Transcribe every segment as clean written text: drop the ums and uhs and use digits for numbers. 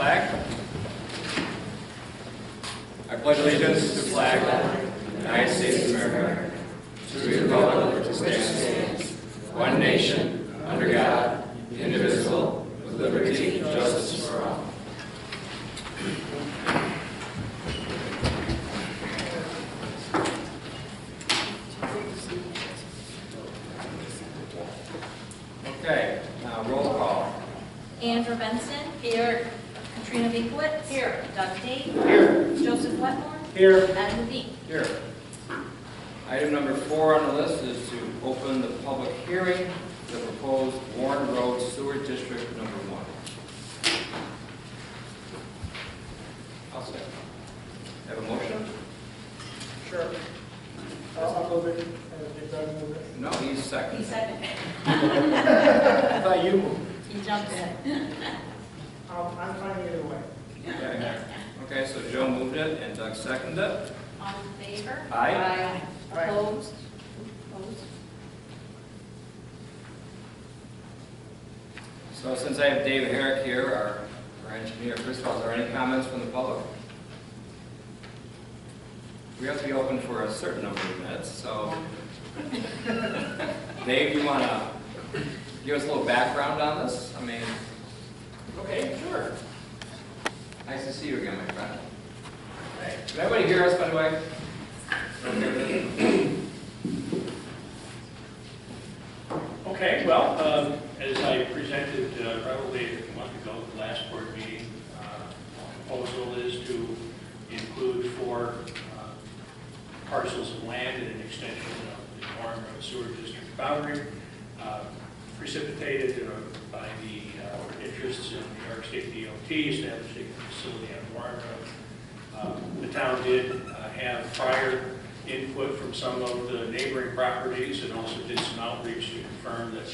flag. I pledge allegiance to the flag of the United States of America, to the republic which stands, one nation, under God, indivisible, with liberty and justice for all. Okay, now roll call. Andrew Benson. Here. Katrina Binkowitz. Here. Doug Dave. Here. Joseph Wetmore. Here. Adam Levine. Here. Item number 4 on the list is to open the public hearing for the proposed Warren Road Sewer District number 1. I'll second. Have a motion? Sure. I'll move it. If Doug move it. No, he's second. He seconded. I thought you moved. He jumped in. I'm fine either way. Okay, so Joe moved it and Doug seconded it. All in favor? Aye. Aye. Opposed? Opposed? So since I have Dave Herrick here, our engineer, first of all, is there any comments from the public? We have to be open for a certain number of minutes, so Dave, you want to give us a little background on this? I mean, okay, sure. Nice to see you again, my friend. Hey, can everybody hear us, by the way? Okay, well, as I presented probably a month ago at the last board meeting, proposal is to include 4 parcels of land and an extension of the Warren Road Sewer District boundary, precipitated by the interests in New York State DOT establishing a facility on Warren Road. The town did have prior input from some of the neighboring properties and also did some outreach to confirm that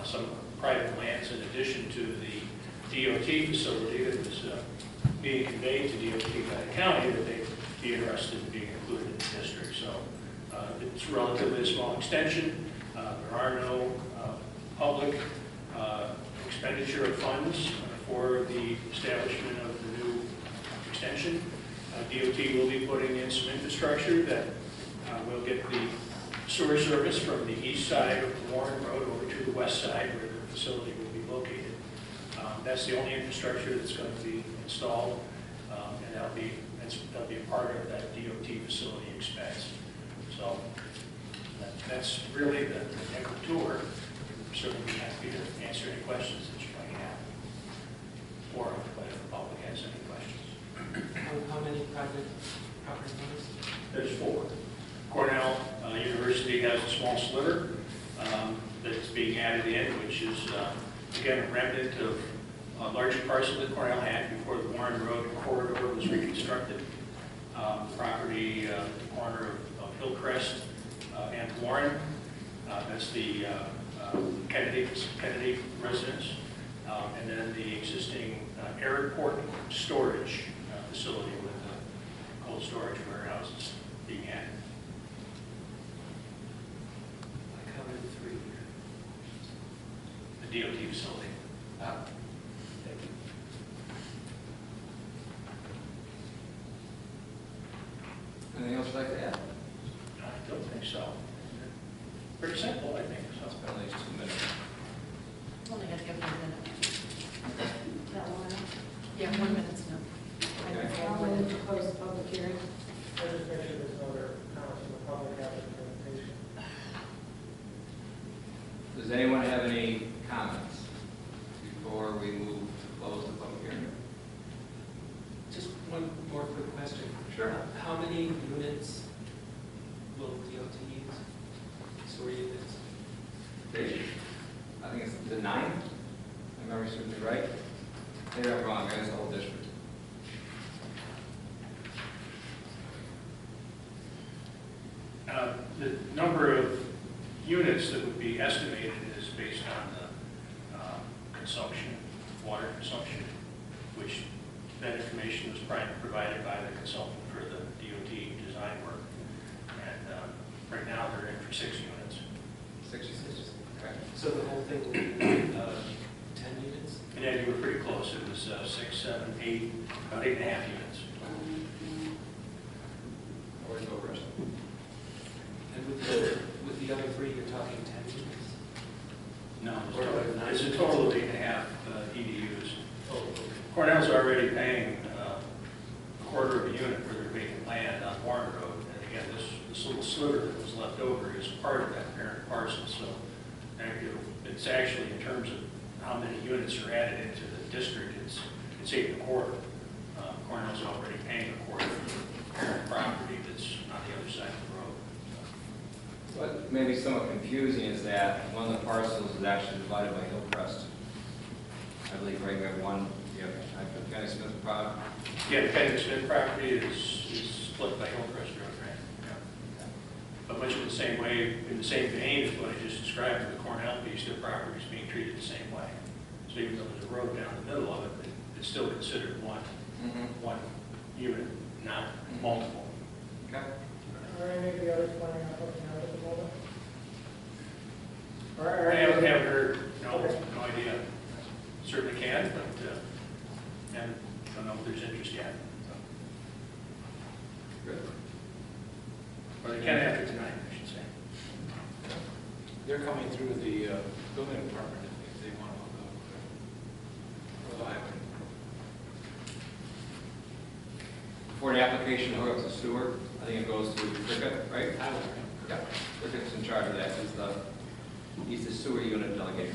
some private lands in addition to the DOT facility that was being conveyed to DOT by the county, that they'd be interested in being included in the district. So it's relatively a small extension. There are no public expenditure of funds for the establishment of the new extension. DOT will be putting in some infrastructure that will get the sewer service from the east side of the Warren Road over to the west side where the facility will be located. That's the only infrastructure that's going to be installed, and that'll be a part of that DOT facility expense. So that's really the tour. I'm certainly happy to answer any questions that you might have, or if the public has any questions. How many private property owners? There's 4. Cornell University has a small sliver that's being added in, which is, again, a remnant of a larger parcel that Cornell had before the Warren Road corridor was reconstructed. The property at the corner of Hillcrest and Warren, that's the Kennedy residence, and then the existing airport storage facility with the cold storage warehouses being added. I counted 3 here. The DOT facility. Thank you. Anything else you'd like to add? I don't think so. Pretty simple, I think. So. It's been at least 2 minutes. Only got to give 1 minute. That 1 minute? Yeah, 1 minute's enough. Okay. I'm going to close the public hearing. I just make sure there's no other comments from the public after the presentation. Does anyone have any comments before we move to close the public hearing? Just one more quick question. Sure. How many units will DOT use? Sewer units? I think it's the 9. My memory serves me right. Maybe I'm wrong. Maybe it's the whole district. The number of units that would be estimated is based on the consumption, water consumption, which that information was provided by the consultant for the DOT design work. And right now they're in for 6 units. 66. Okay. So the whole thing will be 10 units? And then you were pretty close. It was 6 7, 8, about 8.5 units. Where's the rest? And with the other three, you're talking 10 units? No, it's a total of 8.5 EDUs. Cornell's already paying a quarter of a unit for their vacant land on Warren Road. And again, this little sliver that was left over is part of that parent parcel. So it's actually, in terms of how many units are added into the district, it's 8.25. Cornell's already paying a quarter of the parent property that's on the other side of the road. What may be somewhat confusing is that one of the parcels is actually divided by Hillcrest. I believe, right, we have one, you have Kenny Smith property. Yeah, the Kenny Smith property is split by Hillcrest Road, right? Yeah. But much in the same way, in the same vein as what I just described for the Cornell piece, their property is being treated the same way. So even though there's a road down the middle of it, it's still considered one unit, not multiple. Okay. Are any of the others planning on hooking up at the moment? I haven't heard, no Okay. idea. Certainly can, but and don't know if there's interest yet. Good. Or they can after tonight, I should say. They're coming through the building department if they want to hook up. Or the highway. For the application to hook up the sewer, I think it goes to Cricket, right? Highway. Yeah. Cricket's in charge of that. He's the sewer unit delegate.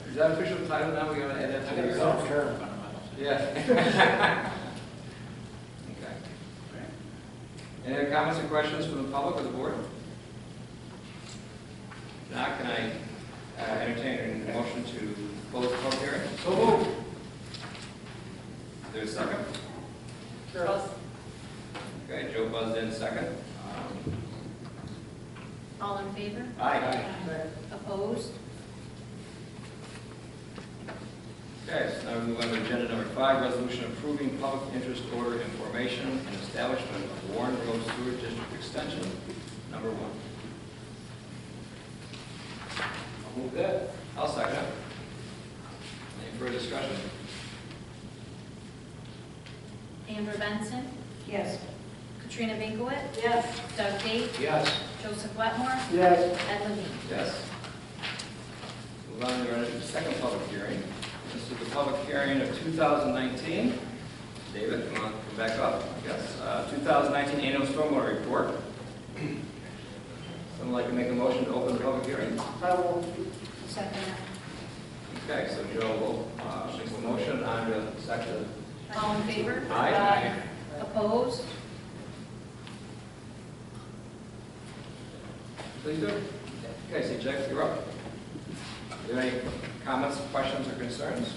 Is that official title now? We gotta add that I to got a the self-term fundamental. Yeah. Okay. Any other comments or questions from the public or the board? Now, can I entertain a motion to close the public hearing? So moved. Is there a second? Sure. Okay, Joe buzzed in second. All in favor? Aye. Opposed? Okay, so now we move on to agenda number 5, resolution approving public interest order information and establishment of Warren Road Sewer District Extension, number 1. I'll move that. I'll second it. Any further discussion? Amber Benson? Yes. Katrina Binkowitz? Yes. Doug Tate? Yes. Joseph Wetmore? Yes. Ed Levine? Yes. Move on to our second public hearing. This is the public hearing of 2019. David, you want to come back up, I guess? 2019 annual stormwater report. Someone like to make a motion to open the public hearing? I will. Second. Okay, so Joe will make the motion. I'm going to second. All in favor? Aye. Opposed? Please do. Okay, so Jeff, you're up. Are there any comments, questions, or concerns?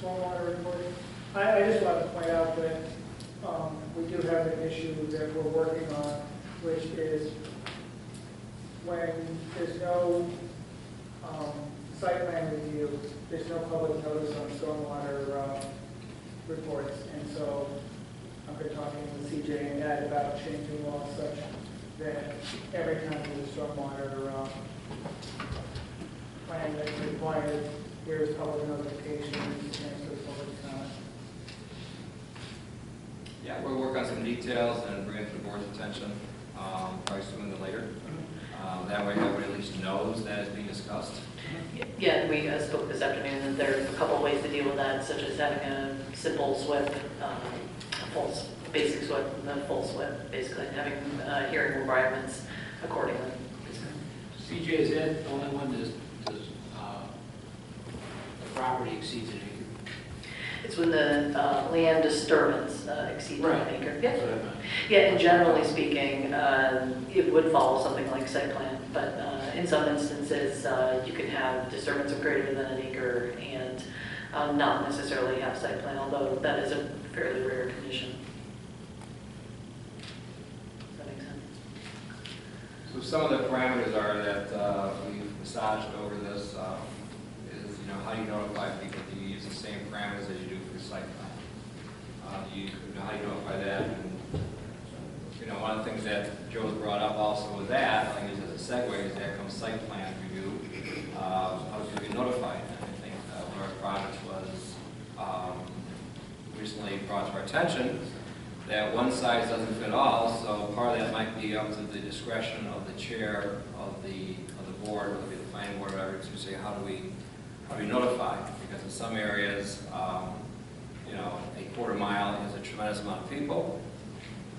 Stormwater reporting. I just want to point out that we do have an issue that we're working on, which is when there's no site plan review, there's no public notice on stormwater reports. And so I've been talking with CJ and Ed about changing law such that every time there's a stormwater plan that's required, there's public notification and to the public comment. Yeah, we'll work on some details and bring it to the board's attention, probably sooner than later. That way everybody at least knows that it's being discussed. Yeah, we spoke this afternoon, and there's a couple of ways to deal with that, such as having a simple SWIP, basic SWIP, and then full SWIP, basically, and having hearing requirements accordingly. CJ, is that the only one that the property exceeds an acre? It's when the land disturbance exceeds Right. an acre. That's Yeah. what I meant. Yeah, and generally speaking, it would follow something like site plan, but in some instances, you can have disturbance of greater than an acre and not necessarily have site plan, although that is a fairly rare condition. Does that make sense? So some of the parameters are that we've massaged over this is, how do you notify people? Do you use the same parameters as you do for site plan? How do you notify that? And one of the things that Joe's brought up also with that, I think as a segue, is that comes site plan review. How to be notified. And I think one of our projects was recently brought to our attention that one size doesn't fit all, so part of that might be up to the discretion of the chair of the board, whether it be the planning board or whatever, to say how do we notify? Because in some areas, a quarter mile is a tremendous amount of people,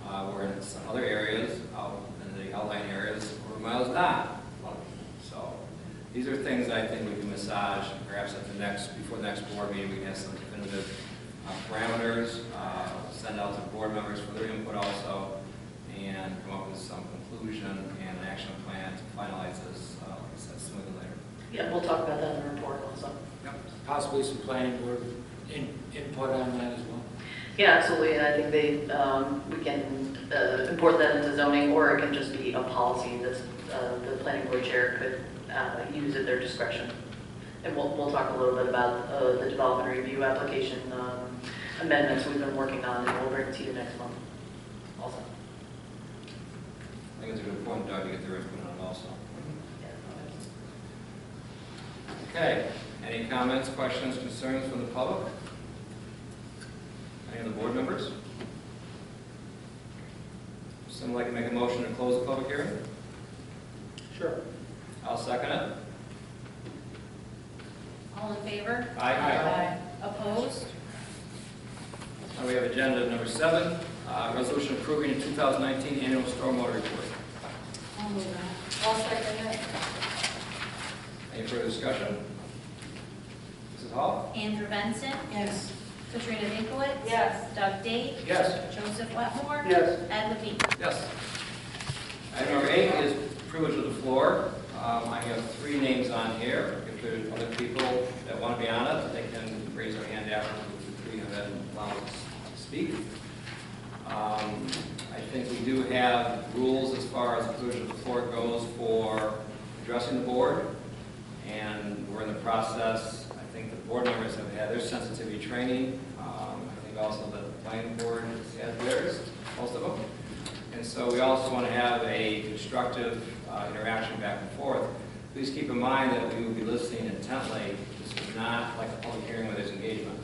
where in some other areas, out in the outlying areas, a quarter mile is not. So these are things I think we can massage, perhaps at before the next board meeting, we can have some definitive parameters, send out to board members for their input also, and come up with some conclusion and an action plan to finalize this sooner than later. Yeah, we'll talk about that in the report also. Yep. Possibly some planning board input on that as well. Yeah, absolutely, and I think we can import that into zoning, or it can just be a policy that the planning board chair could use at their discretion. And we'll talk a little bit about the development review application amendments we've been working on, and we'll bring it to you next month also. I think it's a good point, Doug, to get their input on it also. Okay, any comments, questions, concerns from the public? Any of the board members? Someone like to make a motion to close the public hearing? Sure. I'll second it. All in favor? Aye. Opposed? Now we have agenda number 7, resolution approving the 2019 annual stormwater report. I'll move that. I'll second it. Any further discussion? Mrs. Hall? Andrew Benson? Yes. Katrina Dinkowitz? Yes. Doug Date? Yes. Joseph Wetmore? Yes. Ed Levine? Yes. Item number 8 is privilege of the floor. I have 3 names on here. If there's other people that want to be on it, they can raise their hand after the 3 have been allowed to speak. I think we do have rules as far as the privilege of the floor goes for addressing the board, and we're in the process. I think the board members have had their sensitivity training. I think also that the planning board has had theirs, most of them. And so we also want to have a constructive interaction back and forth. Please keep in mind that we will be listening intently. This is not like a public hearing where there's engagement.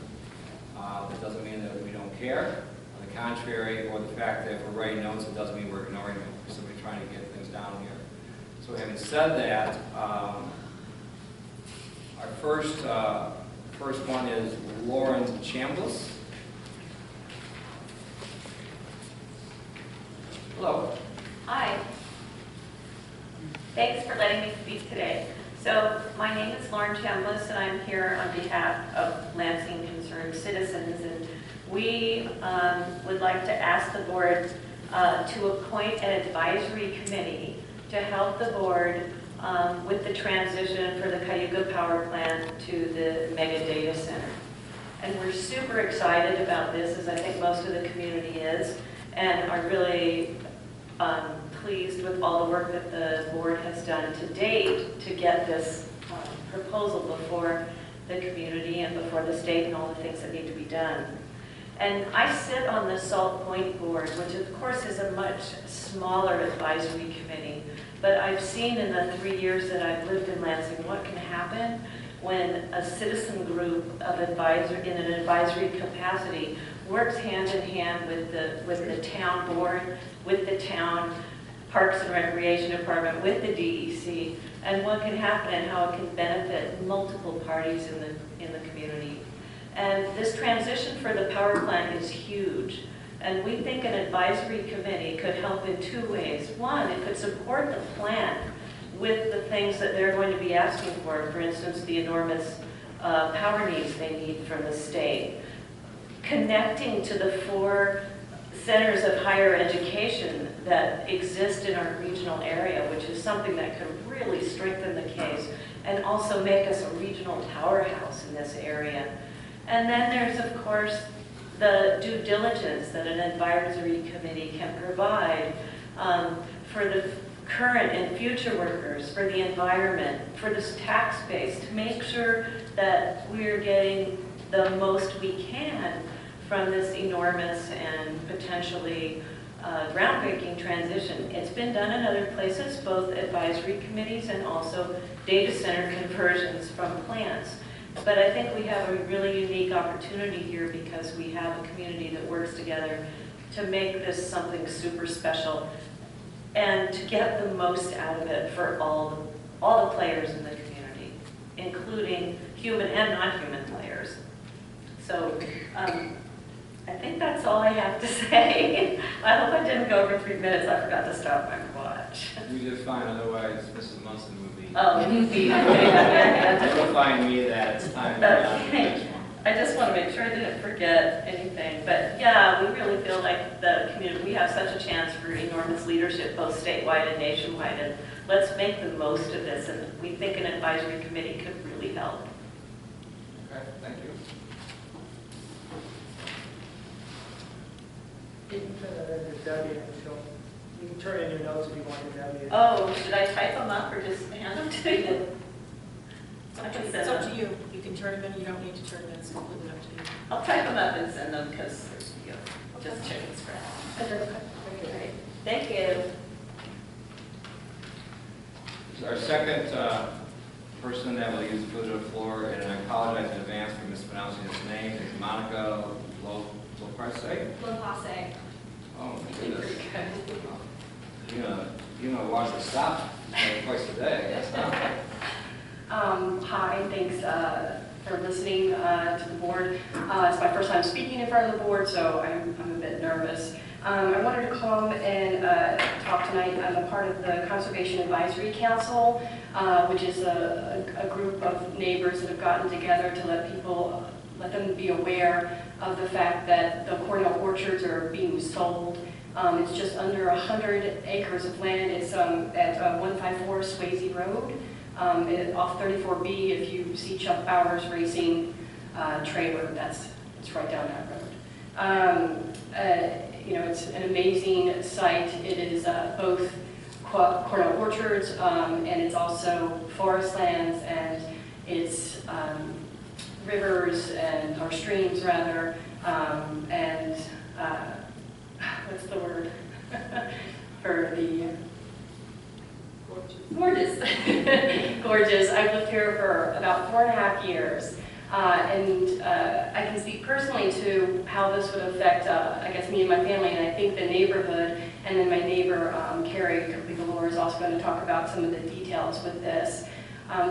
That doesn't mean that we don't care. On the contrary, or the fact that if we're writing notes, it doesn't mean we're ignoring them. We're simply trying to get things down here. So having said that, our first one is Lauren Chambliss. Hello. Hi. Thanks for letting me speak today. So my name is Lauren Chambliss, and I'm here on behalf of Lansing Concerned Citizens. And we would like to ask the board to appoint an advisory committee to help the board with the transition for the Cayuga Power Plant to the mega data center. And we're super excited about this, as I think most of the community is, and are really pleased with all the work that the board has done to date to get this proposal before the community and before the state and all the things that need to be done. And I sit on the Salt Point Board, which of course is a much smaller advisory committee, but I've seen in the 3 years that I've lived in Lansing what can happen when a citizen group of advisor in an advisory capacity works hand in hand with the town board, with the town Parks and Recreation Department, with the DEC, and what can happen and how it can benefit multiple parties in the community. And this transition for the power plant is huge. And we think an advisory committee could help in 2 ways. One, it could support the plant with the things that they're going to be asking for instance, the enormous power needs they need from the state. Connecting to the 4 centers of higher education that exist in our regional area, which is something that could really strengthen the case and also make us a regional powerhouse in this area. And then there's, of course, the due diligence that an advisory committee can provide for the current and future workers, for the environment, for this tax base, to make sure that we're getting the most we can from this enormous and potentially groundbreaking transition. It's been done in other places, both advisory committees and also data center conversions from plants. But I think we have a really unique opportunity here because we have a community that works together to make this something super special and to get the most out of it for all the players in the community, including human and non-human players. So I think that's all I have to say. I hope I didn't go over 3 minutes. I forgot to stop my watch. You did fine, otherwise Mrs. Munson would be. Oh, okay. You'll find me that it's time to go on to the next one. I just want to make sure I didn't forget anything. But yeah, we really feel like the community, we have such a chance for enormous leadership, both statewide and nationwide. And let's make the most of this. And we think an advisory committee could really help. Okay, thank you. You can turn that into Debbie, and you can turn in your notes if you want to Debbie. Oh, should I type them up or just hand them to you? I can It's send up them. to you. You can turn them in, you don't need to turn them in, it's completely up to you. I'll type them up and send them because just checking spread. Okay. Thank you. Our second person that will use the privilege of the floor, and I apologize in advance for mispronouncing his name, is Monica Loprese. Lapasse. Oh, my goodness. You know, watch the stop twice a day, I guess, huh? Hi, thanks for listening to the board. It's my first time speaking in front of the board, so I'm a bit nervous. I wanted to come and talk tonight. I'm a part of the Conservation Advisory Council, which is a group of neighbors that have gotten together to let them be aware of the fact that the Cornell orchards are being sold. It's just under 100 acres of land. It's at 154 Swayze Road, off 34B. If you see Chuck Bowers Racing trailer, it's right down that road. It's an amazing site. It is both Cornell orchards, and it's also forest lands, and it's rivers or streams rather, and what's the word for the gorgeous. Gorgeous. I've lived here for about 4.5 years, and I can speak personally to how this would affect, I guess, me and my family, and I think the neighborhood. And then my neighbor, Carrie Galore, is also going to talk about some of the details with this.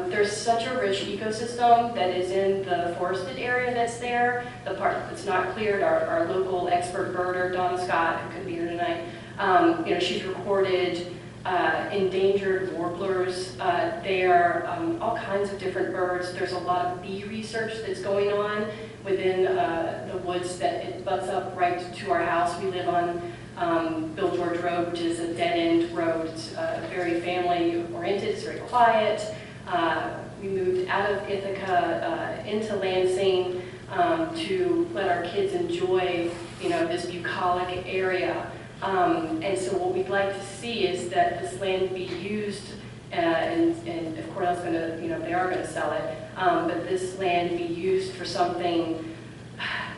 There's such a rich ecosystem that is in the forested area that's there. The part that's not cleared, our local expert birder, Donna Scott, who could be here tonight, she's recorded endangered warblers there, all kinds of different birds. There's a lot of bee research that's going on within the woods that it butts up right to our house. We live on Bill George Road, which is a dead-end road. It's very family-oriented, it's very quiet. We moved out of Ithaca into Lansing to let our kids enjoy, this bucolic area. And so what we'd like to see is that this land be used, and if Cornell's going to, they are going to sell it, but this land be used for something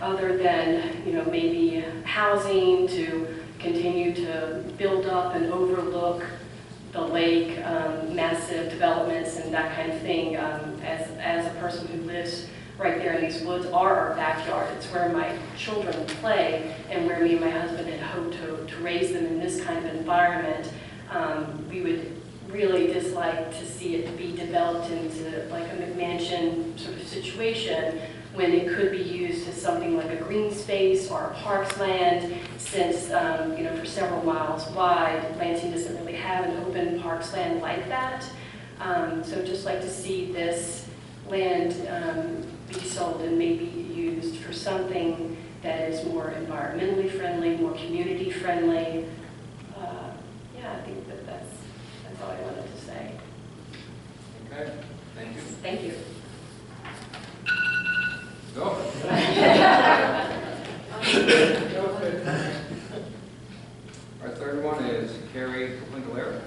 other than, maybe housing, to continue to build up and overlook the lake, massive developments and that kind of thing. As a person who lives right there in these woods are our backyard. It's where my children play and where me and my husband had hoped to raise them in this kind of environment. We would really dislike to see it be developed into like a McMansion sort of situation when it could be used as something like a green space or a parks land, since for several miles wide, Lansing doesn't really have an open parks land like that. So just like to see this land be sold and maybe used for something that is more environmentally friendly, more community friendly. I think that's all I wanted to say. Okay, thank you. Thank you. Go. Our third one is Carrie Lingalera.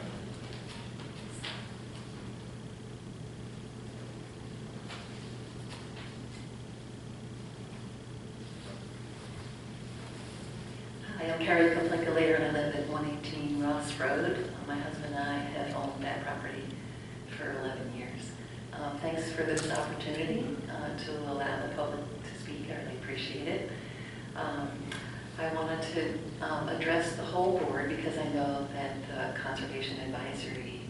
Hi, I'm Carrie Kaplinka later, and I Road. My husband and I have owned that property for 11 years. Thanks for this opportunity to allow the public to speak. I really appreciate it. I wanted to address the whole board because I know that the Conservation Advisory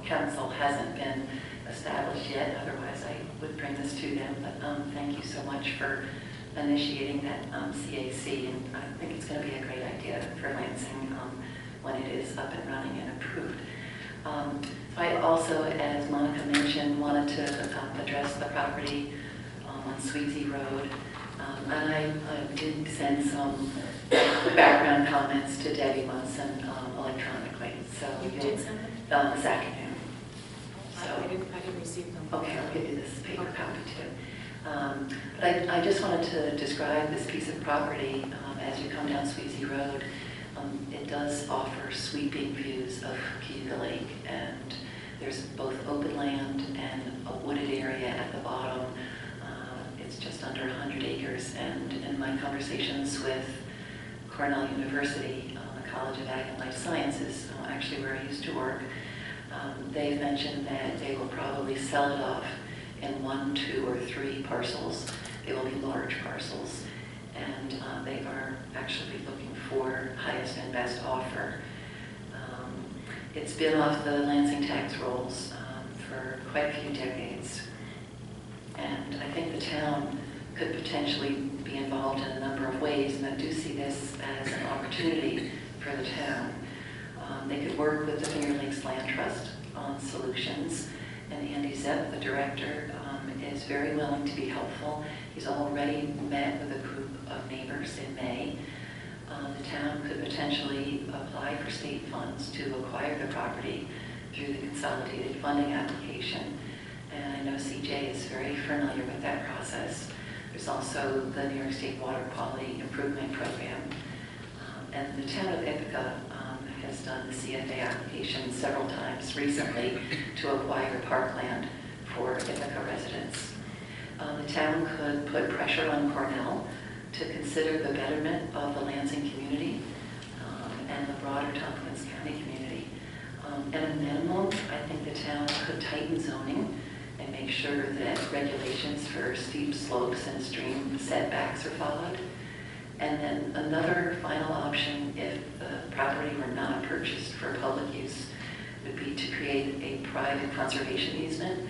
Council hasn't been established yet. Otherwise, I would bring this to them. But thank you so much for initiating that CAC. And I think it's going to be a great idea for Lansing when it is up and running and approved. I also, as Monica mentioned, wanted to address the property on Sweetsy Road. And I did send some background comments to Debbie Munson electronically. So You did send it? This afternoon. So, I didn't receive them. okay, I'll give you this paper copy too. But I just wanted to describe this piece of property as you come down Sweetsy Road. It does offer sweeping views of Cayuga Lake, and there's both open land and a wooded area at the bottom. It's just under 100 acres, and in my conversations with Cornell University, the College of Ag and Life Sciences, actually where I used to work, they've mentioned that they will probably sell it off in 1, 2, or 3 parcels. They will be large parcels, and they are actually looking for highest and best offer. It's been off the Lansing tax rolls for quite a few decades, and I think the town could potentially be involved in a number of ways, and I do see this as an opportunity for the town. They could work with the Finger Lakes Land Trust on solutions, and Andy Zepp, the director, is very willing to be helpful. He's already met with a group of neighbors in May. The town could potentially apply for state funds to acquire the property through the consolidated funding application. And I know CJ is very familiar with that process. There's also the New York State Water Quality Improvement Program. And the town of Ithaca has done the CFA application several times recently to acquire parkland for Ithaca residents. The town could put pressure on Cornell to consider the betterment of the Lansing community and the broader Tompkins County community. At a minimum, I think the town could tighten zoning and make sure that regulations for steep slopes and stream setbacks are followed. And then another final option, if the property were not purchased for public use, would be to create a private conservation easement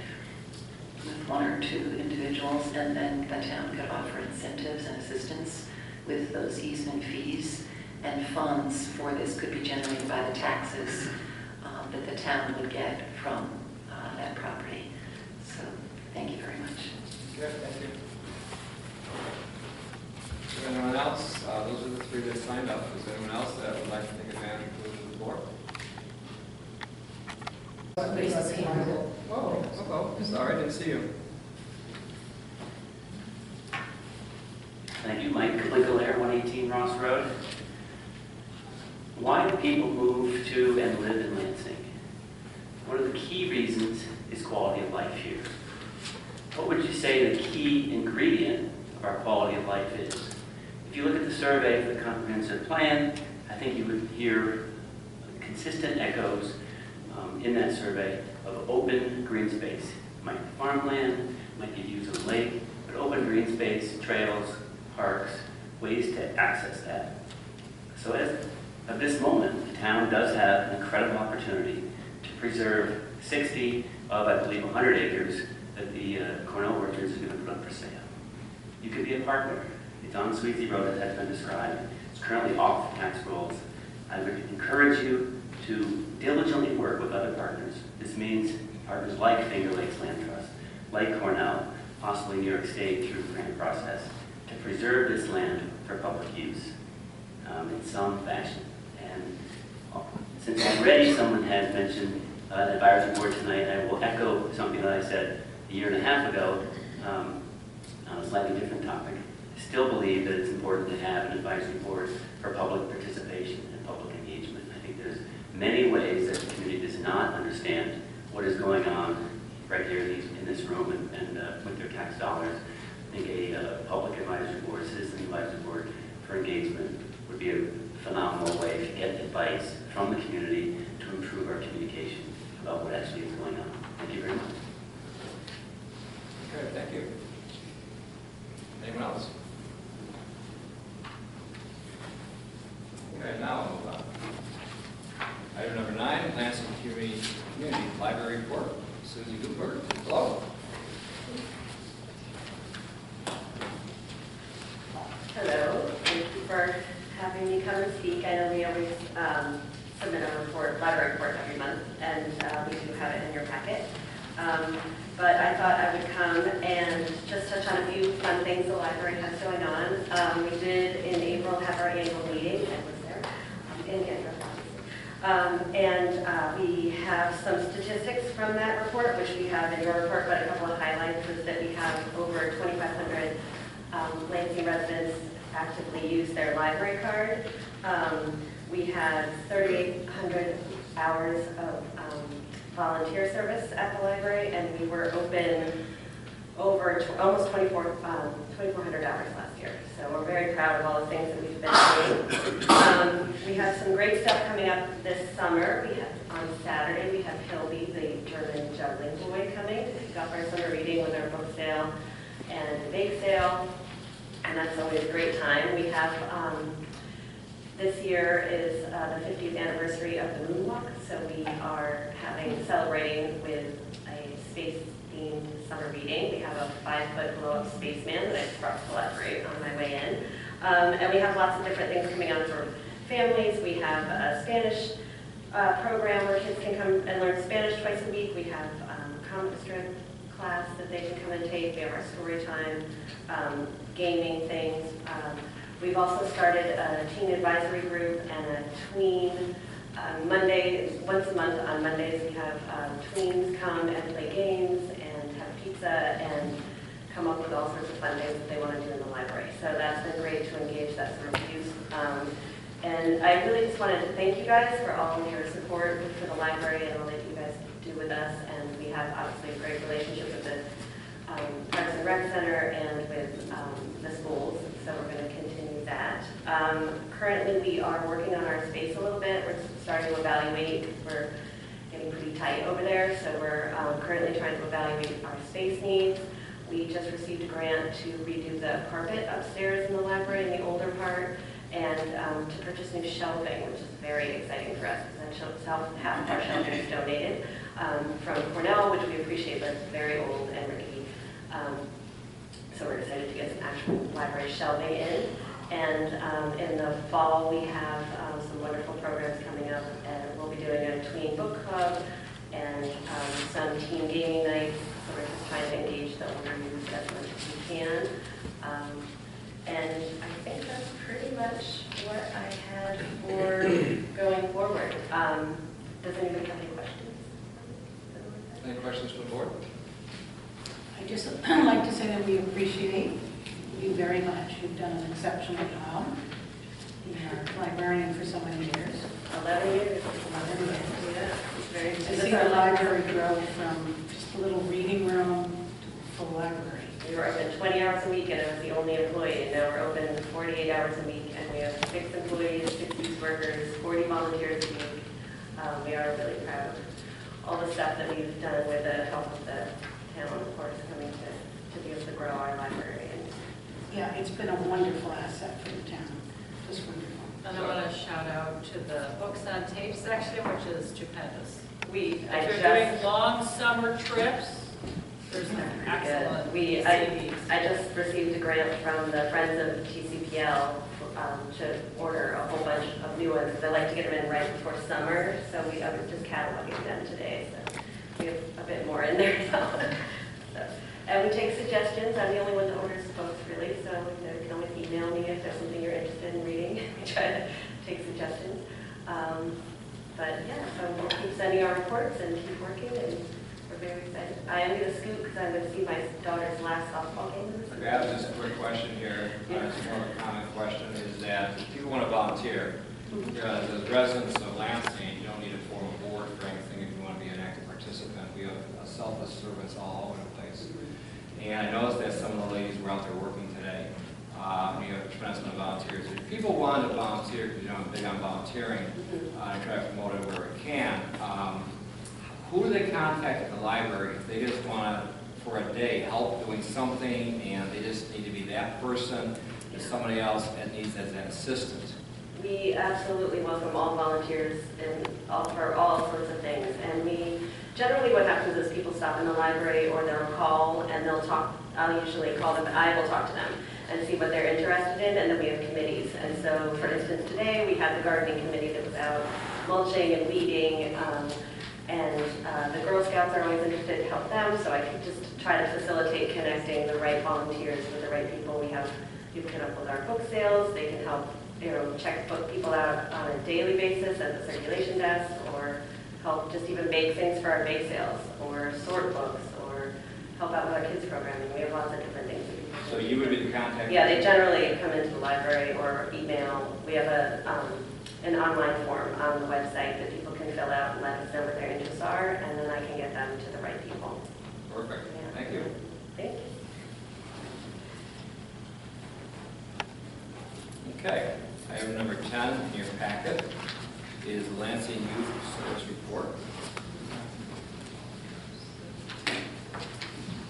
with 1 or 2 individuals, and then the town could offer incentives and assistance with those easement fees, and funds for this could be generated by the taxes that the town would get from that property. So, thank you very much. Good, thank you. Is there anyone else? Those are the 3 that signed up. Is there anyone else that would like to take advantage of the floor? Oh, sorry, didn't see you. Thank you, Mike Linkelaire, 118 Ross Road. Why do people move to and live in Lansing? One of the key reasons is quality of life here. What would you say the key ingredient of our quality of life is? If you look at the survey for the comprehensive plan, I think you would hear consistent echoes in that survey of open green space. It might be farmland, might be views of the lake, but open green space, trails, parks, ways to access that. So at this moment, the town does have an incredible opportunity to preserve 60 of, I believe, 100 acres that the Cornell Orchards are going to put up for sale. You could be a partner. It's on Sweetsy Road, as has been described. It's currently off the tax rolls. I would encourage you to diligently work with other partners. This means partners like Finger Lakes Land Trust, like Cornell, possibly New York State through the grant process, to preserve this land for public use in some fashion. And since already someone has mentioned the advisory board tonight, I will echo something that I said a year and a half ago on a slightly different topic. I still believe that it's important to have an advisory board for public participation and public engagement. I think there's many ways that the community does not understand what is going on right here in this room and with their tax dollars. I think a public advisory board, citizen advisory board for engagement would be a phenomenal way to get advice from the community to improve our communication about what actually is going on. Thank you very much. Okay, thank you. Anyone else? Okay, now we'll move on. Item number 9, Lansing Community Library Report. Susie Gutenberg. Hello. Hello, thank you for having me come and speak. I know we always submit a report, library report every month, and we do have it in your packet. But I thought I would come and just touch on a few fun things the library has going on. We did in April have our annual meeting. I was there. In Kendra. And we have some statistics from that report, which we have in your report, but a couple of highlights is that we have over 2,500 Lansing residents actively use their library card. We had 3,800 hours of volunteer service at the library, and we were open over almost 2,400 hours last year. So we're very proud of all the things that we've been doing. We have some great stuff coming up this summer. We have on Saturday, we have Hildy, the German juggling boy, coming to kick off our summer reading with our book sale and bake sale, and that's always a great time. We have, this year is the 50th anniversary of the Moonwalk, so we are celebrating with a space-themed summer reading. We have a 5-foot glow-up spaceman that I brought to the library on my way in. And we have lots of different things coming on for families. We have a Spanish program where kids can come and learn Spanish twice a week. We have a comic strip class that they can come and take. We have our story time, gaming things. We've also started a teen advisory group and a tween Monday, once a month on Mondays we have tweens come and play games and have pizza and come up with all sorts of fun things that they want to do in the library. So that's been great to engage that sort of youth. And I really just wanted to thank you guys for all of your support for the library and all that you guys do with us. And we have obviously a great relationship with the Parks and Rec Center and with the schools, so we're going to continue that. Currently, we are working on our space a little bit. We're starting to evaluate because we're getting pretty tight over there, so we're currently trying to evaluate our space needs. We just received a grant to redo the carpet upstairs in the library in the older part, and to purchase new shelving, which is very exciting for us because half of our shelving is donated from Cornell, which we appreciate, but it's very old and rickety. So we're excited to get some actual library shelving in. And in the fall, we have some wonderful programs coming up. And we'll be doing a tween book club and some teen gaming nights. So we're just trying to engage the older youth as much as we can. And I think that's pretty much what I had for going forward. Does anybody have any questions? Any questions from the board? I just like to say that we appreciate you very much. You've done an exceptional job. You're a librarian for so many years. 11 years. 11 years. Yeah, it's very To see the library grow from just a little reading room to a full library. We were open 20 hours a week and I was the only employee, and now we're open 48 hours a week, and we have 6 employees, 6 youth workers, 40 volunteers a week. We are really proud of all the stuff that we've done with the help of the town, of course, coming to be able to grow our library. Yeah, it's been a wonderful asset for the town. Just wonderful. And I want to shout out to the books on tape section, which is stupendous. If you're doing long summer trips, there's an excellent CDs. I just received a grant from the Friends of TCPL to order a whole bunch of new ones, because I like to get them in right before summer, so I was just cataloging them today, so we have a bit more in there. And we take suggestions. I'm the only one that orders books, really, so you can always email me if there's something you're interested in reading. We try to take suggestions. But yeah, so we'll keep sending our reports and keep working, and we're very excited. I am going to scoot because I'm going to see my daughter's last softball game. Okay, I have just a quick question here. It's more of a common question, is that if people want to volunteer, as residents of Lansing, you don't need to form a board for anything if you want to be an active participant. We have selfless servants all over the place. And I noticed that some of the ladies were out there working today. We have a tremendous amount of volunteers. If people want to volunteer, because I'm big on volunteering, I try to promote it where I can, who do they contact at the library if they just want to, for a day, help doing something and they just need to be that person, or somebody else that needs as an assistant? We absolutely welcome all volunteers and for all sorts of things. And we generally, what happens is people stop in the library or they'll call and they'll talk. I'll usually call them, I will talk to them and see what they're interested in, and then we have committees. And so, for instance, today we had the gardening committee that was out mulching and weeding, and the Girl Scouts are always interested to help them, so I can just try to facilitate connecting the right volunteers with the right people. We have people can help with our book sales, they can help check book people out on a daily basis at the circulation desk, or help just even make things for our bake sales, or sort books, or help out with our kids programming. We have lots of different things that people can do. So you would be the contact? Yeah, they generally come into the library or email. We have an online form on the website that people can fill out and let us know what their interests are, and then I can get them to the right people. Perfect. Yeah. Thank you. Thank you. Okay. Item number 10 in your packet is Lansing Youth Service Report.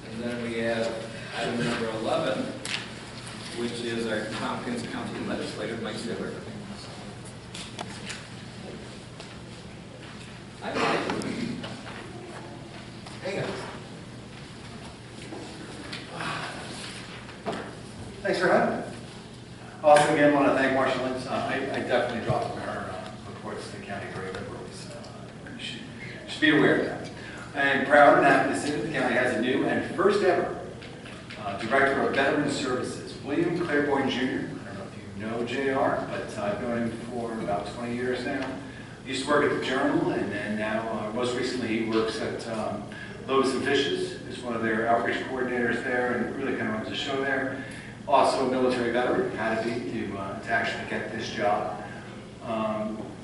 And then we have item number 11, which is our Tompkins County Legislator, Mike Saylor. Hi, Mike. Hey, guys. Thanks for having me. Also, again, want to thank Marcia Lynch. I definitely dropped her reports to the county very liberally, so you should be aware of that. I am proud and happy to say that the county has a new and first ever Director of Veteran Services, William Claiborne Jr. I don't know if you know JR, but I've known him for about 20 years now. He used to work at the Journal, and then now, most recently, he works at Loaves and Fishes. He's one of their outreach coordinators there, and really kind of runs the show there. Also a military veteran, had to be to actually get this job.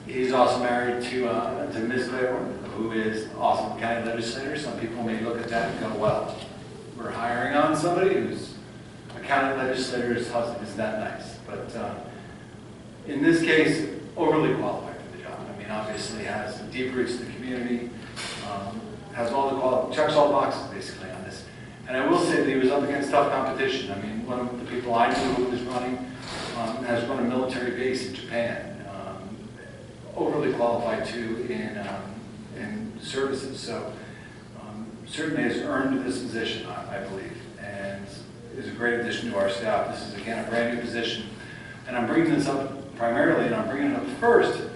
He's also married to Ms. Claiborne, who is also a county legislator. Some people may look at that and go, well, we're hiring on somebody who's a county legislator's husband. Isn't that nice? But in this case, overly qualified for the job. I mean, obviously has deep roots in the community, has all the checks all the boxes basically on this. And I will say that he was up against tough competition. I mean, one of the people I knew who was running has run a military base in Japan. Overly qualified too in services. So certainly has earned this position, I believe, and is a great addition to our staff. This is again a brand new position, and I'm bringing this up primarily, and I'm bringing it up first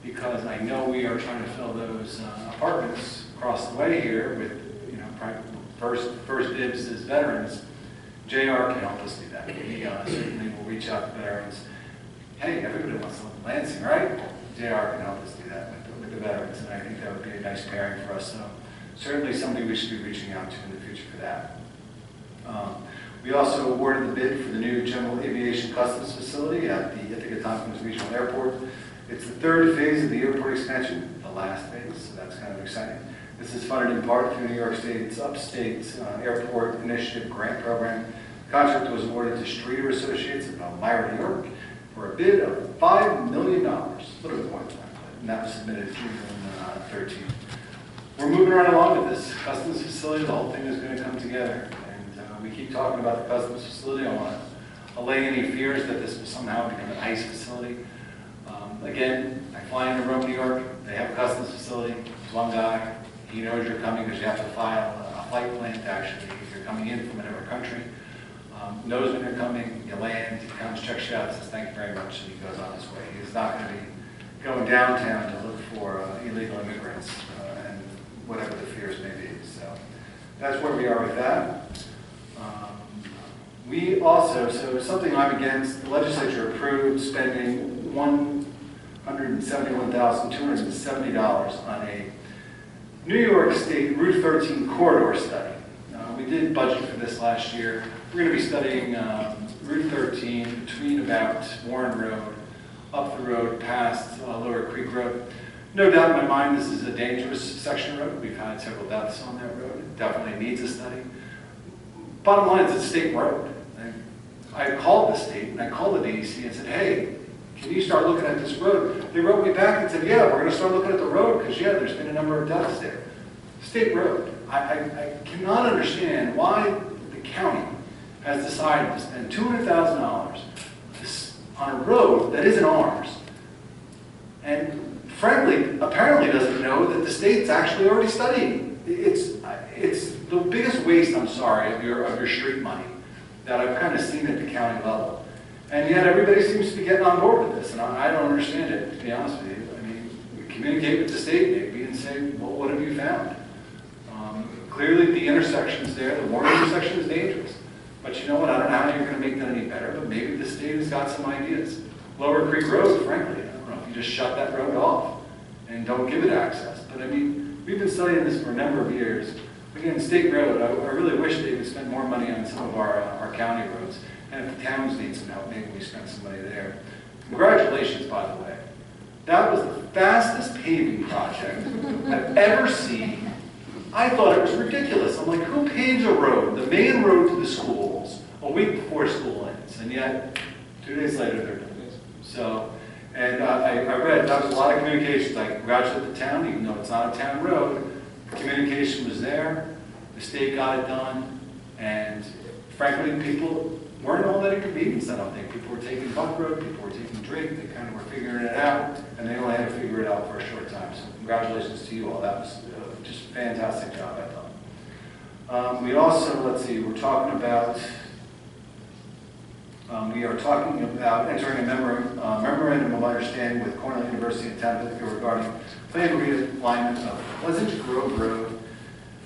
because I know we are trying to fill those apartments across the way here with first dibs as veterans. JR can help us do that. He certainly will reach out to veterans. Hey, everybody wants to live in Lansing, right? JR can help us do that with the veterans, and I think that would be a nice pairing for us. So certainly somebody we should be reaching out to in the future for that. We also awarded the bid for the new General Aviation Customs Facility at the Ithaca-Tompkins Regional Airport. It's the third phase of the airport expansion, the last phase, so that's kind of exciting. This is funded in part through New York State's Upstate Airport Initiative Grant Program. The contract was awarded to Streeter Associates of Elmira, New York, for a bid of $5 million, a little bit more than that, and that was submitted June 13th. We're moving right along with this customs facility. The whole thing is going to come together, and we keep talking about the customs facility. I want to allay any fears that this will somehow become an ICE facility. Again, I fly into Rome, New York. They have a customs facility. There's one guy. He knows you're coming because you have to file a flight plan to actually, if you're coming in from another country. Knows when you're coming, you land, he comes, checks you out, says thank you very much, and he goes on his way. He's not going to be going downtown to look for illegal immigrants and whatever the fears may be. So that's where we are with that. We also, so something I'm against, the legislature approved spending $171,270 on a New York State Route 13 corridor study. We did budget for this last year. We're going to be studying Route 13 between about Warren Road, up the road past Lower Creek Road. No doubt in my mind this is a dangerous section of road. We've had several deaths on that road. It definitely needs a study. Bottom line is it's a state road. I called the state and I called the DEC and said, hey, can you start looking at this road? They wrote me back and said, yeah, we're going to start looking at the road because, yeah, there's been a number of deaths there. State road. I cannot understand why the county has decided to spend $200,000 on a road that isn't ours. And frankly, apparently doesn't know that the state's actually already studying. It's the biggest waste, I'm sorry, of your street money that I've kind of seen at the county level. And yet everybody seems to be getting on board with this, and I don't understand it, to be honest with you. I mean, we communicate with the state maybe and say, well, what have you found? Clearly the intersection's there, the Warren intersection is dangerous. But you know what, I don't know how you're going to make that any better, but maybe the state has got some ideas. Lower Creek Road, frankly, I don't know if you just shut that road off and don't give it access. But I mean, we've been studying this for a number of years. Again, State Road, I really wish they would spend more money on some of our county roads. And if the towns need some help, maybe we spend some money there. Congratulations, by the way. That was the fastest paving project I've ever seen. I thought it was ridiculous. I'm like, who paves a road, the main road to the schools, a week before school ends? And yet, 2 days later, they're doing it. So, and I read, that was a lot of communications. I congratulate the town, even though it's not a town road. Communication was there. The state got it done. And frankly, people weren't all that inconvenienced, I don't think. People were taking Buck Road, people were taking Drake, they kind of were figuring it out, and they only had to figure it out for a short time. So congratulations to you all. That was just a fantastic job, I thought. We also, let's see, we are talking about entering a memorandum of understanding with Cornell University and Town of Ithaca regarding plan realignment of Pleasant Grove Road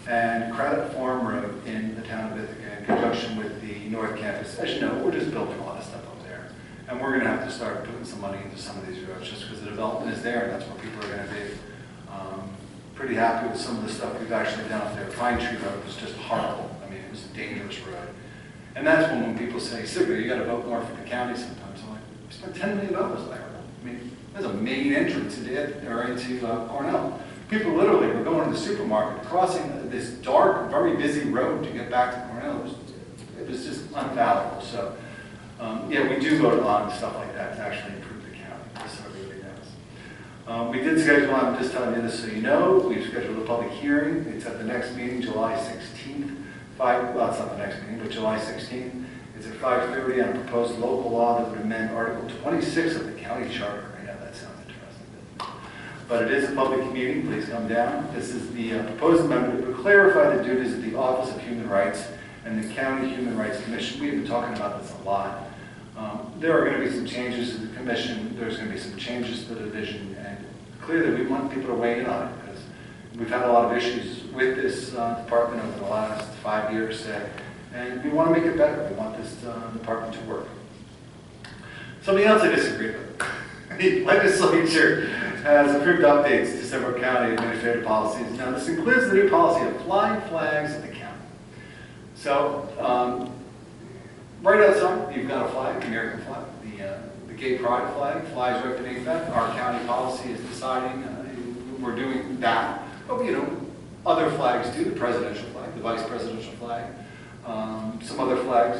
and Craddock Farm Road in the town of Ithaca in conjunction with the North Campus. As you know, we're just building a lot of stuff up there. And we're going to have to start putting some money into some of these roads just because the development is there and that's where people are going to be. Pretty happy with some of the stuff we've actually done up there. Pine Tree Road was just horrible. I mean, it was a dangerous road. And that's when people say, Sigrid, you got to vote more for the county sometimes. I'm like, we spent $10 million there. I mean, there's a main entrance into Cornell. People literally were going to the supermarket, crossing this dark, very busy road to get back to Cornell. It was just unvaluable. So, yeah, we do vote on stuff like that to actually improve the county. That's what it really does. We did schedule, I'm just telling you this so you know, we've scheduled a public hearing. It's at the next meeting, July 16th. Well, it's not the next meeting, but July 16th. It's at 5:30 on a proposed local law that would amend Article 26 of the county charter. I know that sounds interesting. But it is a public meeting. Please come down. This is the proposed amendment that would clarify the duties of the Office of Human Rights and the County Human Rights Commission. We've been talking about this a lot. There are going to be some changes to the commission. There's going to be some changes to the division. And clearly, we want people to weigh in on it because we've had a lot of issues with this department over the last 5 years. And we want to make it better. We want this department to work. Something else I disagree with. The legislature has approved updates to several county administrative policies. Now, this includes the new policy of flying flags at the county. So, right outside, you've got a flag, the American flag, the gay pride flag flies right beneath that. Our county policy is deciding we're doing that. But, you know, other flags do, the presidential flag, the vice presidential flag, some other flags.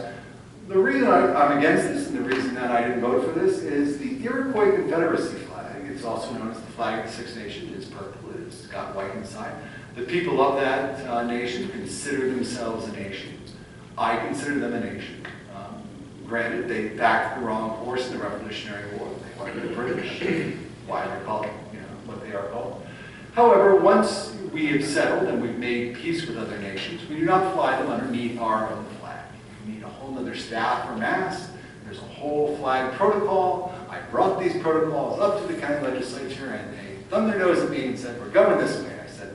The reason I'm against this and the reason that I didn't vote for this is the Iroquois Confederacy flag. It's also known as the flag of the Six Nations. It's purple. It's got white inside. The people of that nation consider themselves a nation. I consider them a nation. Granted, they backed the wrong horse in the Revolutionary War. They wanted the British. Why they're called, you know, what they are called. However, once we have settled and we've made peace with other nations, we do not fly them underneath our own flag. We need a whole other staff or mass. There's a whole flag protocol. I brought these protocols up to the county legislature and they thumbed their nose at me and said, we're going this way. I said,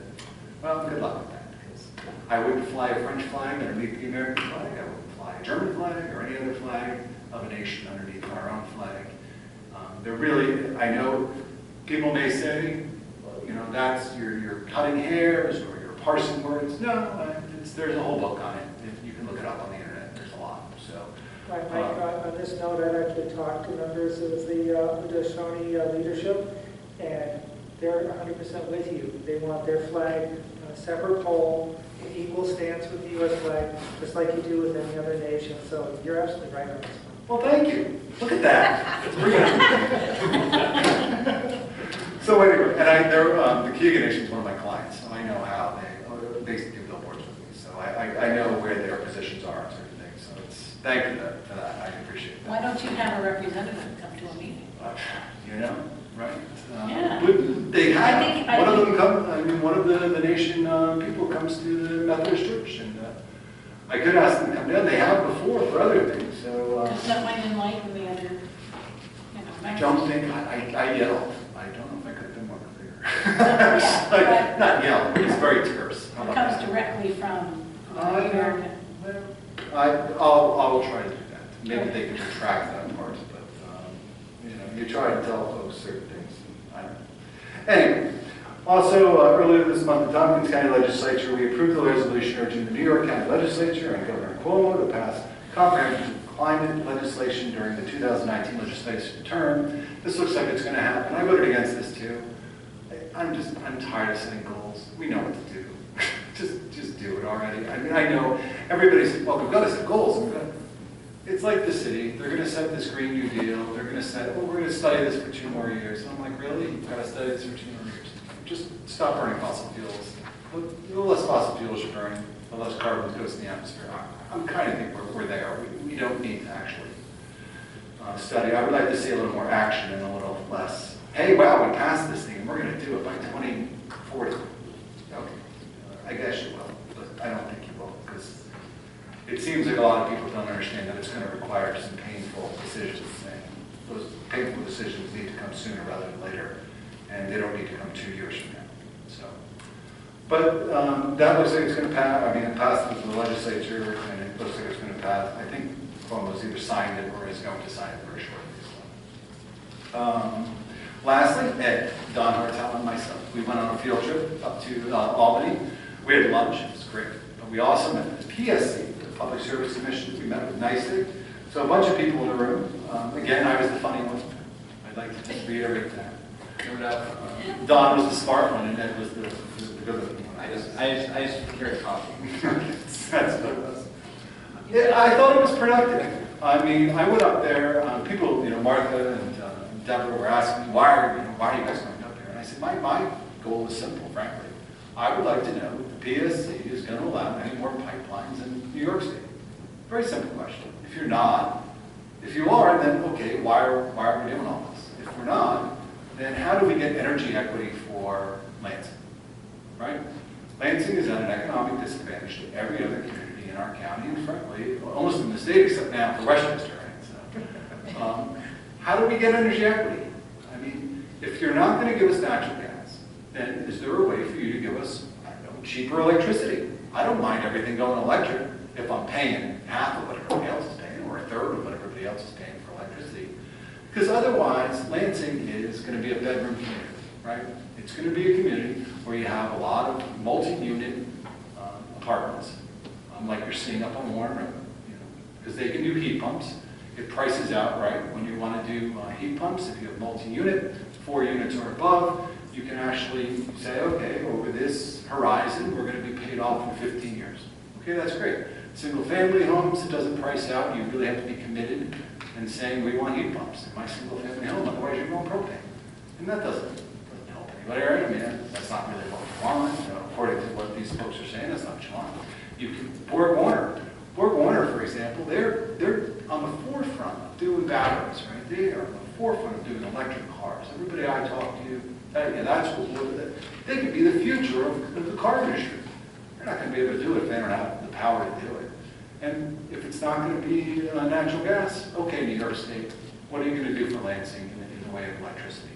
well, good luck with that. Because I wouldn't fly a French flag underneath the American flag. I wouldn't fly a German flag or any other flag of a nation underneath our own flag. They're really, I know people may say, you know, that's you're cutting hairs or you're parsing words. No, there's a whole book on it. You can look it up on the internet. There's a lot. So, Mike, on this note, I'd actually talked to members of the Shawnee leadership, and they're 100% with you. They want their flag on a separate pole, in equal stance with the U.S. flag, just like you do with any other nation. So you're absolutely right on this one. Well, thank you. Look at that. So anyway, and the Keegan Nation is one of my clients, so I know how they do billboards with me. So I know where their positions are and certain things. So thank you for that. I appreciate that. Why don't you have a representative come to a meeting? You know, right? Yeah. But they have. I One of think- them come. I mean, one of the nation people comes to the Methodist Church, and I could ask them to come down. They have before for other things. So Because that might enlighten the other, I don't think I yelled. I don't know if I could have been more clear. Yeah, Not yell. It's very terse. How It about comes that? directly from I American. I'll try to do that. Maybe they can retract that part, but you try to tell folks certain things. I don't know. Anyway, also earlier this month, the Tompkins County Legislature, we approved the resolution urging the New York County Legislature and Governor Cuomo to pass comprehensive climate legislation during the 2019 legislative term. This looks like it's going to happen. I voted against this too. I'm tired of setting goals. We know what to do. just do it already. I mean, I know everybody's, well, we've got to set goals. It's like the city. They're going to set this Green New Deal. They're going to set, we're going to study this for 2 more years. And I'm like, really? You've got to study this for 2 more years. Just stop burning fossil fuels. The less fossil fuels you burn, the less carbon goes in the atmosphere. I'm kind of think we're there. We don't need to actually study. I would like to see a little more action and a little less, hey, wow, we passed this thing and we're going to do it by 2040. Okay, I guess you will, but I don't think you will, because it seems like a lot of people don't understand that it's going to require some painful decisions, and those painful decisions need to come sooner rather than later, and they don't need to come 2 years from now. So, but that looks like it's going to pass. I mean, it passed with the legislature, and it looks like it's going to pass. I think Cuomo's either signed it or is going to sign it very shortly. Lastly, Ed, Don Hartel, and myself, we went on a field trip up to Albany. We had lunch. It was great. But we also met with the PSC, the Public Service Commission. We met with NYSEG. So a bunch of people in the room. Again, I was the funny one. I'd like to just reiterate that. Don was the smart one, and Ed was the good looking one. I just carry coffee. That's what it was. I thought it was productive. I mean, I went up there. People, Martha and Deborah were asking me, why are you guys going up here? And I said, my goal is simple, frankly. I would like to know if the PSC is going to allow any more pipelines in New York State. Very simple question. If you're not, if you are, then okay, why are we doing all this? If we're not, then how do we get energy equity for Lansing, right? Lansing is at an economic disadvantage to every other community in our county, and frankly, almost in the state, except now for Westchester, right? So, how do we get energy equity? I mean, if you're not going to give us natural gas, then is there a way for you to give us, I don't know, cheaper electricity? I don't mind everything going electric if I'm paying half of what everybody else is paying, or a third of what everybody else is paying for electricity. Because otherwise, Lansing is going to be a bedroom community, right? It's going to be a community where you have a lot of multi-unit apartments, like you're seeing up on Warren Road, because they can do heat pumps. It prices out right when you want to do heat pumps. If you have multi-unit, 4 units or above, you can actually say, okay, over this horizon, we're going to be paid off in 15 years. Okay, that's great. Single-family homes, it doesn't price out. You really have to be committed and saying, we want heat pumps in my single-family home, otherwise you're going propane. And that doesn't help anybody, right? I mean, that's not really what we want. According to what these folks are saying, that's not what you want. You can, Borg Warner, for example, they're on the forefront of doing batteries, right? They are on the forefront of doing electric cars. Everybody I talk to, that's what they could be the future of the car industry. They're not going to be able to do it if they don't have the power to do it. And if it's not going to be natural gas, okay, New York State, what are you going to do for Lansing in the way of electricity?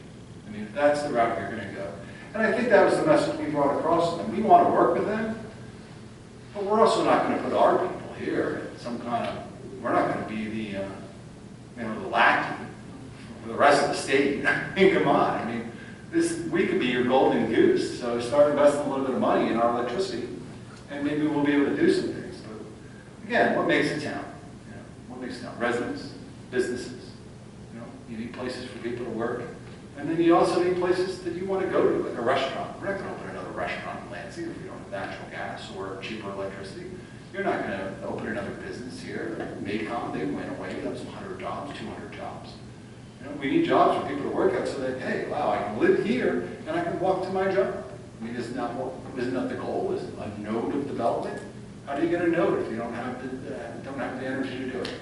I mean, if that's the route you're going to go. And I think that was the message we brought across to them. We want to work with them, but we're also not going to put our people here in some kind of, we're not going to be the, the lackey for the rest of the state. I mean, come on. I mean, we could be your golden goose. So start investing a little bit of money in our electricity, and maybe we'll be able to do some things. But again, what makes a town? What makes a town? Residents, businesses. You need places for people to work. And then you also need places that you want to go to, like a restaurant. We're not going to open another restaurant in Lansing if we don't have natural gas or cheaper electricity. You're not going to open another business here. Maycom, they went away, that was 100 jobs, 200 jobs. You know, we need jobs for people to work at so that, hey, wow, I can live here and I can walk to my job. I mean, isn't that the goal? Is a node of development? How do you get a node if you don't have the energy to do it?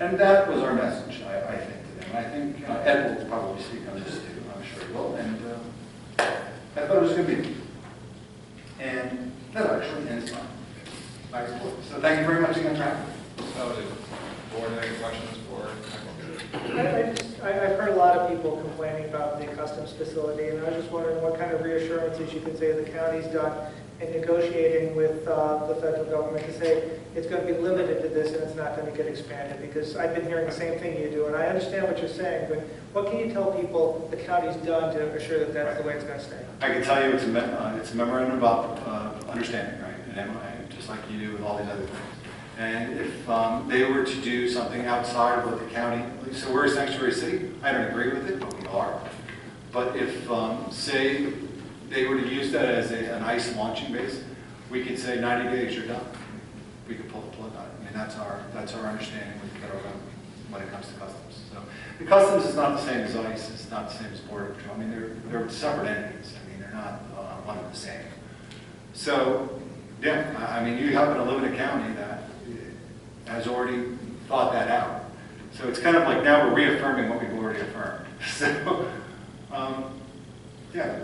And that was our message, I think, to them. I think Ed will probably speak on this too. I'm sure he will. And I thought it was a good meeting. And that actually ends my report. So thank you very much again, Frank. So, do the board have any questions for I've heard a lot of people complaining about the customs facility, and I was just wondering what kind of reassurances you can say the county's done in negotiating with the federal government to say it's going to be limited to this and it's not going to get expanded, because I've been hearing the same thing you do, and I understand what you're saying, but what can you tell people the county's done to assure that that's the way it's going to stay? I can tell you it's a memorandum of understanding, right? An MOA, just like you do with all these other things. And if they were to do something outside of what the county, so we're a sanctuary city, I don't agree with it, but we are. But if, say, they were to use that as an ICE launching base, we could say 90 days, you're done. We could pull the plug on it. I mean, that's our understanding with the federal government when it comes to customs. So the customs is not the same as ICE, it's not the same as Border Patrol. I mean, they're separate entities. I mean, they're not one and the same. So, yeah, I mean, you happen to live in a county that has already thought that out. So it's kind of like now we're reaffirming what we've already affirmed. So, yeah,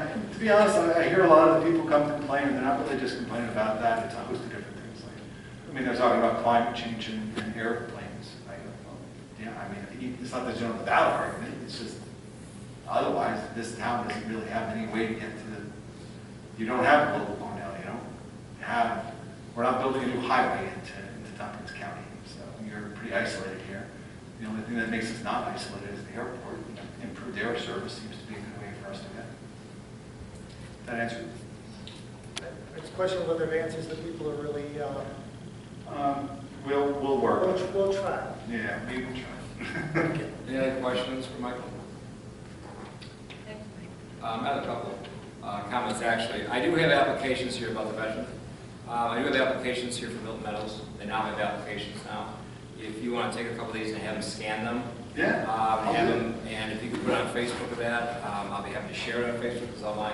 and to be honest, I hear a lot of the people come complain, and they're not really just complaining about that, it's a host of different things. Like, I mean, they're talking about climate change and airplanes. Like, well, yeah, I mean, it's not that you don't have a valid argument, it's just otherwise this town doesn't really have any way to get to the, you don't have a global Cornell, you don't have, we're not building a new highway into Tompkins County, so you're pretty isolated here. The only thing that makes us not isolated is the airport. Improved air service seems to be a good way for us to go. That answer? It's a question of whether it answers that people are really... We'll work. We'll try. Yeah, we will try. any other questions for Michael? I have a couple comments, actually. I do have applications here about the veteran. I do have applications here for Milton Meadows. They now have applications now. If you want to take a couple of these and have them scan them, and if you could put it on Facebook with that, I'll be happy to share it on Facebook because all my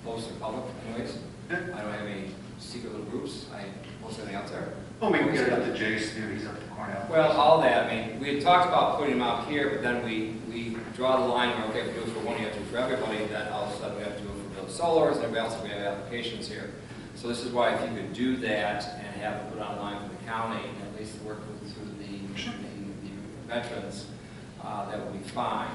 posts are public anyways. I don't have any secret little groups. I post everything out there. Well, we can get it up to Jace, he's up at Cornell. Well, all that, I mean, we had talked about putting them out here, but then we draw the line where, okay, if we do it for one, you have to do it for everybody, then all of a sudden we have to do it for Bill Solars, and everybody else, we have applications here. So this is why if you could do that and have it put online for the county, and at least work through the veterans, that would be fine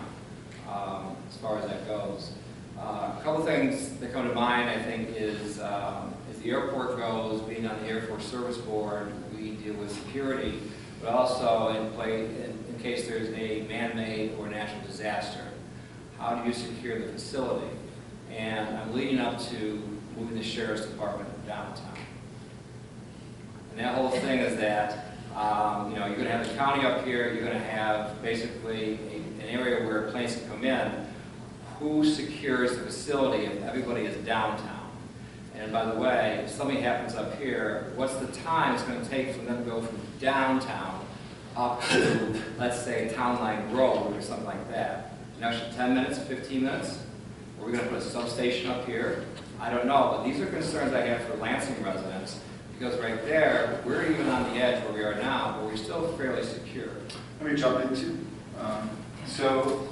as far as that goes. A couple things that come to mind, I think, is as the airport goes, being on the Air Force Service Board, we deal with security, but also in case there's a man-made or natural disaster. How do you secure the facility? And I'm leading up to moving the Sheriff's Department downtown. And that whole thing is that, you're going to have the county up here, you're going to have basically an area where planes can come in. Who secures the facility if everybody is downtown? And by the way, if something happens up here, what's the time it's going to take for them to go from downtown up to, let's say, Town Line Road or something like that? An extra 10 minutes, 15 minutes? Are we going to put a substation up here? I don't know, but these are concerns I have for Lansing residents, because right there, we're even on the edge where we are now, but we're still fairly secure. Let me jump into. So,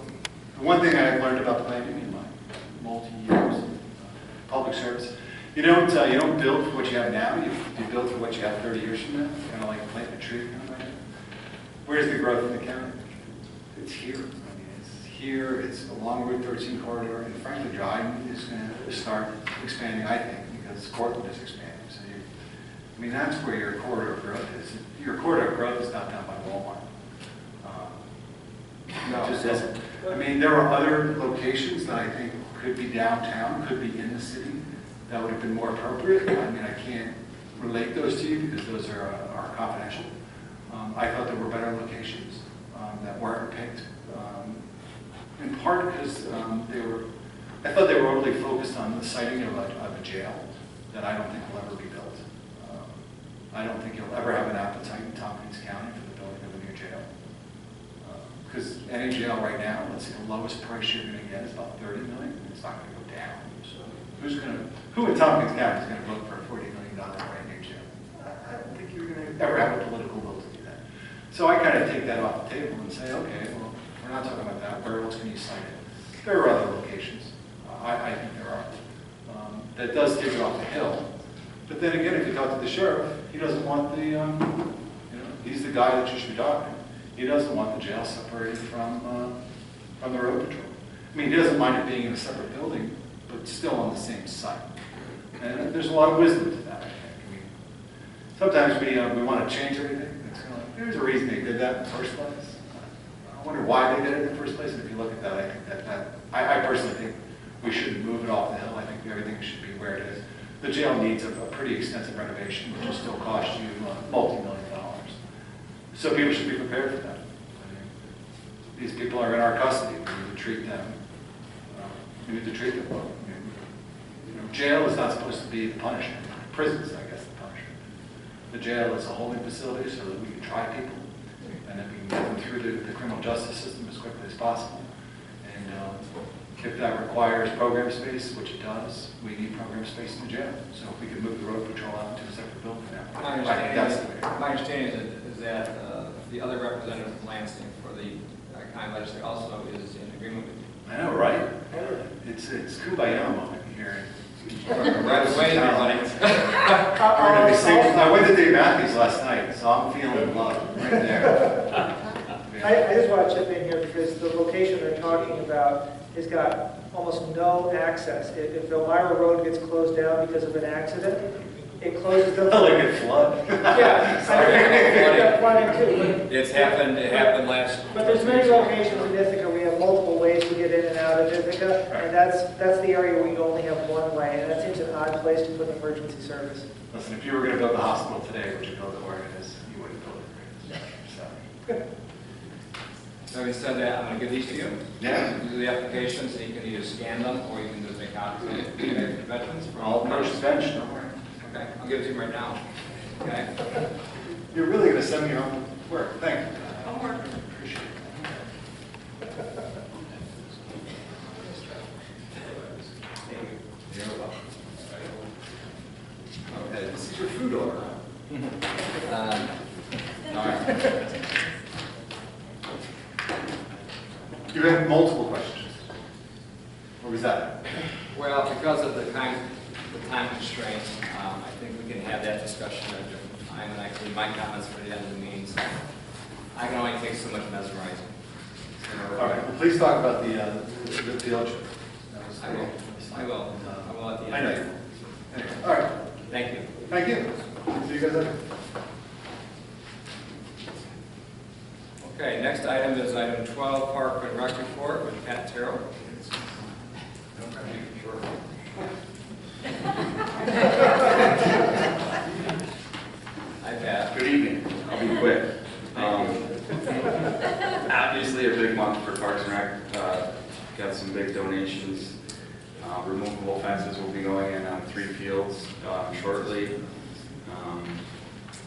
the one thing I've learned about planning in my multi-years of public service, you don't build for what you have now, you build for what you have 30 years from now, kind of like planting a tree. Kind of like that. Where's the growth in the county? It's here. I mean, it's here, it's along Route 13 corridor, and frankly, Dryden is going to start expanding, I think, because Cortland is expanding. So I mean, that's where your corridor of growth is. Your corridor of growth is not down by Walmart. No, it just isn't. I mean, there are other locations that I think could be downtown, could be in the city, that would have been more appropriate. I mean, I can't relate those to you because those are confidential. I thought there were better locations that weren't picked, in part because I thought they were overly focused on the siting of a jail that I don't think will ever be built. I don't think you'll ever have an appetite in Tompkins County for the building of a new jail. Because any jail right now, let's say the lowest price you're gonna get is about 30 million, it's not gonna go down. So who in Tompkins County is gonna vote for a $40 million brand new jail? I don't think you're gonna ever have a political will to do that. So I kind of take that off the table and say, okay, well, we're not talking about that, where else can you cite it? There are other locations, I think there are. That does take it off the hill. But then again, if you talk to the sheriff, he doesn't want the, he's the guy that you should be talking to. He doesn't want the jail separated from the road patrol. I mean, he doesn't mind it being in a separate building, but still on the same site. And there's a lot of wisdom to that, I think. I mean, sometimes we want to change everything. It's kind of like, there's a reason they did that in the first place. I wonder why they did it in the first place. And if you look at that, I think I personally think we shouldn't move it off the hill. I think everything should be where it is. The jail needs a pretty extensive renovation, which will still cost you multi-million dollars. So people should be prepared for that. I mean, these people are in our custody. We need to treat them. We need to treat them well. Jail is not supposed to be the punishment. Prisons, I guess, the punishment. The jail is a holding facility so that we can try people and then we can get them through the criminal justice system as quickly as possible. And if that requires program space, which it does, we need program space in the jail. So if we could move the road patrol out to a separate building now, I think that's the way. My understanding is that the other representative from Lansing for the county legislature also is in agreement with you. I know, right? It's kumbaya moment here. Right away, everybody. We're gonna be singing. I went to Dave Matthews last night, so I'm feeling love right there. I just want to chip in here because the location they're talking about has got almost no access. If Elmira Road gets closed down because of an accident, it closes them. Like a flood. Yeah, I mean, it's flooding too. It happened last. But there's many locations in Ithaca. We have multiple ways to get in and out of Ithaca, and that's the area where you only have one way, and that seems an odd place to put an emergency service. Listen, if you were going to build a hospital today, would you build it where it is? You wouldn't build it where it is. So having said that, I'm going to give these to you. Yeah. You can do the applications, and you can either scan them, or you can just make copies of it. Veterans. I'll approach the bench, don't worry. Okay, I'll give it to you right now. Okay. You're really going to send me your own work. Thank you. Homework. Appreciate it. You're welcome. Okay, this is your food order. All right. You have multiple questions. What was that? Well, because of the time constraints, I think we can have that discussion at a different time, and I can leave my comments for the end of the meeting. So I can only take so much mesmerizing. All right. Well, please talk about the field trip. I will at the end. I know you will. Anyway, all right. Thank you. Thank you. See you guys later. Okay, next item is item 12, Park and Rec Report with Pat Terrell. Hi, Pat. Good evening. I'll be quick. Obviously, a big month for Parks and Rec. Got some big donations. Removable fences will be going in on 3 fields shortly.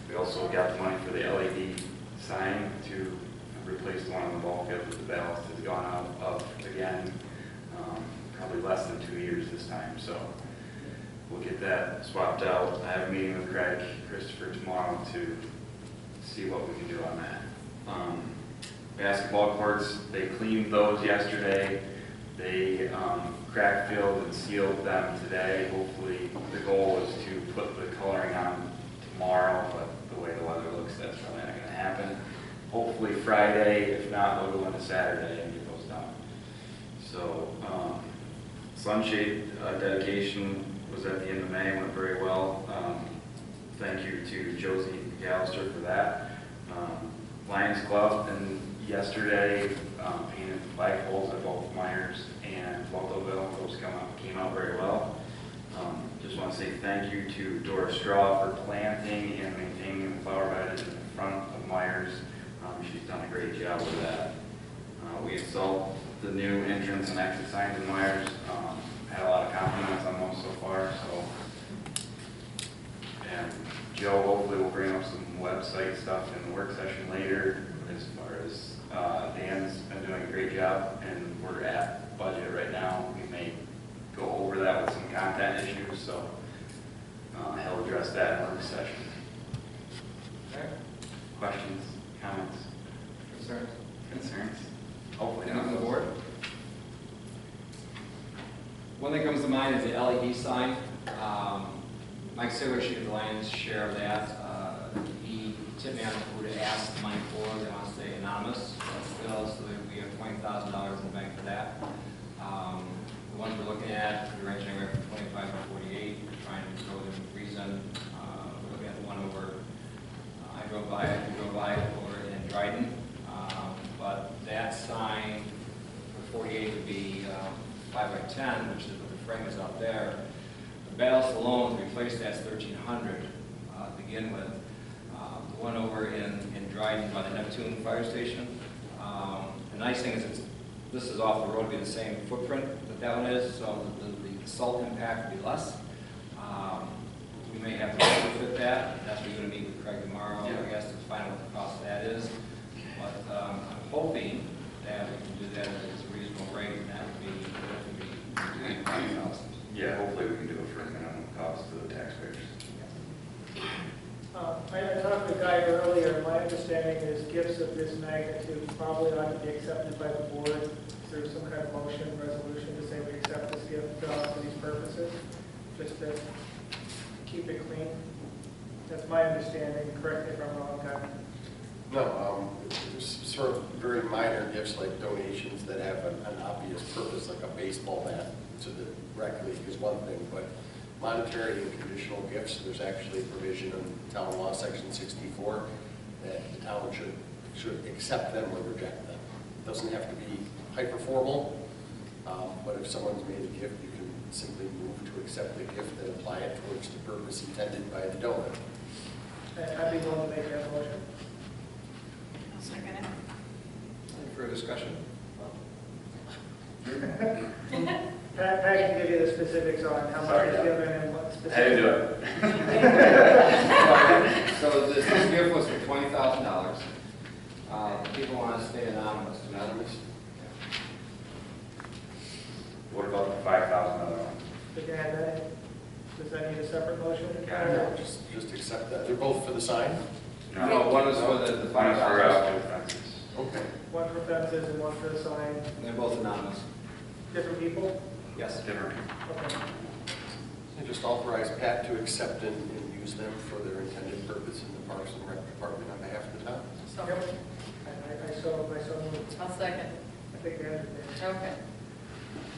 We also got the money for the LED sign to replace the one on the ball field that the ballast has gone up again. Probably less than 2 years this time, so we'll get that swapped out. I have a meeting with Craig Christopher tomorrow to see what we can do on that. Basketball courts, they cleaned those yesterday. They crack filled and sealed them today. Hopefully, the goal is to put the coloring on tomorrow, but the way the weather looks, that's probably not going to happen. Hopefully Friday, if not, we'll go into Saturday and get those done. So, sunshade dedication was at the end of May, went very well. Thank you to Josie McAllister for that. Lions Club, and yesterday painted the flagpoles at both Myers and Waltoville. Those came out very well. Just want to say thank you to Dora Straw for planting and maintaining the flower bed in front of Myers. She's done a great job with that. We installed the new entrance and exit signs in Myers. Had a lot of compliments on those so far. So, and Joe hopefully will bring up some website stuff in the work session later. As far as Dan's been doing a great job, and we're at budget right now. We may go over that with some content issues, so he'll address that in work session. Okay. Questions, comments, Concerns? concerns? Hopefully Anything not. on the board? One that comes to mind is the LED sign. Mike Sigler should get the lion's share of that. He tipped me on who to ask the money for. They want to stay anonymous. Still, so that we have $20,000 in the bank for that. The ones we're looking at, we're ranging anywhere from 25 to 48. We're trying to go within reason. We're looking at the one over. I drove by it over in Dryden. But that sign for 48 would be 5 by 10, which is what the frame is out there. The ballast alone to replace that's $1,300 to begin with. The one over in Dryden by the Neptune fire station. The nice thing is this is off the road, be the same footprint that one is, so the salt impact will be less. We may have to fit that. That's what we're going to meet with Craig tomorrow, I guess, to find out what the cost of that is. But I'm hoping that we can do that at a reasonable rate, and that would be $5,000. Yeah, hopefully we can do it for a minimum cost to the taxpayers. I talked to a guy earlier, my understanding is gifts of this magnitude probably ought to be accepted by the board. Is there some kind of motion, resolution to say we accept this gift for these purposes? Just to keep it clean? That's my understanding, correct me if I'm wrong, Kevin. No, sort of very minor gifts like donations that have an obvious purpose, like a baseball bat to the rec league is one thing, but monetary and conditional gifts, there's actually a provision in town law, section 64, that the town should accept them or reject them. It doesn't have to be hyper formal, but if someone's made a gift, you can simply move to accept the gift and apply it towards the purpose intended by the donor. I'd be willing to make that motion. I'll second it. Any further discussion? Pat can give you the specifics on how much is given and what specifics. I didn't do it. So this gift was for $20,000. People want to stay anonymous. Anonymous? What about the $5,000 one? Did you add that in? Does that need a separate motion? No, just accept that. They're both for the sign? No, one was for the One is for $5,000. fences. Okay. One for fences and one for the sign. They're both anonymous. Different people? Yes. Different. Okay. And just authorize Pat to accept and use them for their intended purpose in the Parks and Rec Department on behalf of the town. Yep. I saw moved. I'll second. I think Andrew did. Okay.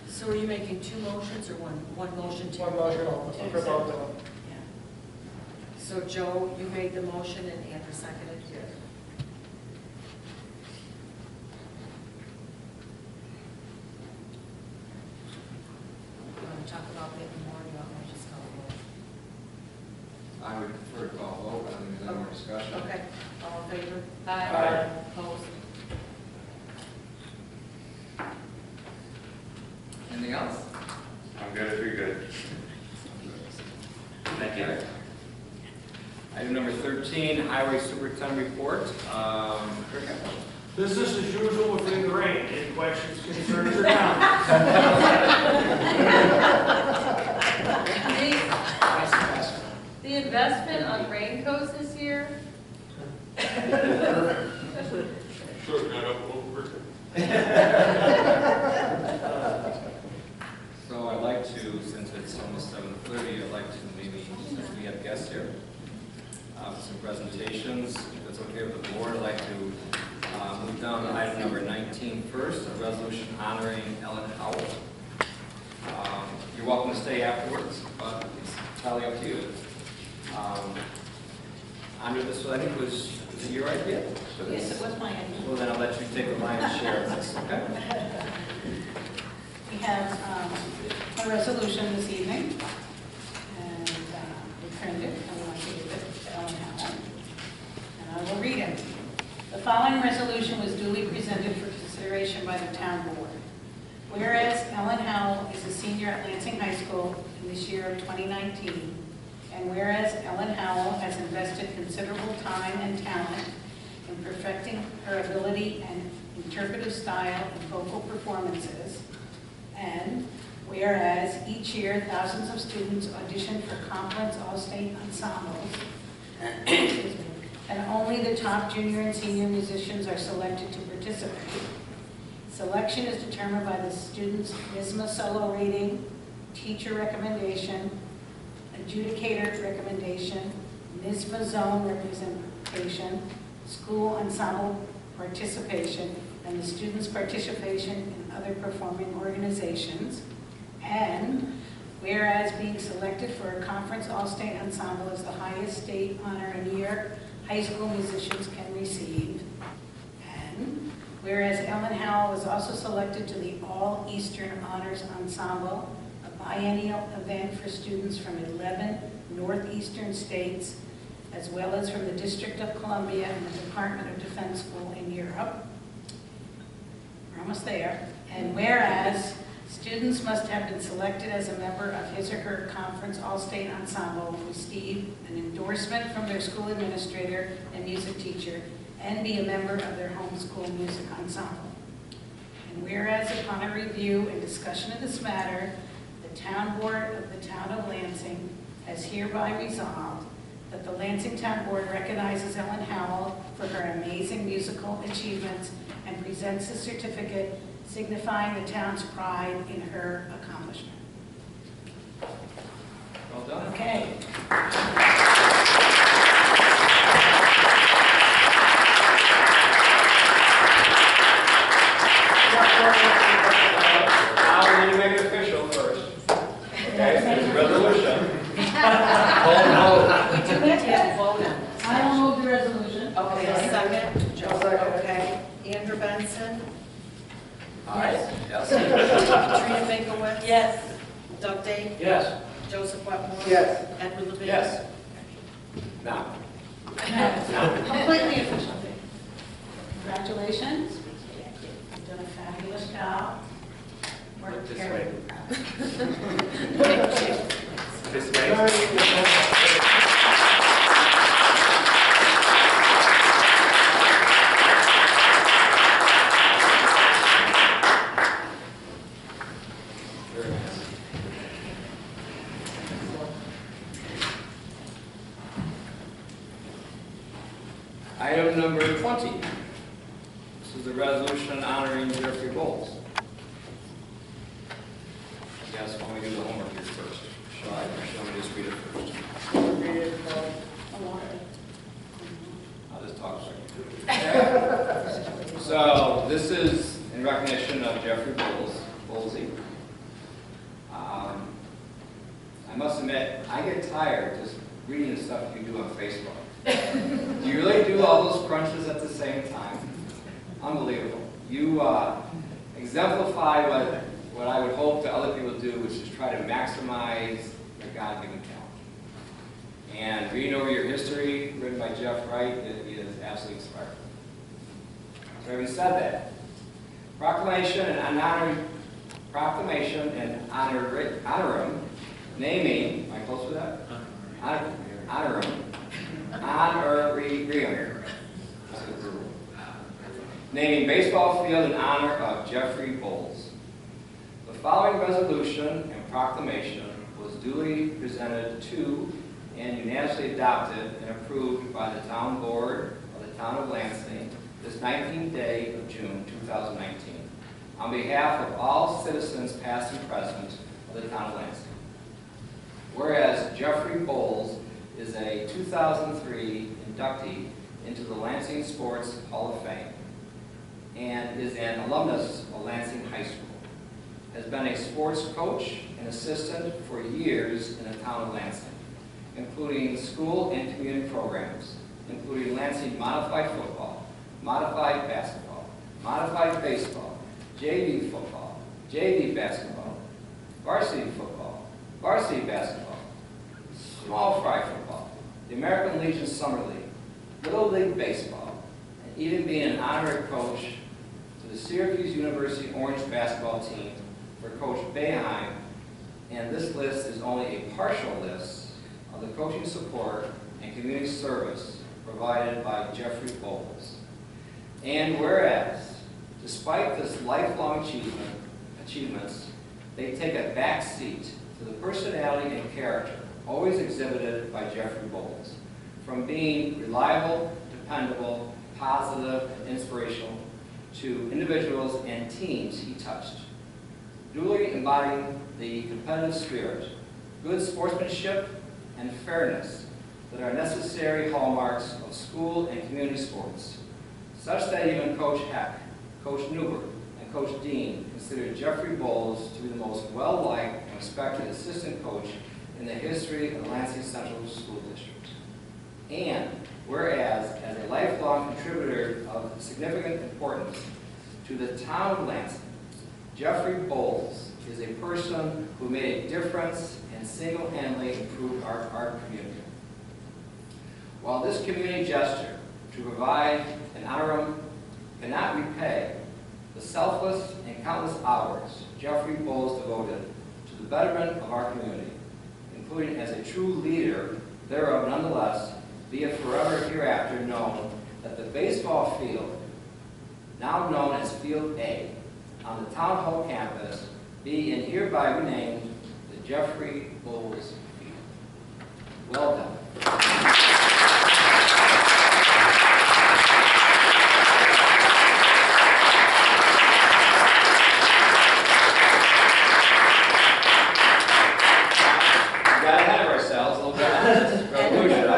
So are you making two motions or one motion to? One motion for both of them. Yeah. So Joe, you made the motion and Andrew seconded? Yes. You want to talk about that more, or you want me to just call it? I would prefer to call a vote, but I think there's no more discussion. Okay, all in favor? Aye. Opposed? Anything else? I'm good if you're good. Thank you. Item number 13, Highway Superintendent Report. Business as usual within the rain. Any questions, concerns, or comments? The investment on raincoats this year? Sure, not up over. So I'd like to, since it's almost 7:30, I'd like to maybe, since we have guests here, some presentations. If it's okay with the board, I'd like to move down to item number 19 first, a resolution honoring Ellen Howell. You're welcome to stay afterwards, but it's entirely up to you. Under this, I think was it your idea? Yes, it was my idea. Well, then I'll let you take the lion's share of this, okay? We have a resolution this evening, and we printed it, and we want to give it to Ellen Howell. And I will read it. The following resolution was duly presented for consideration by the town board. Whereas Ellen Howell is a senior at Lansing High School in this year of 2019, and whereas Ellen Howell has invested considerable time and talent in perfecting her ability and interpretive style in vocal performances, and whereas each year thousands of students audition for conference all-state ensembles, and only the top junior and senior musicians are selected to participate. Selection is determined by the student's NYSSMA solo rating, teacher recommendation, adjudicator recommendation, NYSSMA zone representation, school ensemble participation, and the student's participation in other performing organizations. And whereas being selected for a conference all-state ensemble is the highest state honor a New York high school musicians can receive. And whereas Ellen Howell was also selected to the All-Eastern Honors Ensemble, a biennial event for students from 11 northeastern states, as well as from the District of Columbia and the Department of Defense School in Europe. We're almost there. And whereas students must have been selected as a member of his or her conference all-state ensemble, receive an endorsement from their school administrator and music teacher, and be a member of their homeschool music ensemble. And whereas upon a review and discussion of this matter, the town board of the town of Lansing has hereby resolved that the Lansing Town Board recognizes Ellen Howell for her amazing musical achievements and presents a certificate signifying the town's pride in her accomplishment. Well done. Okay. Now we need to make it official first. Okay, so it's a resolution. Oh, no. We do need to have a vote on this. I will move the resolution. Okay, a second. Joe, okay. Andrew Benson. Aye. Yes. Katrina Baker-Witz. Yes. Doug Day. Yes. Joseph Wetmore. Yes. Edward Levine. Yes. Now. Completely official. Congratulations. You've done a fabulous job. We're This very way. proud. This way. Very nice. Item number 20. This is the resolution honoring Jeffrey Bowles. I guess when we do the homework here first, shall I, or shall we just read it first? Read it, I'll just talk so. So this is in recognition of Jeffrey Bowlesy. I must admit, I get tired just reading the stuff you do on Facebook. Do you really do all those crunches at the same time? Unbelievable. You exemplify what I would hope that other people do, which is try to maximize their God-given talent. And reading over your history, written by Jeff Wright, it is absolutely inspiring. So having said that, proclamation and honorum, naming, am I close with that? Honorum. Naming baseball field in honor of Jeffrey Bowles. The following resolution and proclamation was duly presented to and unanimously adopted and approved by the town board of the town of Lansing this 19th day of June 2019 on behalf of all citizens past and present of the town of Lansing. Whereas Jeffrey Bowles is a 2003 inductee into the Lansing Sports Hall of Fame and is an alumnus of Lansing High School, has been a sports coach and assistant for years in the town of Lansing, including school and community programs, including Lansing modified football, modified basketball, modified baseball, JV football, JV basketball, varsity football, varsity basketball, small fry football, the American Legion Summer League, Little League Baseball, and even being an honorary coach to the Syracuse University Orange basketball team for Coach Boeheim. And this list is only a partial list of of the coaching support and community service provided by Jeffrey Bowles. And whereas, despite this lifelong achievements, they take a back seat to the personality and character always exhibited by Jeffrey Bowles, from being reliable, dependable, positive, and inspirational to individuals and teams he touched, duly embodying the competitive spirit, good sportsmanship, and fairness that are necessary hallmarks of school and community sports, such that even Coach Heck, Coach Newberg, and Coach Dean considered Jeffrey Bowles to be the most well-liked and respected assistant coach in the history of the Lansing Central School District. And whereas, as a lifelong contributor of significant importance to the town of Lansing, Jeffrey Bowles is a person who made a difference and single-handedly improved our community. While this community gesture to provide and honor him cannot repay the selfless and countless hours Jeffrey Bowles devoted to the betterment of our community, including as a true leader thereof, nonetheless, be it forever hereafter known that the baseball field, now known as Field A, on the Town Hall campus, be and hereby renamed the Jeffrey Bowles Field. Well done.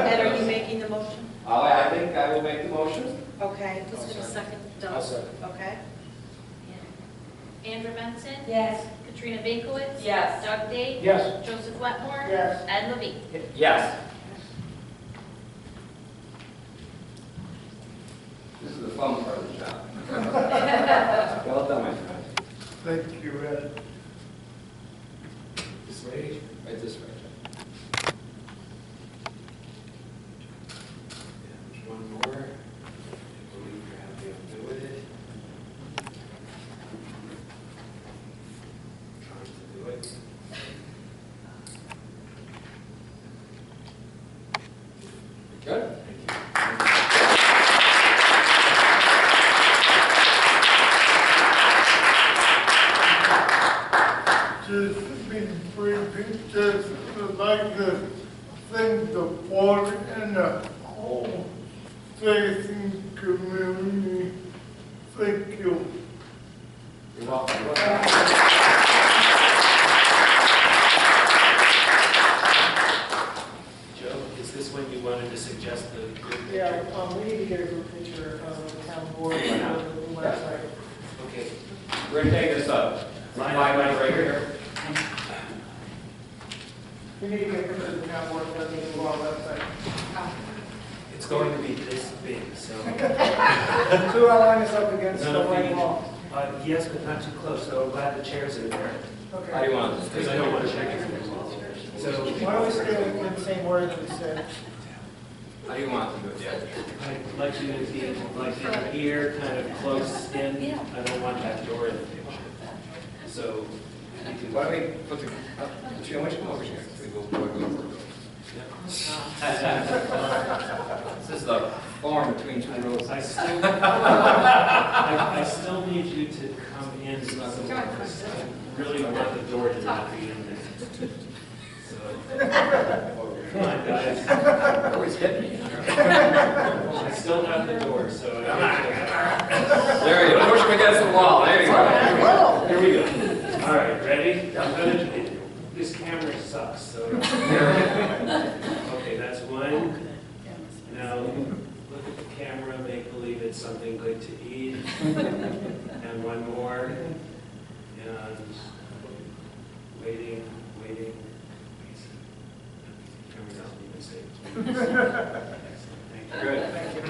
And are you making the motion? I think I will make the motion. Okay, who's going to second? I'll second. Okay. Andrew Benson? Yes. Katrina Binkowitz? Yes. Doug Dave? Yes. Joseph Wetmore? Yes. Ed Levine? Yes. This is the fun part of the job. Well done, my friend. Thank you, Ed. This way? Right this way. One more. I believe you're happy I'm doing it. Trying to do it. Good. Just been just like to thank the board and the whole Lansing community. Thank you. You're welcome. Joe, is this when you wanted to suggest the group picture? Yeah, we need to get a group picture of the town board on the website. Okay. We're going to take this up. Line right here. We need to get a picture of the town board on the website. It's going to be this big, so. So our line is up against the white wall. Yes, but not too close, so I'm glad the chairs are there. Okay. How do you want this? Because I don't want to check it. So. Why don't we stay in the same order that we said? How do you want to do it, Dad? I'd like you to be like in here, kind of close in. I don't want that door in the picture. So. you can- Why don't we put the, why don't you come over here? We go. This is the form between two rows. I still need you to come in some more, because I really want the door to not be in there. So, come on, guys. Always hit me. I still have the door, so There you go. Push him against the wall. There you go. Here we go. All right, ready? This camera sucks, so. Okay, that's one. Now, look at the camera, make believe it's something good to eat. And one more. And waiting. Camera doesn't even say it. Thank you. Good. Thank you.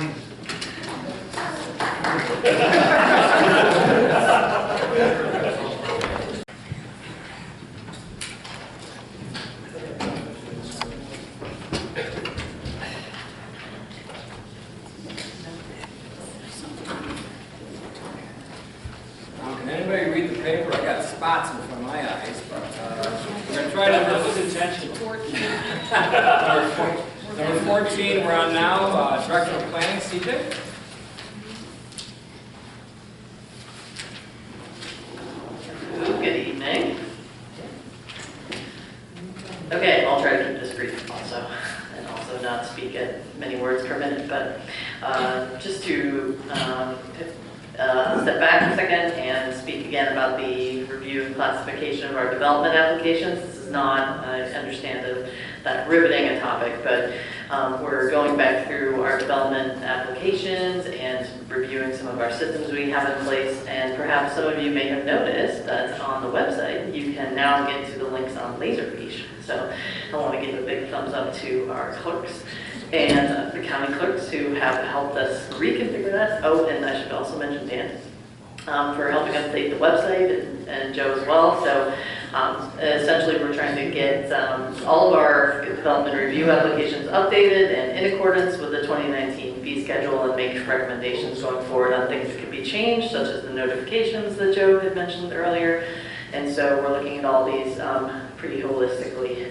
Can anybody read the paper? I got spots in front of my eyes, but we're going to try to. That was intentional. Number 14 we're on now, Director of Planning, CJ. Good evening. Okay, I'll try to keep this brief also, and also not speak at many words per minute, but just to step back a second and speak again about the review and classification of our development applications. This is not, I understand, that riveting a topic, but we're going back through our development applications and reviewing some of our systems we have in place, and perhaps some of you may have noticed that on the website you can now get to the links on Laserbeach. So I want to give a big thumbs up to our clerks and the county clerks who have helped us reconfigure that. Oh, and I should also mention Dan for helping update the website, and Joe as well. So essentially we're trying to get all of our development review applications updated and in accordance with the 2019 fee schedule, and make recommendations going forward on things that can be changed, such as the notifications that Joe had mentioned earlier. And so we're looking at all these pretty holistically.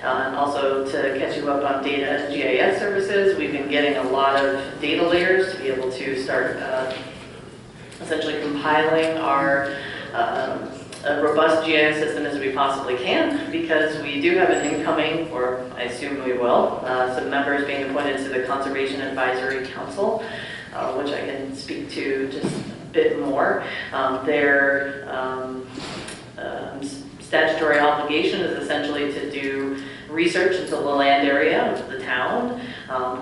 And also to catch you up on data and GIS services, we've been getting a lot of data layers to be able to start essentially compiling our a robust GIS system as we possibly can, because we do have an incoming, or I assume we will, some members being appointed to the Conservation Advisory Council, which I can speak to just a bit more. Their statutory obligation is essentially to do research into the land area of the town,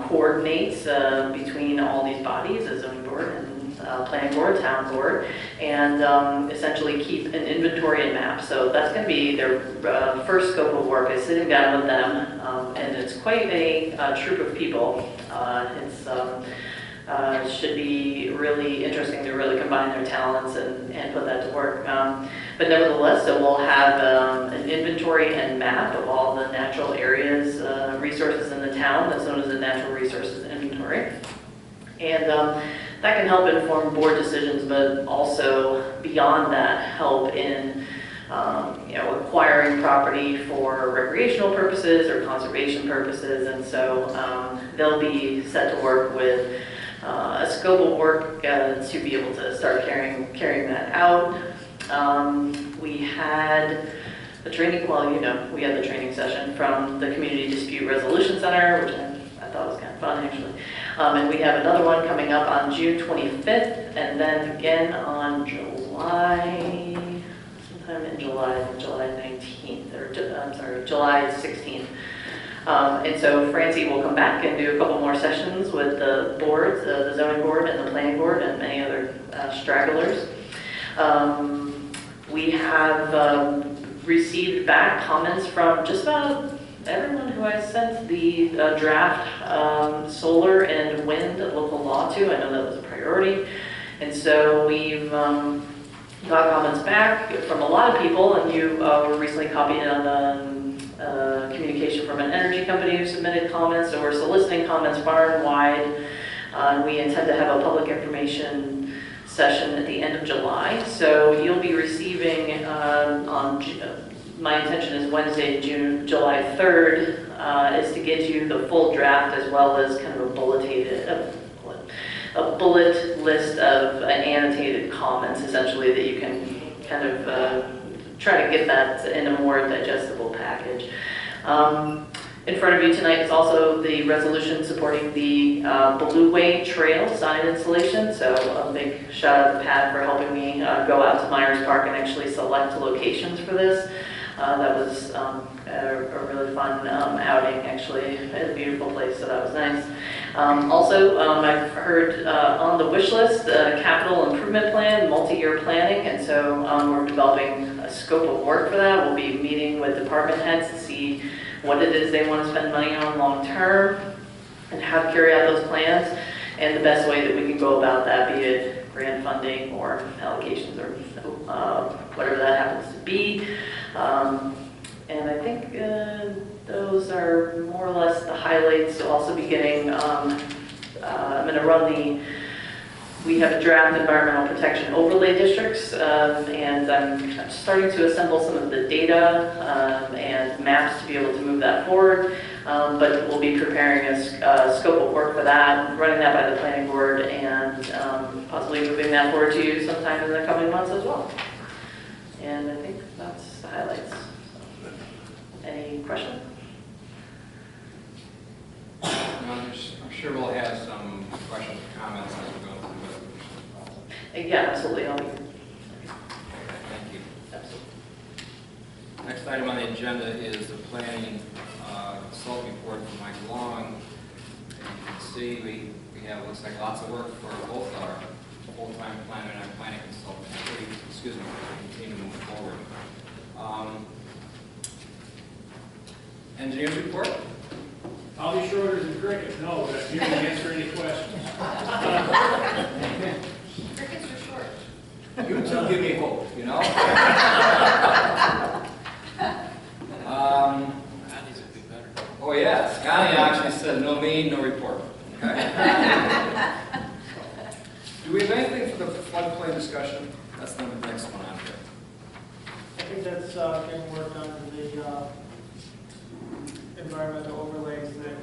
coordinates between all these bodies, the zoning board and planning board, town board, and essentially keep an inventory and map. So that's going to be their first scope of work, is sitting down with them, and it's quite a troop of people. It should be really interesting to really combine their talents and put that to work. But nevertheless, so we'll have an inventory and map of all the natural areas, resources in the town. That's known as the Natural Resources Inventory. And that can help inform board decisions, but also beyond that, help in acquiring property for recreational purposes or conservation purposes. And so they'll be set to work with a scope of work to be able to start carrying that out. We had a training, we had the training session from the Community Dispute Resolution Center, which I thought was kind of fun, actually. And we have another one coming up on June 25th, and then again on sometime in July 19th, or July 16th. And so Francie will come back and do a couple more sessions with the boards, the zoning board and the planning board, and many other stragglers. We have received back comments from just about everyone who I sent the draft solar and wind local law to. I know that was a priority. And so we've got comments back from a lot of people, and you were recently copied on the communication from an energy company who submitted comments. So we're soliciting comments far and wide. We intend to have a public information session at the end of July. So you'll be receiving my intention is Wednesday, July 3rd, is to get you the full draft, as well as kind of a bullet list of annotated comments, essentially, that you can kind of try to get that in a more digestible package. In front of you tonight is also the resolution supporting the Blue Way Trail sign installation. So a big shout out to Pat for helping me go out to Myers Park and actually select locations for this. That was a really fun outing, actually. It's a beautiful place, so that was nice. Also, I've heard on the wish list, capital improvement plan, multi-year planning, and so we're developing a scope of work for that. We'll be meeting with department heads to see what it is they want to spend money on long term and how to carry out those plans, and the best way that we can go about that, be it grant funding or allocations or whatever that happens to be. And I think those are more or less the highlights. So also be getting, I'm going to run we have a draft environmental protection overlay districts, and I'm starting to assemble some of the data and maps to be able to move that forward. But we'll be preparing a scope of work for that, running that by the planning board, and possibly moving that forward to you sometime in the coming months as well. And I think that's the highlights. Any questions? No, I'm sure we'll have some questions or comments as we go through the resolution. Yeah, absolutely. Thank you. Next item on the agenda is the planning consultant report from Mike Long. And you can see we have, looks like lots of work for both our full-time planner and our planning consultant. Excuse me, continue to move forward. Engineers report? I'll be shorter than cricket, no, but you can answer any questions. Crickets are short. You two give me hope, you know? Oh yeah, Scotty actually said no meeting, no report. Okay. Do we have anything for the floodplain discussion? That's the next one on here. I think that's getting worked on the environmental overlays that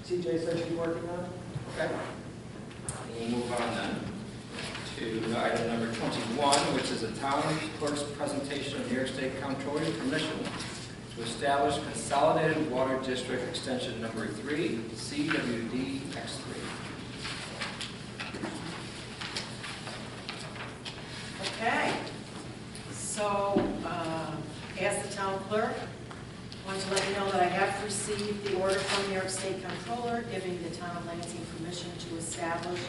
CJ said she's working on. Okay. We'll move on then to item number 21, which is a town clerk's presentation of New York State Comptroller's permission to establish Consolidated Water District Extension number 3, CWD X3. Okay, so as the town clerk, I want to let you know that I have received the order from New York State Comptroller giving the town of Lansing permission to establish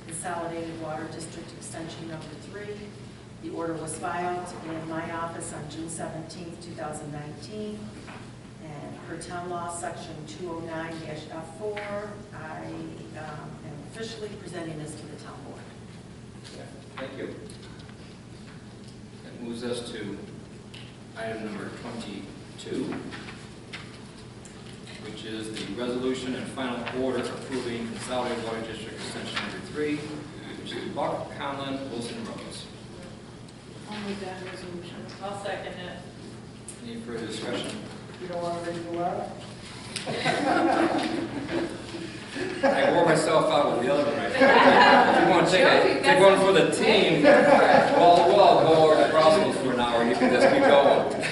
Consolidated Water District Extension number 3. The order was filed in my office on June 17, 2019. And per town law, section 209-F4, I am officially presenting this to the town board. Okay, thank you. That moves us to item number 22, which is the resolution and final order approving Consolidated Water District Extension number 3, which is Buck, Conlin, Wilson Roads. I'll move that resolution. I'll second it. Any further discussion? You don't want to read the letter? I wore myself out with the other one right there. If you want to take one for the team, we'll all go over to Brussels for an hour and you can just keep going.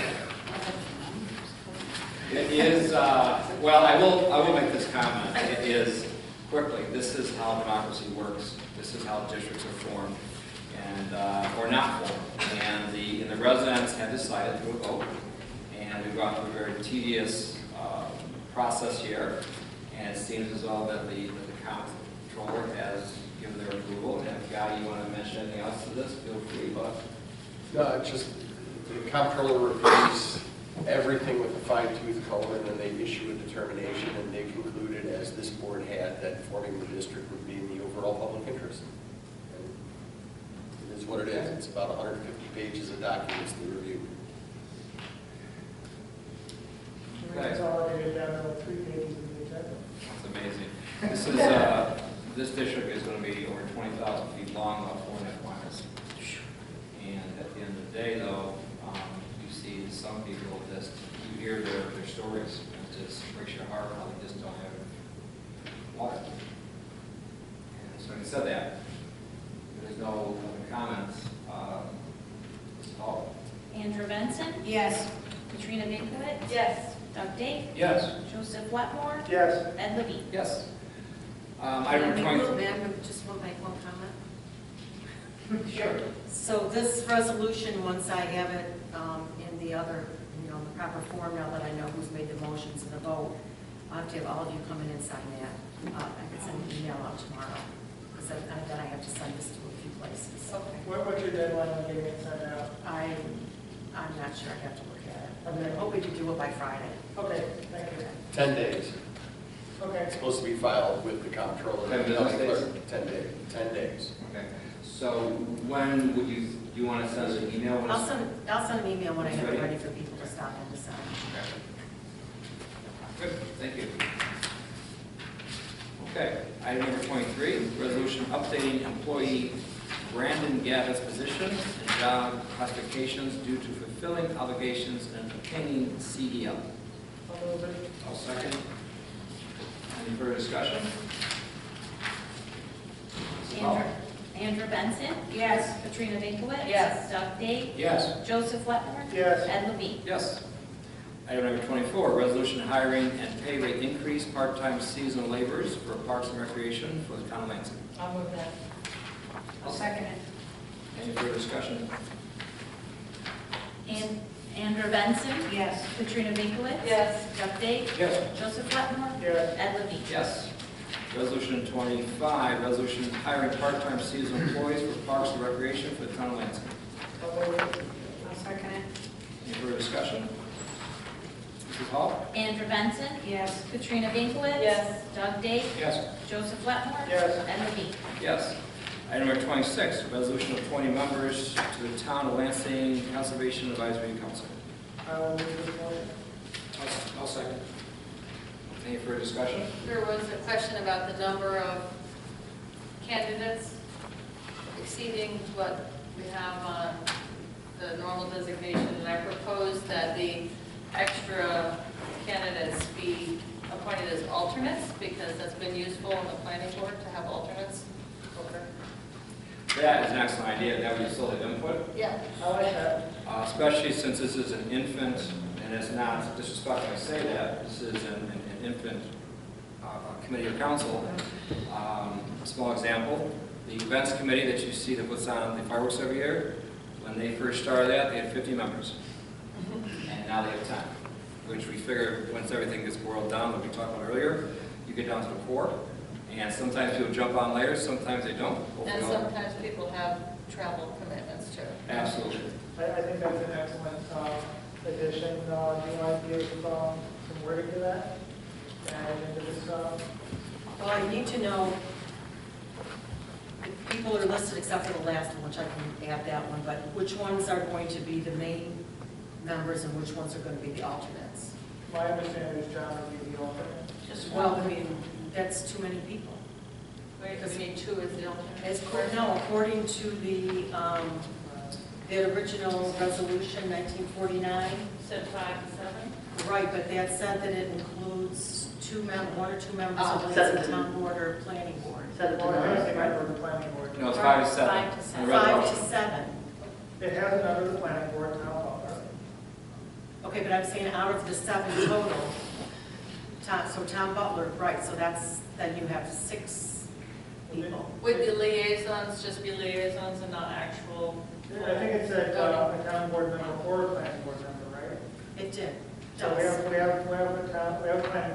It is, well, I will make this comment. It is, quickly, this is how democracy works. This is how districts are formed, and or not formed. And the residents have decided to vote, and we've gone through a very tedious process here. And it seems as though that the comptroller has given their approval. And if Guy, you want to mention anything else to this, feel free. But no, it's just the comptroller reviews everything with a fine-tooth comb, and then they issue a determination, and they concluded, as this board had, that forming the district would be in the overall public interest. And it is what it is. It's about 150 pages of documents to review. Consolidated down to like 3 pages of the agenda. that's amazing. This is this district is going to be over 20,000 feet long, about 4.5 miles. And at the end of the day, though, you see some people just, you hear their stories, and it just breaks your heart how they just don't have water. And so having said that, if there's no other comments, Ms. Hall? Andrew Benson. Yes. Katrina Binkowitz. Yes. Doug Dave. Yes. Joseph Wetmore. Yes. Ed Levine. Yes. Item 23. May I just want to make one comment? Sure. So this resolution, once I have it in the other, in the proper form, now that I know who's made the motions and the vote, I'll have to have all of you come in and sign that. I can send an email out tomorrow, because then I have to send this to a few places. Okay. What's your deadline on getting it sent out? I'm not sure, I have to look at it. Okay. I'm hoping to do it by Friday. Okay, thank you. 10 days. Okay. It's supposed to be filed with the comptroller. 10 business days? 10 days. 10 days. Okay. So when would you want to send an email? I'll send an email when I have it Ready? ready for people to stop in to sign. Okay. Good, thank you. Okay, item number 23, resolution updating employee Brandon Gavin's position and job classifications due to fulfilling obligations and obtaining CDL. I'll move it. I'll second. Any further discussion? Andrew Benson. Yes. Katrina Binkowitz. Yes. Doug Dave. Yes. Joseph Wetmore. Yes. Ed Levine. Yes. Item number 24, resolution hiring and pay rate increase part-time seasonal laborers for Parks and Recreation for the town of Lansing. I'll move that. I'll second it. Any further discussion? And Andrew Benson. Yes. Katrina Binkowitz. Yes. Doug Dave. Yes. Joseph Wetmore. Yes. Ed Levine. Yes. Resolution 25, resolution hiring part-time seasonal employees for Parks and Recreation for the town of Lansing. I'll move it. I'll second it. Any further discussion? Mrs. Hall? Andrew Benson. Yes. Katrina Binkowitz. Yes. Doug Dave. Yes. Joseph Wetmore. Yes. Ed Levine. Yes. Item number 26, resolution appointing members to the town of Lansing Conservation Advisory Council. I will move this motion. I'll second. Any further discussion? There was a question about the number of candidates exceeding what we have on the normal designation, and I proposed that the extra candidates be appointed as alternates, because that's been useful in the planning board to have alternates. Okay. That is an excellent idea. That would still have input, Yeah. I like that. especially since this is an infant, and it's not disrespectful I say that, this is an infant committee or council. A small example, the events committee that you see that puts on the fireworks every year, when they first started that, they had 50 members. And now they have 10, which we figure once everything gets boiled down, like we talked about earlier, you get down to the core. And sometimes people jump on later, sometimes they don't. And sometimes people have travel commitments too. Absolutely. I think that's an excellent addition. Do you want to give some wording to that? And into this, Well, I need to know if people are listed except for the last one, which I can add that one, but which ones are going to be the main members and which ones are going to be the alternates? my understanding is John would be the alternate. Just Well, I mean, that's too many people. Wait, you mean two is the alternate? No, according to the original resolution, 1949. Said 5 to 7? Right, but that said that it includes one or two members of the 7 to town board or planning board. 7 to Well, I 9, think right? for the planning board. No, it's 5 to 7. 5 to 7. 5 to 7. It has a number of the planning board, town hall. Okay, but I'm saying out of the 7 total, so Tom Butler, right, so then you have 6 people. Would the liaisons just be liaisons and not actual? I think it said a town board member or a planning board member, right? It did. So we have a planning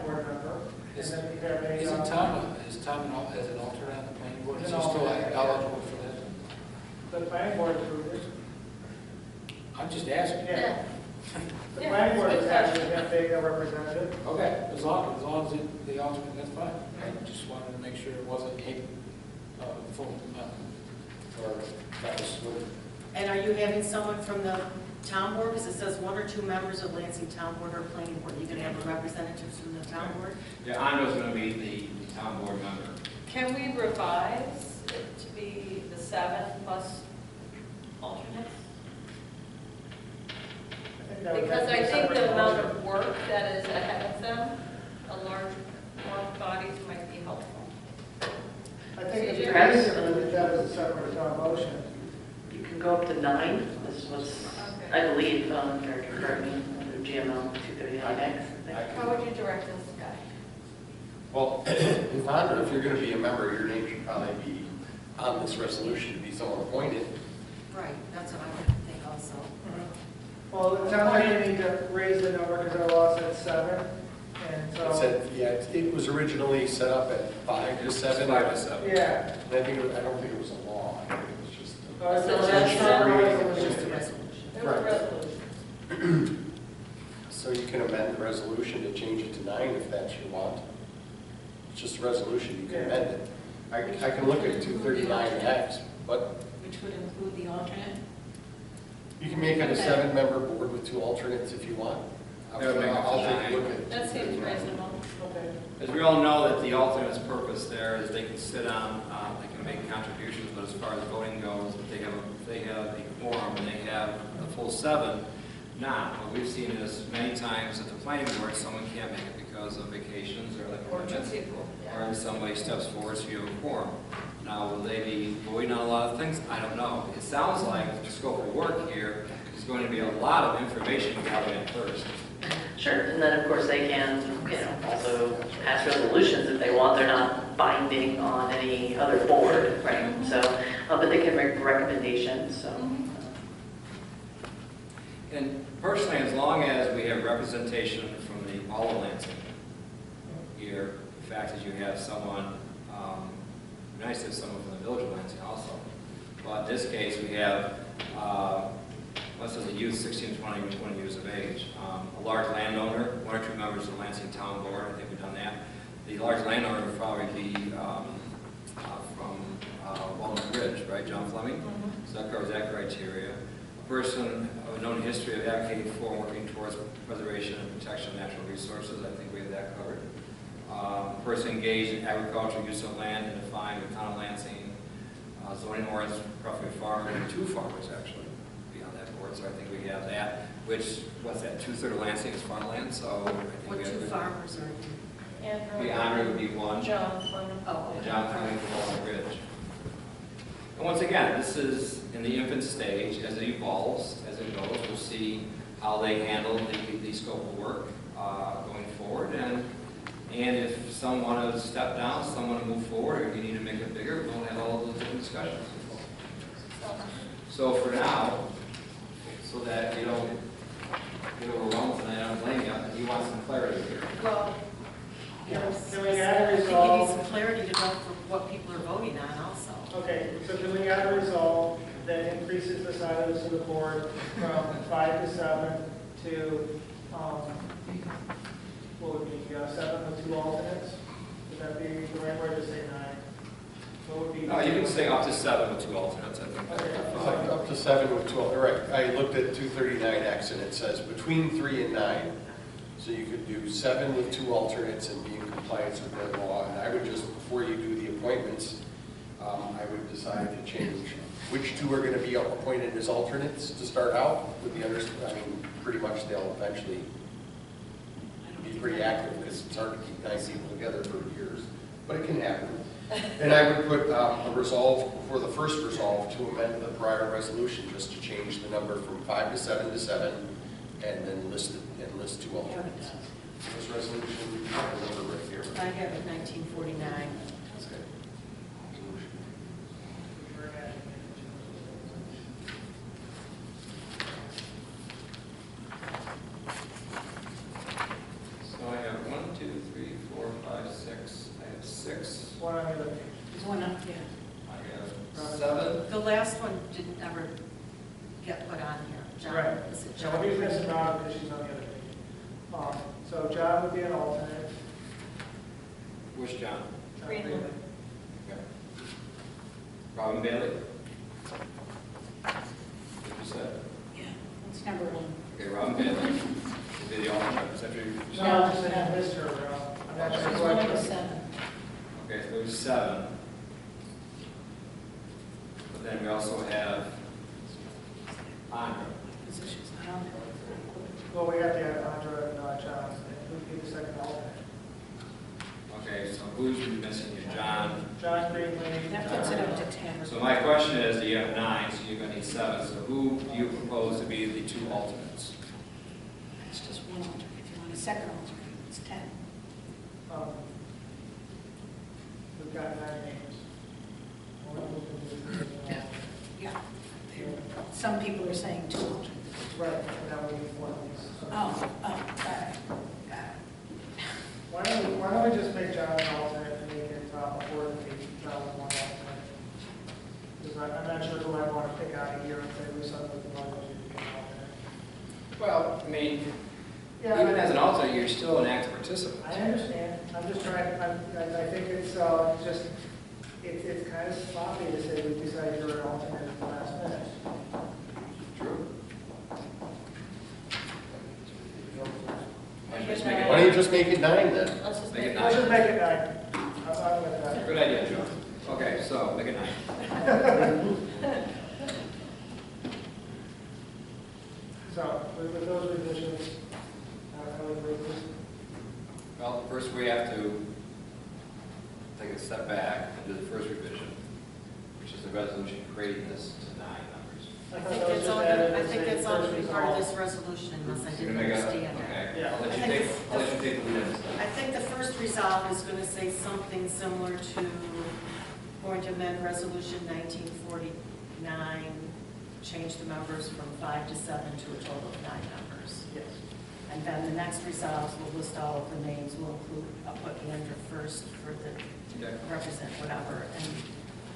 board member, and then we have a. Isn't Tom, as an alternate on the planning board, is He's he an still alternate. eligible for that? The planning board approved it. I'm just asking. Yeah. The Yeah, planning board that's is a good actually going to take a representative. Okay, as long as the alternate, that's fine. I just wanted to make sure it wasn't full, or that was what. And are you having someone from the town board? Because it says 1 or 2 members of Lansing Town Board or Planning Board. Are you going to have a representative from the town board? Yeah, Ando's going to be the town board member. Can we revise it to be the 7 plus alternates? Because I think the amount of work that is ahead of them, a large, more bodies might be helpful. I think it's Perhaps- easier that as a separate motion. You can go up to 9. This was, I believe, Eric, correct me, under GML 239X. How would you direct this guy? Well, if you're going to be a member, your name should probably be on this resolution to be someone appointed. Right, that's what I would think also. Well, it sounds like you need to raise the number because our law said 7, and It so. said, yeah, it was originally set up at 5 to 7. 5 to 7. Yeah. And I don't think it was a law. I think it was just. So that's not not really- It was just a resolution. There was a resolution. So you can amend the resolution to change it to 9 if that's your want. It's just a resolution, you can amend it. I can look at 239X, but Which would include the alternate? you can make it a 7-member board with 2 alternates if you want. That would make it I'll take a 9. look at That seems reasonable. Okay. As we all know, that the alternate's purpose there is they can sit on, they can make contributions, but as far as voting goes, if they have a quorum and they have a full 7, not. What we've seen is many times at the planning board, someone can't make it because of vacations or other commitments, or somebody steps forward so you have a quorum. Now, will they be voting on a lot of things? I don't know. It sounds like the scope of work here is going to be a lot of information gathered in first. Sure, and then of course they can, also pass resolutions if they want. They're not binding on any other board, right? So, but they can make recommendations, so. And personally, as long as we have representation from all of Lansing here, the fact that you have someone, nice to have someone from the village of Lansing also. But in this case, we have, let's say the youth 16, 20 years of age, a large landowner, one or two members of the Lansing Town Board, I think we've done that. The large landowner would probably be from Walnut Ridge, right, John Fleming? So that covers that criteria. A person of a known history of advocating for and working towards preservation and protection of natural resources, I think we have that covered. A person engaged in agricultural use of land and defined with town of Lansing, zoning ordinance, preferably farmer, and two farmers actually be on that board, so I think we have that, which, what's that, 2/3 of Lansing is farmland, so I think What we two have. farmers are you? The Andre would be one. John Fleming. Oh, And John Fleming from Walnut Ridge. And once again, this is in the infant stage. As it evolves, as it goes, we'll see how they handle the scope of work going forward. And if some want to step down, some want to move forward, or you need to make it bigger, we'll have all those different discussions. So for now, so that you don't get overwhelmed, and I don't blame you, you want some clarity here. Well, Can we add a I think you need resolve? some clarity to know for what people are voting on also. Okay, so can we add a resolve that increases the size of the board from 5 to 7 to, what would be, 7 with 2 alternates? Would that be the right word to say 9? What would be? No, you can say up to 7 with 2 alternates, I think. Okay. It's like up to 7 with 12, correct. I looked at 239X and it says between 3 and 9. So you could do 7 with 2 alternates and be in compliance with that law. And I would just, before you do the appointments, I would decide to change which 2 are going to be appointed as alternates to start out with the I mean, pretty much they'll eventually be pretty active because it's hard to keep 9 people together for years, but it can happen. And I would put a resolve, for the first resolve, to amend the prior resolution, just to change the number from 5 to 7 to 7, and then list 2 alternates. This resolution, I have the number right here. I have it 1949. That's good. So I have 1, 2, 3, 4, 5, 6. I have 6. One on the other page. There's one up here. I have 7. The last one didn't ever get put on here. John, Right. is it So John? we'll be missing out because she's on the other page. So John would be an alternate. Which John? John Greenland. Greenland. Robin Bailey? What you said? Yeah, that's number 1. Okay, Robin Bailey will be the alternate. Is that what you- No, I'm just saying I missed her. I'm not sure There's who I one put. to 7. Okay, so there's 7. But then we also have Andra. Positions not on there. Well, we have to have Andra and John, and who'd be the second alternate? Okay, so who's missing here? John. John Greenlee. That puts it up to 10. So my question is, you have 9, so you're going to need 7. So who do you propose to be the 2 alternates? It's just one alternate. If you want a second alternate, it's 10. We've got 9 names. One of them can be- Yeah. Some people are saying 2 alternates. Right, and now we need one of these. Oh, got it. Got it. Why don't we just make John an alternate and make it afford to be John with one alternate? Because I'm not sure who I want to pick out of here and say we suddenly can all become alternate. Well, I mean, Yeah, even as an alternate, you're still an active participant. I understand. I'm just trying, I think it's just, it's kind of sloppy to say we decided you're an alternate at the last minute. True. Why don't you just make it 9 then? Let's just Make it Let's 9. just make it 9. I'm with that. Good idea, Joe. Okay, so make it 9. So, with those have to take a step back and do the first revision, which is the resolution creating this to 9 members. I think it's on to be part of this resolution unless I You're didn't gonna make understand it. Okay, Yeah. I'll let you take the lead on this. I think the first resolve is going to say something similar to going to amend resolution 1949, change the members from 5 to 7 to a total of 9 members. Yes. And then the next resolves will list all of the names, will include, I'll put Andrew first for the represent whatever, and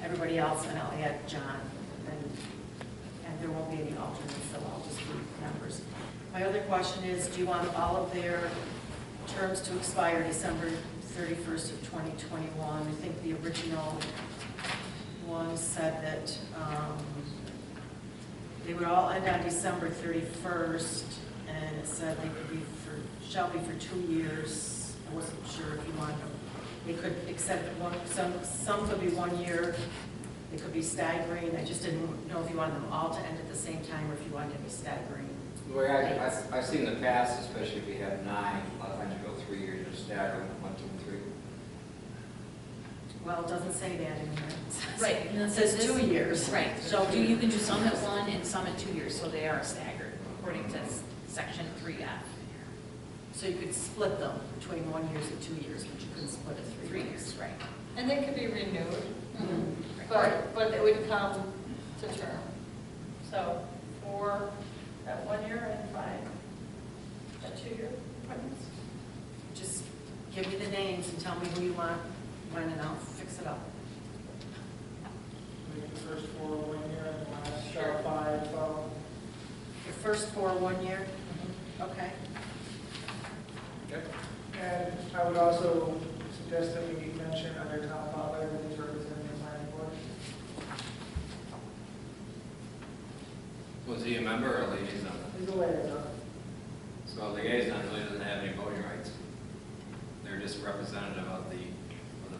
everybody else, and I'll add John, and there won't be any alternates, so I'll just be members. My other question is, do you want all of their terms to expire December 31st of 2021? I think the original one said that they would all end on December 31st, and it said they could be shall be for 2 years. I wasn't sure if you wanted them. They could accept one, some could be 1 year. They could be staggering. I just didn't know if you wanted them all to end at the same time or if you wanted to be staggering. The way I've seen in the past, especially if we have 9, a lot of times you go 3 years, you're staggering 1, 2, and 3. Well, it doesn't say that in here. Right. It says 2 years. Right, so you can do some at 1 and some at 2 years, so they are staggered, according to section 3F. So you could split them between 1 year and 2 years, but you couldn't split it 3 years. Right. And they could be renewed, Mm-hmm. but it would come to term. So 4 at 1 year and 5 at 2 year appointments. Just give me the names and tell me who you want, when, and I'll fix it up. Maybe the first 4 1 year and the last 5. The first 4 1 year? Okay. Okay. And I would also suggest that we mention other town butler that is representing the planning board. Was he a member or a liaison? He's a liaison. So a liaison really doesn't have any voting rights. They're just a representative of the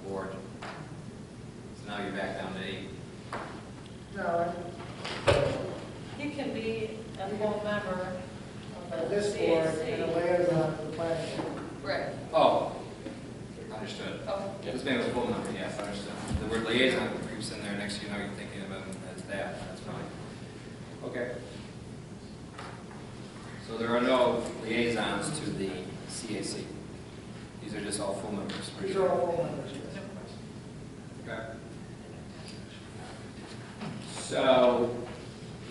board. So now you're back down to 8. No, He can be a full member of of this the board CAC. and a liaison to the planning board. Right. Oh, understood. Oh. This man was a full member, yes, understood. The word liaison creeps in there, next thing you know, you're thinking of him as that, that's fine. Okay. So there are no liaisons to the CAC. These are just all full members. These are all full members, yes. Okay. So,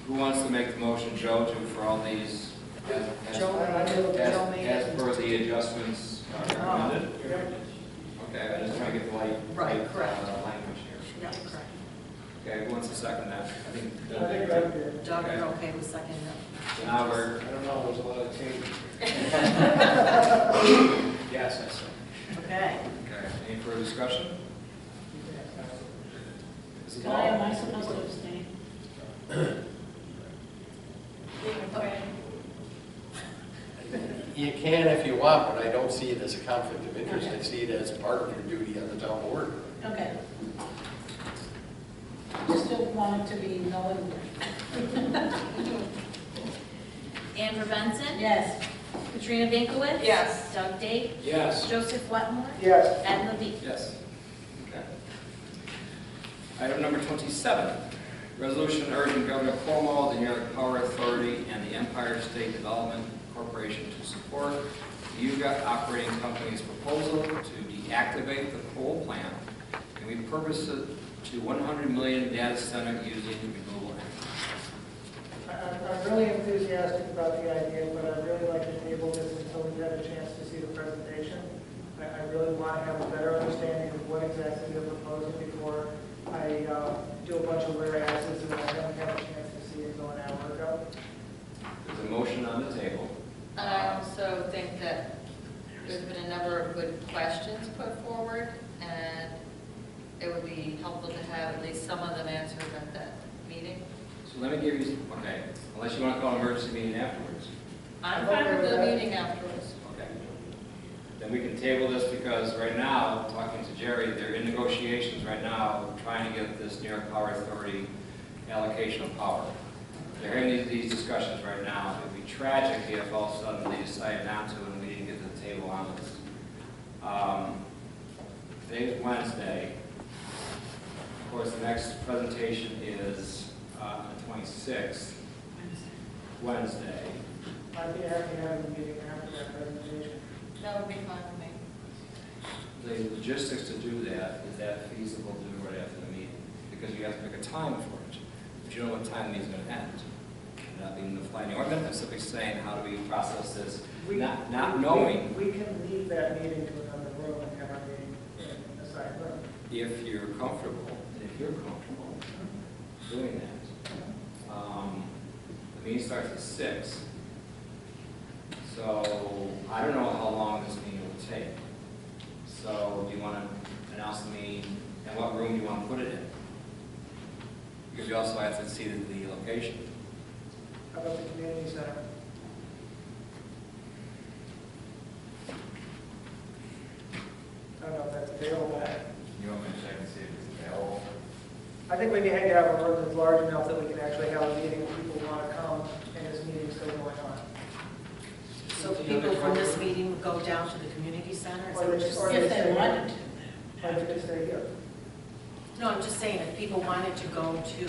who wants to make the motion, Joe, for all these, as Joe made as it. per the adjustments recommended? Okay, I'm just trying to get the Right, correct. language here. Yeah, correct. Okay, who wants to second that? I think I Doug think did, Doug right? did. Doug, Okay. you're okay with seconding that? So now we're, I don't know, there's a lot of changes. yes, I see. Okay. Okay, any further discussion? Mrs. Hall? Am I supposed to abstain? You can if you want, but I don't see it as a conflict of interest. I see it as part of your duty on the town board. Okay. Just don't want it to be null and Andrew Benson? Yes. Katrina Binkowitz? Yes. Doug Dake? Yes. Joseph Wetmore? Yes. Ed Levine? Yes. Okay. Item number 27, resolution urging Governor Cuomo, the New York Power Authority, and the Empire State Development Corporation to support the UGA operating company's proposal to deactivate the coal plant and repurpose it to 100 million data center using renewable energy. I'm really enthusiastic about the idea, but I'd really like to table this until we've had a chance to see the presentation. I really want to have a better understanding of what exactly they're proposing before I do a bunch of whereases and I haven't had a chance to see it going out work out. There's a motion on the table. And I also think that there's been a number of good questions put forward, and it would be helpful to have at least some of them answered at that meeting. So let me give you, okay, unless you want to call an emergency meeting afterwards. I'm fine with the meeting afterwards. Okay. Then we can table this because right now, talking to Jerry, they're in negotiations right now, trying to get this New York Power Authority allocation of power. They're having these discussions right now. It would be tragic if all of a sudden they decided not to and we didn't get to the table on this. Today's Wednesday. Of course, the next presentation is the 26th, Wednesday. I'd be happy to have a meeting after that presentation. That would be fine with me. The logistics to do that, is that feasible to do right after the meeting? Because you have to pick a time for it, but you don't know what time the meeting's going to end. Not being the flying organ, I'm simply saying, how do we process this, not knowing. We can leave that meeting to another room and have our meeting in a side room. If you're comfortable, and if you're comfortable doing that. The meeting starts at 6. So I don't know how long this meeting will take. So do you want to announce the meeting, and what room do you want to put it in? Because you also have to see the location. How about the community center? I don't know if that's available. You want me to check and see if it's available? I think we need to have a room that's large enough that we can actually have a meeting if people want to come and this meeting's still going on. So people from this meeting would go down to the community center? Is that what you're Or saying? they If they stay wanted here. to. Or they could stay here. No, I'm just saying, if people wanted to go to,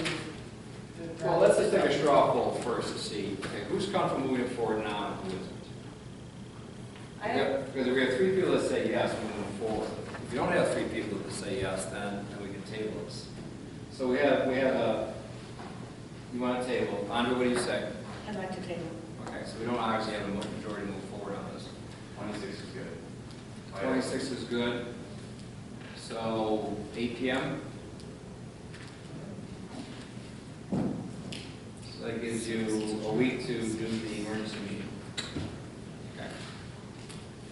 Well, let's just take a straw poll first to see, okay, who's comfortable moving forward now and who isn't? Because if we have 3 people that say yes, we move forward. If you don't have 3 people that say yes, then we can table this. So we have you want to table. Andrew, what do you say? I'd like to table. Okay, so we don't obviously have a majority move forward on this. 26 is good. 26 is good. So 8 p.m.? So that gives you a week to do the emergency meeting. Okay.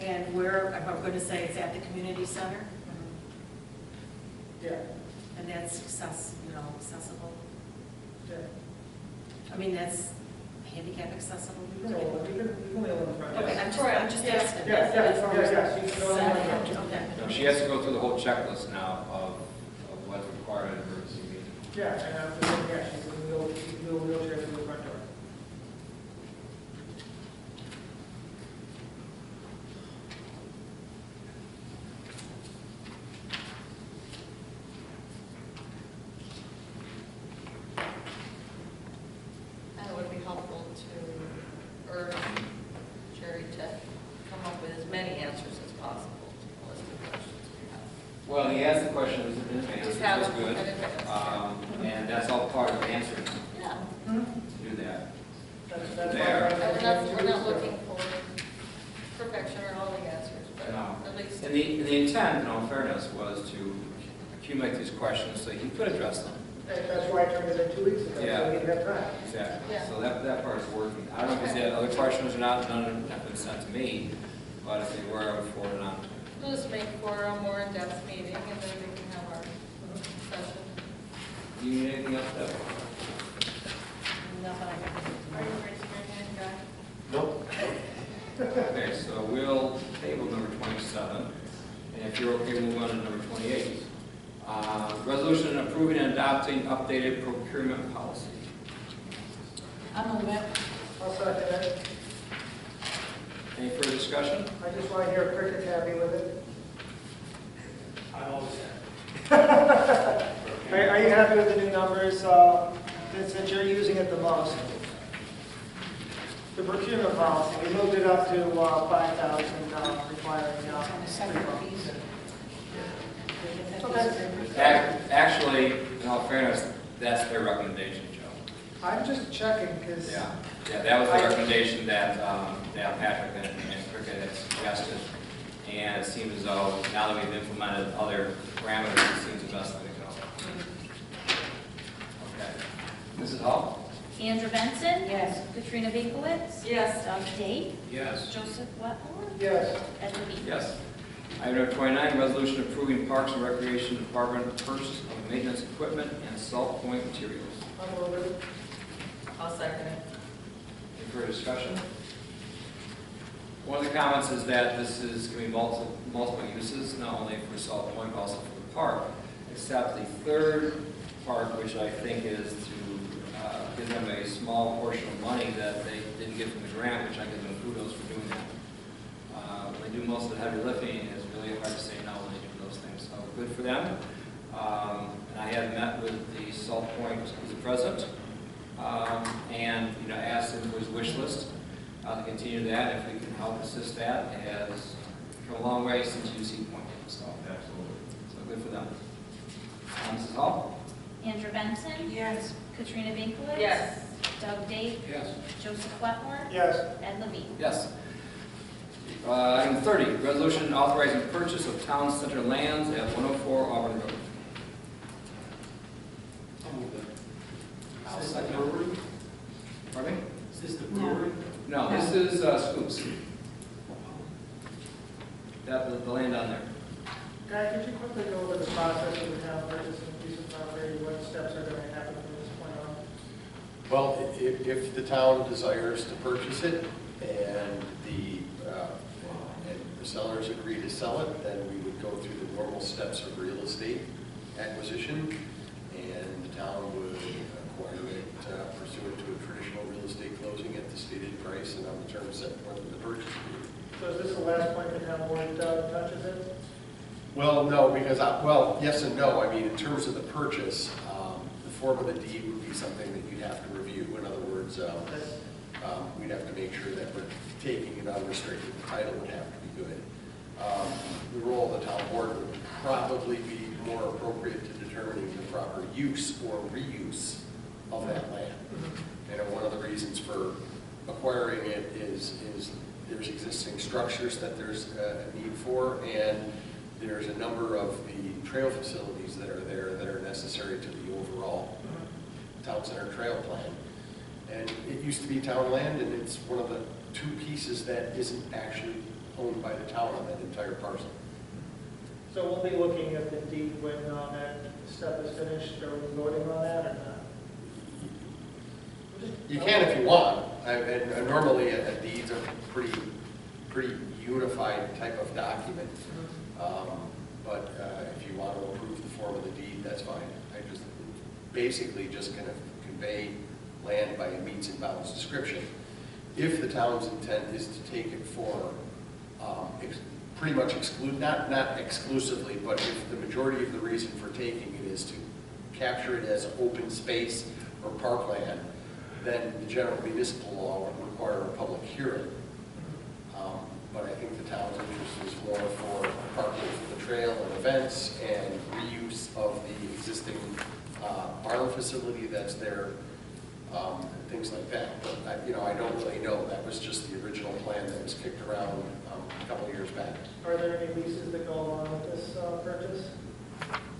and where, I'm going to say it's at the community center, Yeah, and that's accessible. yeah. I mean, that's handicap accessible. You can hold it, you can wheel in front. Okay, I'm just asking. Yes, you can go in front. Okay. No, she has to go through the whole checklist now of what's required in an emergency meeting. Yeah, and after that, yeah, she can wheel wheelchair through the front door. And it would be helpful to urge Jerry to come up with as many answers as possible to the list of questions we have. Well, he asked the questions in advance, Just which have was them good. in advance. And that's all part of answering Yeah. to do that. That's There. why We're not looking for perfection or all the answers, but No. at least. And the intent, in all fairness, was to accumulate these questions so he could address them. That's why I turned it in 2 weeks ago, Yeah. so we didn't have time. Exactly. Yeah. So that part is working. I don't know if he had other questions or not, none of them have been sent to me, but if they were, I would forward it on to him. We'll just make for a more in-depth meeting, and then we can have our session. Do you need anything else, Deb? Are you raising your hand, Guy? Nope. Okay, so we'll table number 27, and if you're okay, we'll move on to number 28. Resolution approving and adopting updated procurement policy. I'm a rep. I'll second it. Any further discussion? I just want to hear Cricket's happy with it. I'm always happy. Are you happy with the new numbers, since you're using it the most? The procurement policy, we moved it up to 5,000, requiring, On the separate piece. Actually, in all fairness, that's their recommendation, Joe. I'm just checking, because. Yeah, that was the recommendation that Patrick and Cricket had suggested. And it seems as though now that we've implemented other parameters, it seems the best way to go. Okay. Mrs. Hall? Andrew Benson. Yes. Katrina Binkowitz. Yes. Doug Date. Yes. Joseph Wetmore. Yes. Ed Levine. Yes. Item number 29, resolution approving Parks and Recreation Department purchase of maintenance equipment and salt point materials. I'll move it. I'll second it. Any further discussion? One of the comments is that this is going to be multiple uses, not only for Salt Point, but also for the park, except the third part, which I think is to give them a small portion of money that they didn't get from the grant, which I give them kudos for doing that. They do most of the heavy lifting, is really hard to say no when they do those things. So good for them. And I have met with the Salt Point president, and asked him for his wish list to continue that. If we can help assist that, it has come a long way since UC Point. So absolutely, so good for them. Mrs. Hall. Andrew Benson. Yes. Katrina Binkowitz. Yes. Doug Dave. Yes. Joseph Wetmore. Yes. Ed Levine. Yes. Item 30, resolution authorizing purchase of town center lands at 104 Auburn Road. I'll second it. Pardon me? Is this the brewery? No, this is Scoops. That, the land on there. Guy, could you quickly go over the process of the town purchasing a piece of property, what steps are going to happen from this point on? Well, if the town desires to purchase it and the sellers agree to sell it, then we would go through the normal steps of real estate acquisition, and the town would acquire it pursuant to a traditional real estate closing at the stated price and on the terms set forth in the purchase agreement. So is this the last point the town board touches it? Well, no, because, well, yes and no. I mean, in terms of the purchase, the form of the deed would be something that you'd have to review. In other words, we'd have to make sure that we're taking it unrestricted. The title would have to be good. The role of the town board would probably be more appropriate to determining the proper use or reuse of that land. And one of the reasons for acquiring it is there's existing structures that there's a need for, and there's a number of the trail facilities that are there that are necessary to the overall town center trail plan. And it used to be town land, and it's one of the two pieces that isn't actually owned by the town on that entire parcel. So we'll be looking at the deed when that step is finished. Are we voting on that or not? You can if you want. And normally a deed's a pretty unified type of document. But if you want to approve the form of the deed, that's fine. I just basically just kind of convey land by a meets and bounds description. If the town's intent is to take it for pretty much not exclusively, but if the majority of the reason for taking it is to capture it as open space or parkland, then the general municipal law would require a public hearing. But I think the town's interest is more for parking for the trail and events and reuse of the existing barn facility that's there, things like that. But I don't really know. That was just the original plan that was kicked around a couple of years back. Are there any leases that go along with this purchase?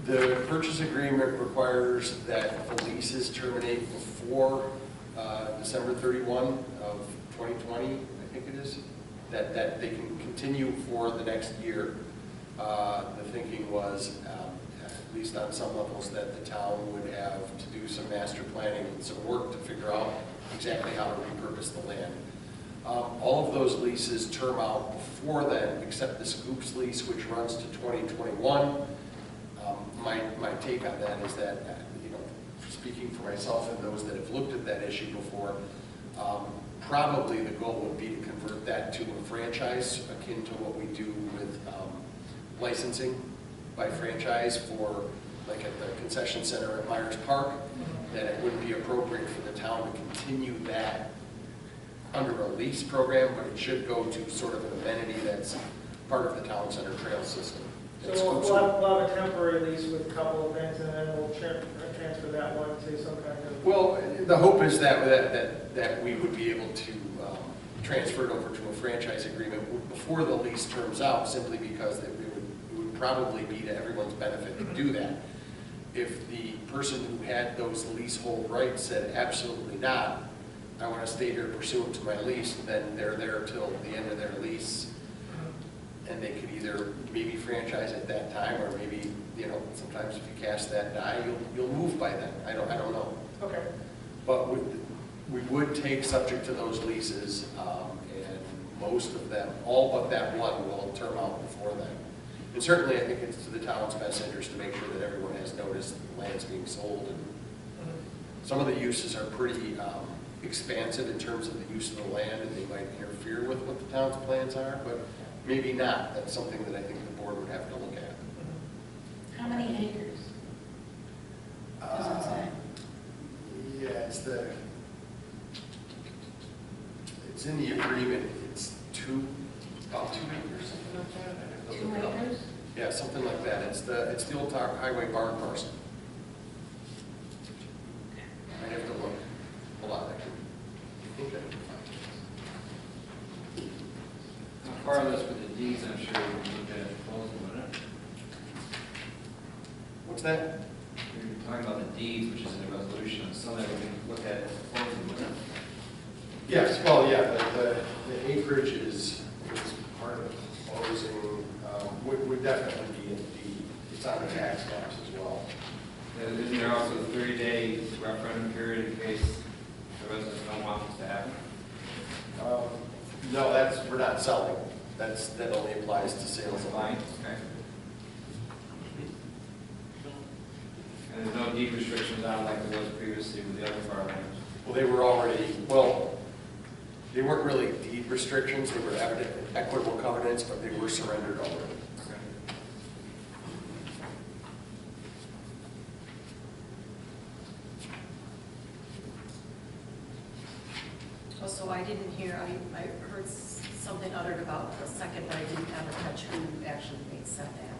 The purchase agreement requires that the leases terminate before December 31 of 2020, I think it is, that they can continue for the next year. The thinking was, at least on some levels, that the town would have to do some master planning and some work to figure out exactly how to repurpose the land. All of those leases term out before then, except the Scoops lease, which runs to 2021. My take on that is that, speaking for myself and those that have looked at that issue before, probably the goal would be to convert that to a franchise akin to what we do with licensing by franchise for, like at the concession center at Myers Park, that it wouldn't be appropriate for the town to continue that under a lease program, but it should go to sort of an amenity that's part of the town center trail system. So we'll have a temporary lease with a couple of things, and then we'll transfer that one to some kind of... Well, the hope is that we would be able to transfer it over to a franchise agreement before the lease terms out, simply because it would probably be to everyone's benefit to do that. If the person who had those leasehold rights said, absolutely not, I want to stay here pursuant to my lease, then they're there till the end of their lease. And they could either maybe franchise at that time, or maybe, sometimes if you cast that die, you'll move by then. I don't know. Okay. But we would take subject to those leases, and most of them, all but that one, will term out before then. And certainly, I think it's to the town's best interest to make sure that everyone has noticed that the land's being sold. And some of the uses are pretty expansive in terms of the use of the land, and they might interfere with what the town's plans are, but maybe not. That's something that I think the board would have to look at. How many acres? Does it say? Yeah, it's in the agreement, it's about 2 acres, something like that. I'd have to 2 look it up. acres? Yeah, something like that. It's the old highway barn parcel. I'd have to look. Hold on, I think I can find it. Now, part of this with the deeds, I'm sure we can look at it closely, wouldn't it? What's that? We were talking about the deeds, which is in the resolution, some that we can look at closely, wouldn't it? Yes, well, yeah, the acreage is part of the closing, would definitely be in the deed. It's on the tax maps as well. Isn't there also a 30-day referendum period in case the residents don't want this to happen? No, we're not selling. That only applies to sales of Fine, land. okay. And there's no deed restrictions on like there was previously with the other farmlands? Well, they weren't really deed restrictions. They were equitable covenants, but they were surrendered already. Okay. Also, I didn't hear, I heard something uttered about the second, but I didn't ever catch who actually said that.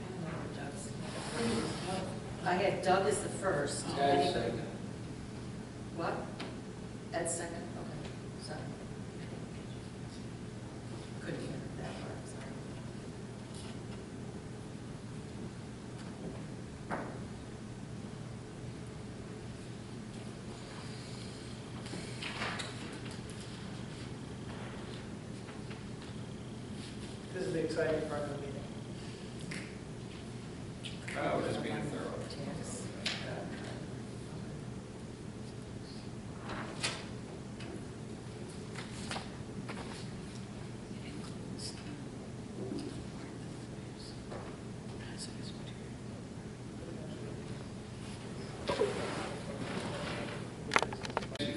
I don't know who Doug's. I had Doug as the first. Ed second. What? Ed second? Okay, sorry. Couldn't hear that part, sorry. This is the exciting part of the meeting. Oh, just being thorough.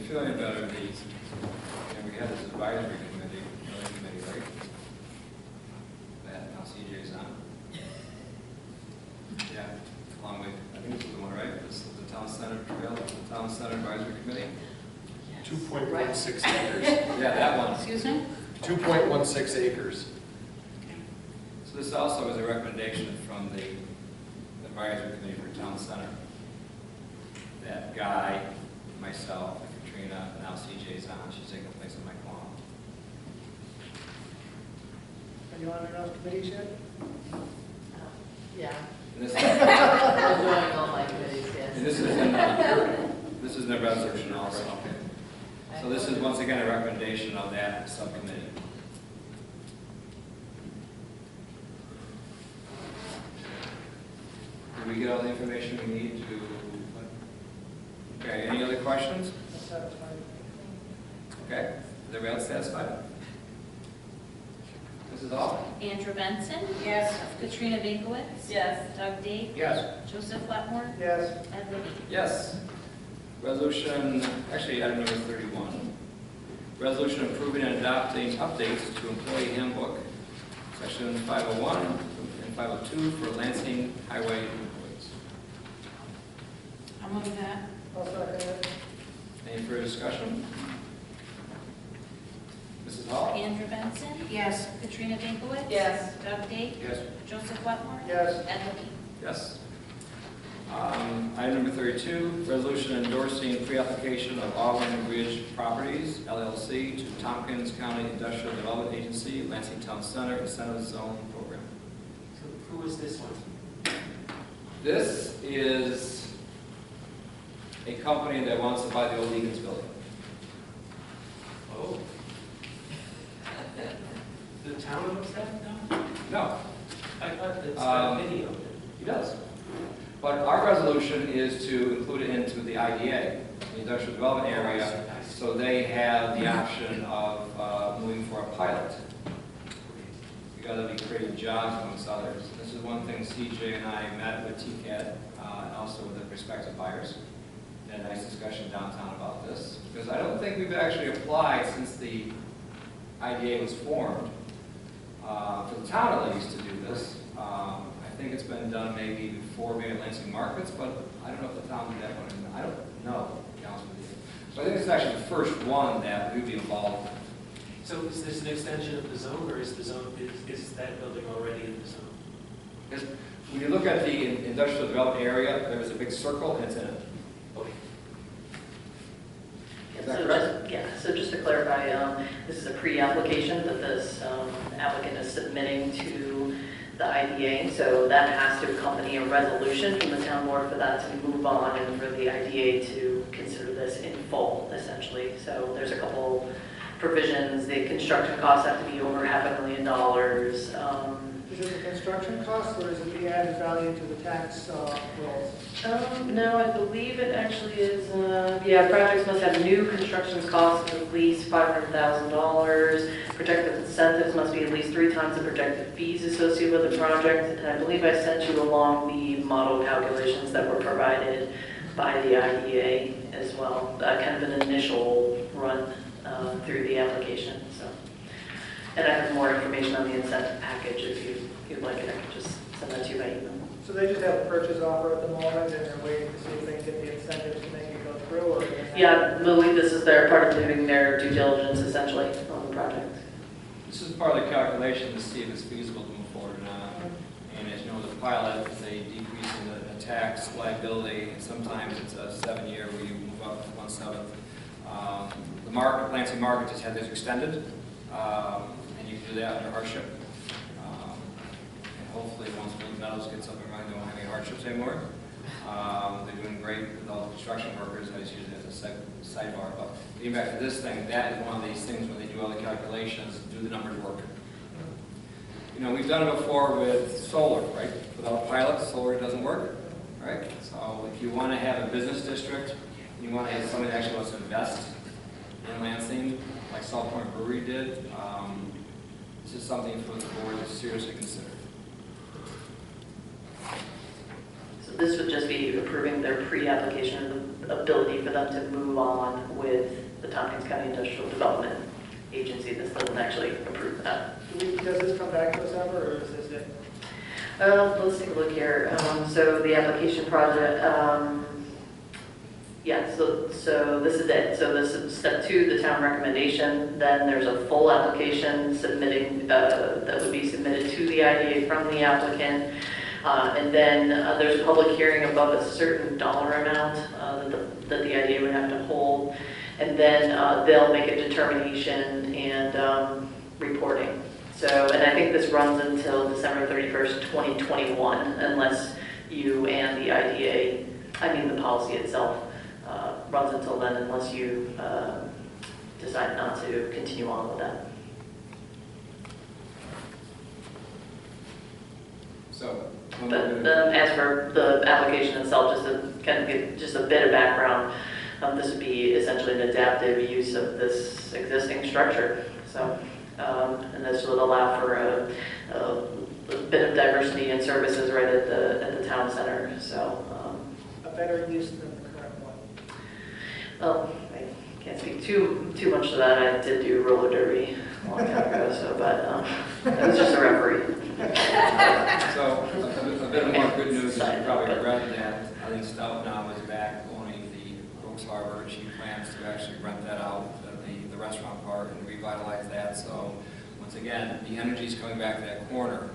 Feeling better, we had this advisory committee, right? That now CJ's on. Yeah, along with, I think this is the one, right? This is the Town Center Trail, the Town Center Advisory Committee. 2.16 acres. Yeah, that one. Excuse me? 2.16 acres. So this also is a recommendation from the Advisory Committee for Town Center. That Guy, myself, Katrina, now CJ's on, she's taking place in my quorum. Are you on enough committees yet? Yeah. And this I'm doing all my committees, yes. and this is in the resolution also. So this is once again a recommendation of that subcommittee. Did we get all the information we need to? Okay, any other questions? That's satisfying. Okay, is everybody else satisfied? Mrs. Hall? Andrew Benson. Yes. Katrina Binkowitz. Yes. Doug Dave. Yes. Joseph Flatmore. Yes. Ed Libby. Yes. Resolution, actually item number 31. Resolution approving and adopting updates to employee handbook, section 501 and 502 for Lansing highway employees. I'll move that. I'll second it. Any further discussion? Mrs. Hall? Andrew Benson. Yes. Katrina Binkowitz. Yes. Doug Dave. Yes. Joseph Flatmore. Yes. Ed Libby. Yes. Item number 32, resolution endorsing pre-application of Auburn Ridge Properties, LLC, to Tompkins County Industrial Development Agency, Lansing Town Center Incentive Zone Program. So who is this one? This is a company that wants to buy the old Egan's building. Oh. The town owns that now? No, I thought that's got video. he does. But our resolution is to include it into the IDA, the Industrial Development Area, so they have the option of moving for a pilot. Because they'll be creating jobs amongst others. This is one thing CJ and I met with TCAD and also with the prospective buyers. Had a nice discussion downtown about this, because I don't think we've actually applied since the IDA was formed for the town at least, to do this. I think it's been done maybe before, maybe at Lansing Markets, but I don't know if the town did that one. I don't know, to be honest with you. So I think it's actually the first one that we'd be involved in. So is this an extension of the zone, or is the zone, is that building already in the zone? Because when you look at the industrial development area, there's a big circle and it's in it. Okay. Is that correct? So just to clarify, this is a pre-application that this applicant is submitting to the IDA. So that has to accompany a resolution from the town board for that to move on and for the IDA to consider this in full, essentially. So there's a couple provisions. The construction costs have to be over $500,000. Is it the construction cost, or is it the added value to the tax rolls? No, I believe it actually is, projects must have new construction costs of at least $500,000. Projected incentives must be at least 3 times the projected fees associated with the project. And I believe I sent you along the model calculations that were provided by the IDA as well, kind of an initial run through the application. So, and I have more information on the incentive package if you'd like it. I could just send that to you by email. So they just have a purchase offer at the moment, and they're waiting to see if they can get the incentives to make it go through, or? Yeah, I believe this is their part of doing their due diligence essentially on the project. This is part of the calculation to see if it's feasible to move forward or not. And as you know, the pilot is a decrease in the tax liability, and sometimes it's a 7-year where you move up to 1/7. The market, Lansing Market, just had this extended, and you can do that under hardship. And hopefully, once Wood Meadows gets up and running, they won't have any hardships anymore. They're doing great with all the construction workers. I just use it as a sidebar. But getting back to this thing, that is one of these things when they do all the calculations, do the numbers work? You know, we've done it before with solar, right? Without a pilot, solar doesn't work, right? So if you want to have a business district, you want to have somebody that actually wants to invest in Lansing, like South Point Brewery did, this is something for the board to seriously consider. So this would just be approving their pre-application and the ability for them to move on with the Tompkins County Industrial Development Agency. This doesn't actually approve that. Does this come back to us ever, or is this it? Let's take a look here. So the application project, so this is it. So this is step 2, the town recommendation. Then there's a full application submitting that would be submitted to the IDA from the applicant. And then there's a public hearing above a certain dollar amount that the IDA would have to hold. And then they'll make a determination and reporting. So, and I think this runs until December 31st, 2021, unless you and the IDA, the policy itself, runs until then unless you decide not to continue on with that. So, But as for the application itself, just to kind of give just a bit of background, this would be essentially an adaptive use of this existing structure. So, and this would allow for a bit of diversity in services right at the town center. So, A better use than the current one? Well, I can't speak too much to that. I did do roller derby a long time ago, so but I was just a referee. So a bit more good news is you probably read that I think Stout now is back owning the Oaks Harbor, and she plans to actually rent that out, the restaurant part, and revitalize that. So once again, the energy is coming back to that corner.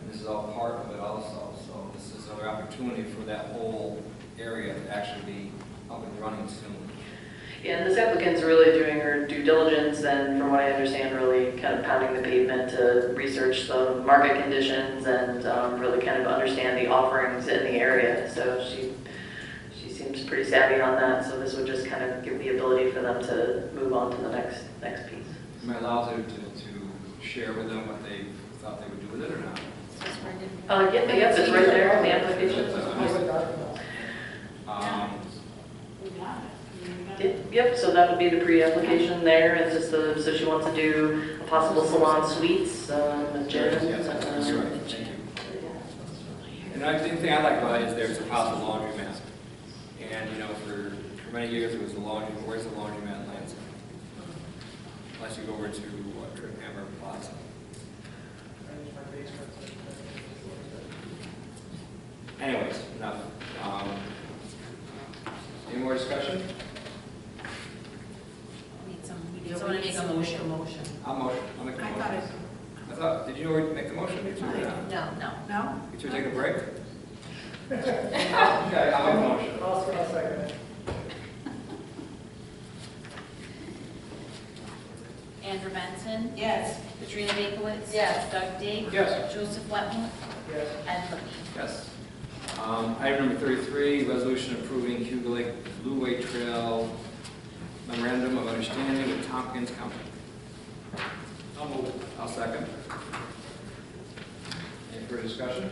This is all part of it also. So this is another opportunity for that whole area to actually be up and running soon. Yeah, and this applicant's really doing her due diligence and, from what I understand, really kind of pounding the pavement to research the market conditions and really kind of understand the offerings in the area. So she seems pretty savvy on that. So this would just kind of give the ability for them to move on to the next piece. Am I allowed to share with them what they thought they would do with it or not? Yep, it's right there in the application. Yep, so that would be the pre-application there. It's just so she wants to do a possible salon suites, a gym. Yes, that's right. Thank you. And the thing I like about it is there's a possible laundromat. And you know, for many years it was the laundry. Where's the laundromat in Lansing? Unless you go over to Hammer Plaza. Anyways, enough. Any more discussion? Need some, we You need want someone to to make make a a motion? motion. I'll make a I motion. thought it, I thought, did you already make the motion? You two or not? no. No? You two take a break? Okay, I'll make a motion. I'll second it. Andrew Benson? Yes. Katrina Bakewitz? Yes. Doug Diggs? Yes. Joseph Wetmore? Yes. Ed Levine? Yes. Item number 33, resolution approving Hugo Lake Blue Way Trail Memorandum of Understanding with Tompkins County. I'll move it. I'll second. Any further discussion?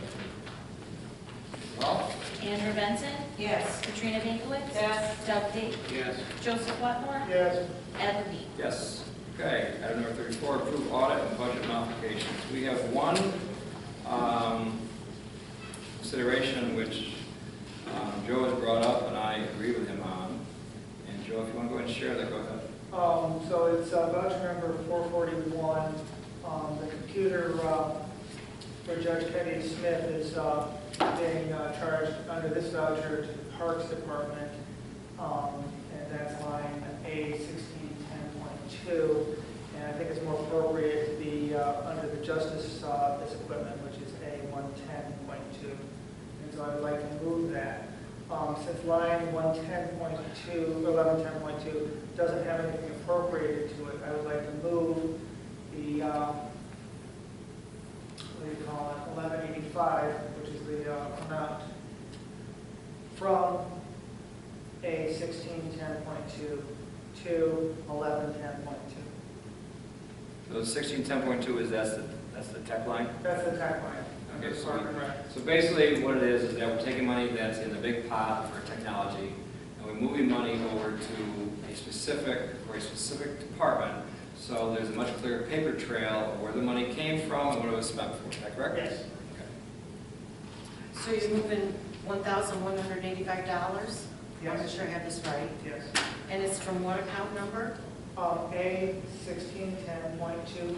Well, Andrew Benson? Yes. Katrina Bakewitz? Yes. Doug Diggs? Yes. Joseph Wetmore? Yes. Ed Levine? yes. Okay, item number 34, approve audit and budget modifications. We have one consideration which Joe has brought up and I agree with him on. And Joe, if you want to go ahead and share that, go ahead. So it's voucher number 441. The computer for Judge Kenny Smith is being charged under this voucher to the Parks Department, and that's line A1610.2. And I think it's more appropriate to be under the Justice this equipment, which is A110.2. And so I would like to move that. Since line 110.2, 1110.2 doesn't have anything appropriated to it, I would like to move the, what do you call it, 1185, which is the amount, from a 1610.2 to 1110.2. So 1610.2 is that's the tech line? That's the tech line. Okay, Right. so basically what it is that we're taking money that's in the big pot for technology and we're moving money over to a specific department. So there's a much clearer paper trail of where the money came from and what it was spent for. Is that correct? Yes. So you're moving $1,185? Yes. I'm not sure I have this right. Yes. And it's from what account number? A1610.2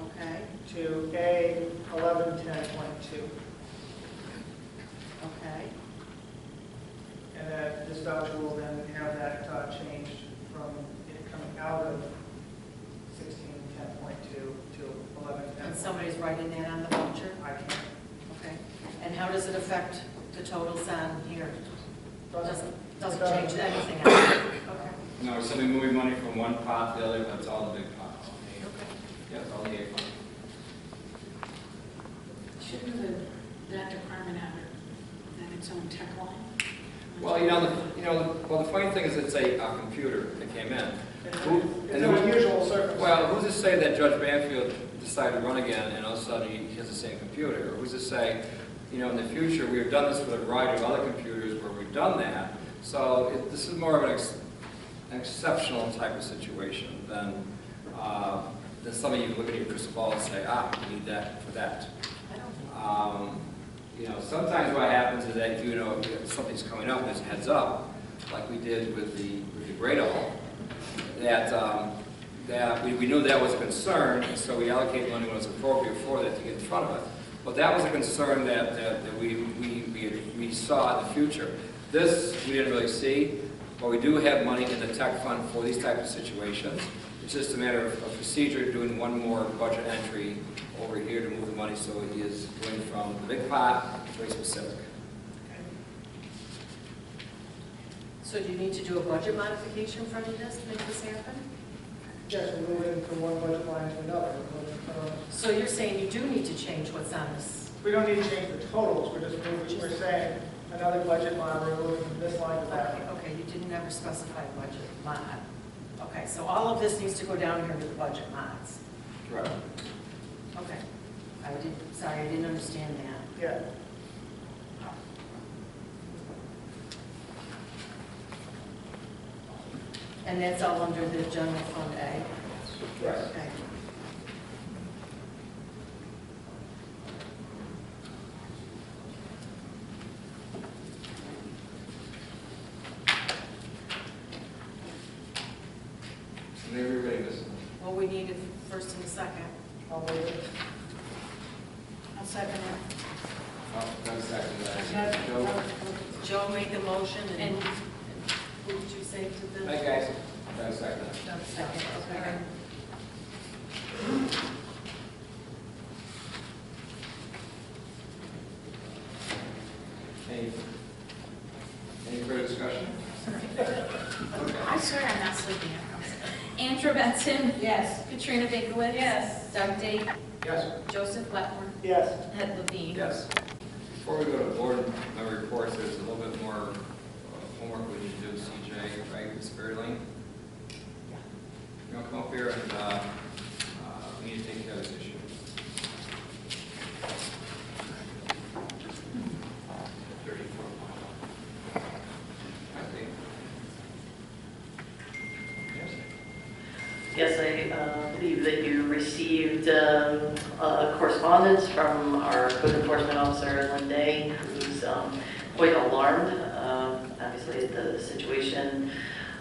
Okay, to A1110.2. okay. And that this voucher will then have that changed from it coming out of 1610.2 to 1110. And somebody's writing that on the voucher? I can't. Okay. And how does it affect the totals on here? Doesn't change anything else? Okay. No, we're simply moving money from one pot to the other, but it's all the big pots. Okay. Yes, all the 8 funds. Shouldn't that department have its own tech line? Well, well, the funny thing is it's a computer that came in. It's an unusual circumstance. Well, who's to say that Judge Banfield decided to run again and all of a sudden he has the same computer? Or who's to say, in the future, we've done this with a variety of other computers where we've done that. So this is more of an exceptional type of situation than something you can look at your crystal ball and say, we need that for that. Sometimes what happens is that if something's coming up, there's heads up, like we did with the Gradle, that we knew that was a concern, and so we allocated money when it was appropriate for that to get in front of it. But that was a concern that we saw in the future. This we didn't really see, but we do have money in the tech fund for these types of situations. It's just a matter of procedure, doing one more budget entry over here to move the money so it is going from the big pot to a specific. So do you need to do a budget modification from this to make this happen? Yes, we move it from one budget line to another. So you're saying you do need to change what's on this? We don't need to change the totals, we're saying another budget line, we're moving from this line to that line. Okay, you didn't ever specify budget mod. Okay, so all of this needs to go down here with budget mods. Right. Okay. Sorry, I didn't understand that. Yeah. And that's all under the general fund A? Right. Okay. Maybe everybody missed. Well, we need a first and a second. I'll move it. second it. Oh, no second. Joe? Joe made the motion and who did you say to the? Hi, guys. No second. Doug second, okay. Any further discussion? I swear I'm not sleeping at house. Andrew Benson. Yes. Katrina Binkowitz. Yes. Doug Date. Yes. Joseph Wetmore. Yes. Ed Levine. Yes. Before we go to board reports, there's a little bit more homework we need to do, CJ, right, with Sperry Lane? You want to come up here and we need to take care of this issue. Yes, I believe that you received correspondence from our code enforcement officer, Lynn Day, who's quite alarmed, obviously, at the situation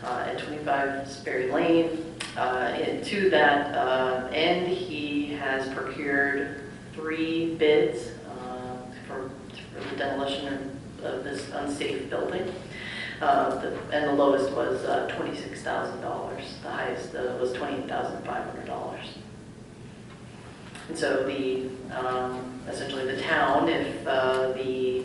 at 25 Sperry Lane. And to that end, he has procured 3 bids for the demolition of this unsafe building. And the lowest was $26,000. The highest was $28,500. And so the essentially the town, if the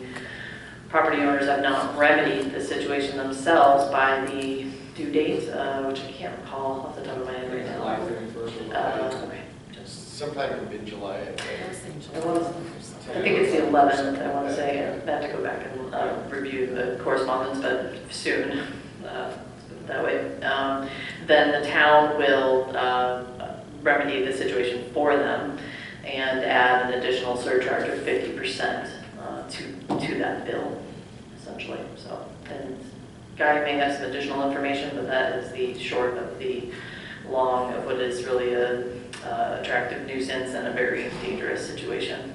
property owners have not remedied the situation themselves by the due date, which I can't recall off the top of my head right now. July 31st. Okay. Sometime in mid-July. I think it's the 11th, I want to say. I have to go back and review the correspondence, but soon, that way. Then the town will remedy the situation for them and add an additional surcharge of 50% to that bill, essentially. So, and Guy may have some additional information, but that is the short of the long of what is really a attractive nuisance and a very dangerous situation.